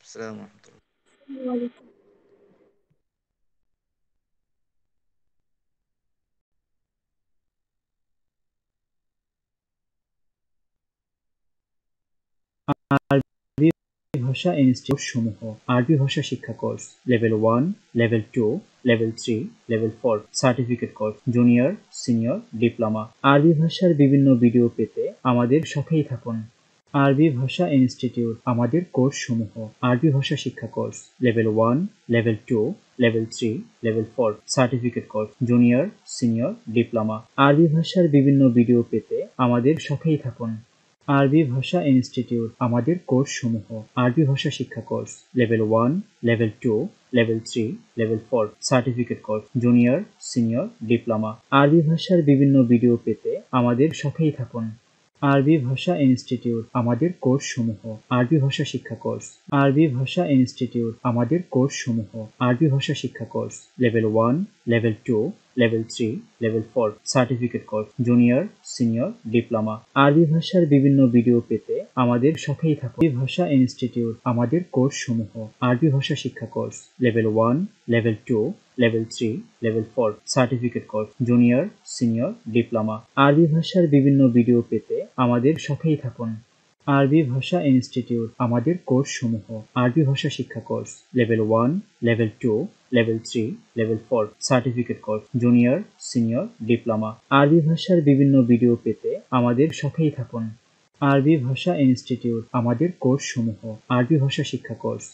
আসসালামু আলাইকুম। ওয়ালাইকুম। আরবি ভাষা ইনস্টিটিউট সমূহ: আরবি ভাষা শিক্ষা course level 1, level 2, level 3, level 4, certificate course, junior, senior, diploma. আরবি ভাষার বিভিন্ন ভিডিও পেতে আমাদের সাথেই থাকুন। আরবি ভাষা ইনস্টিটিউট আমাদের কোর্স সমূহ: আরবি ভাষা শিক্ষা course level 1, level 2, level 3, level 4, certificate course, junior, senior, diploma. আরবি ভাষার বিভিন্ন ভিডিও পেতে আমাদের সাথেই থাকুন। আরবি ভাষা ইনস্টিটিউট আমাদের কোর্স সমূহ: আরবি ভাষা শিক্ষা course level 1, level 2, level 3, level 4, certificate course, junior, senior, diploma. আরবি ভাষার বিভিন্ন ভিডিও পেতে আমাদের সাথেই থাকুন। আরবি ভাষা ইনস্টিটিউট আমাদের কোর্স সমূহ: আরবি ভাষা শিক্ষা কোর্স। আরবি ভাষা ইনস্টিটিউট আমাদের কোর্স সমূহ: আরবি ভাষা শিক্ষা course level 1, level 2, level 3, level 4, certificate course, junior, senior, diploma. আরবি ভাষার বিভিন্ন ভিডিও পেতে আমাদের সাথেই থাকুন। আরবি ভাষা ইনস্টিটিউট আমাদের কোর্স সমূহ: আরবি ভাষা শিক্ষা course level 1, level 2, level 3, level 4, certificate course, junior, senior, diploma. আরবি ভাষার বিভিন্ন ভিডিও পেতে আমাদের সাথেই থাকুন। আরবি ভাষা ইনস্টিটিউট আমাদের কোর্স সমূহ: আরবি ভাষা শিক্ষা course level 1, level 2, level 3, level 4, certificate course, junior, senior, diploma. আরবি ভাষার বিভিন্ন ভিডিও পেতে আমাদের সাথেই থাকুন। আরবি ভাষা ইনস্টিটিউট আমাদের কোর্স সমূহ: আরবি ভাষা শিক্ষা কোর্স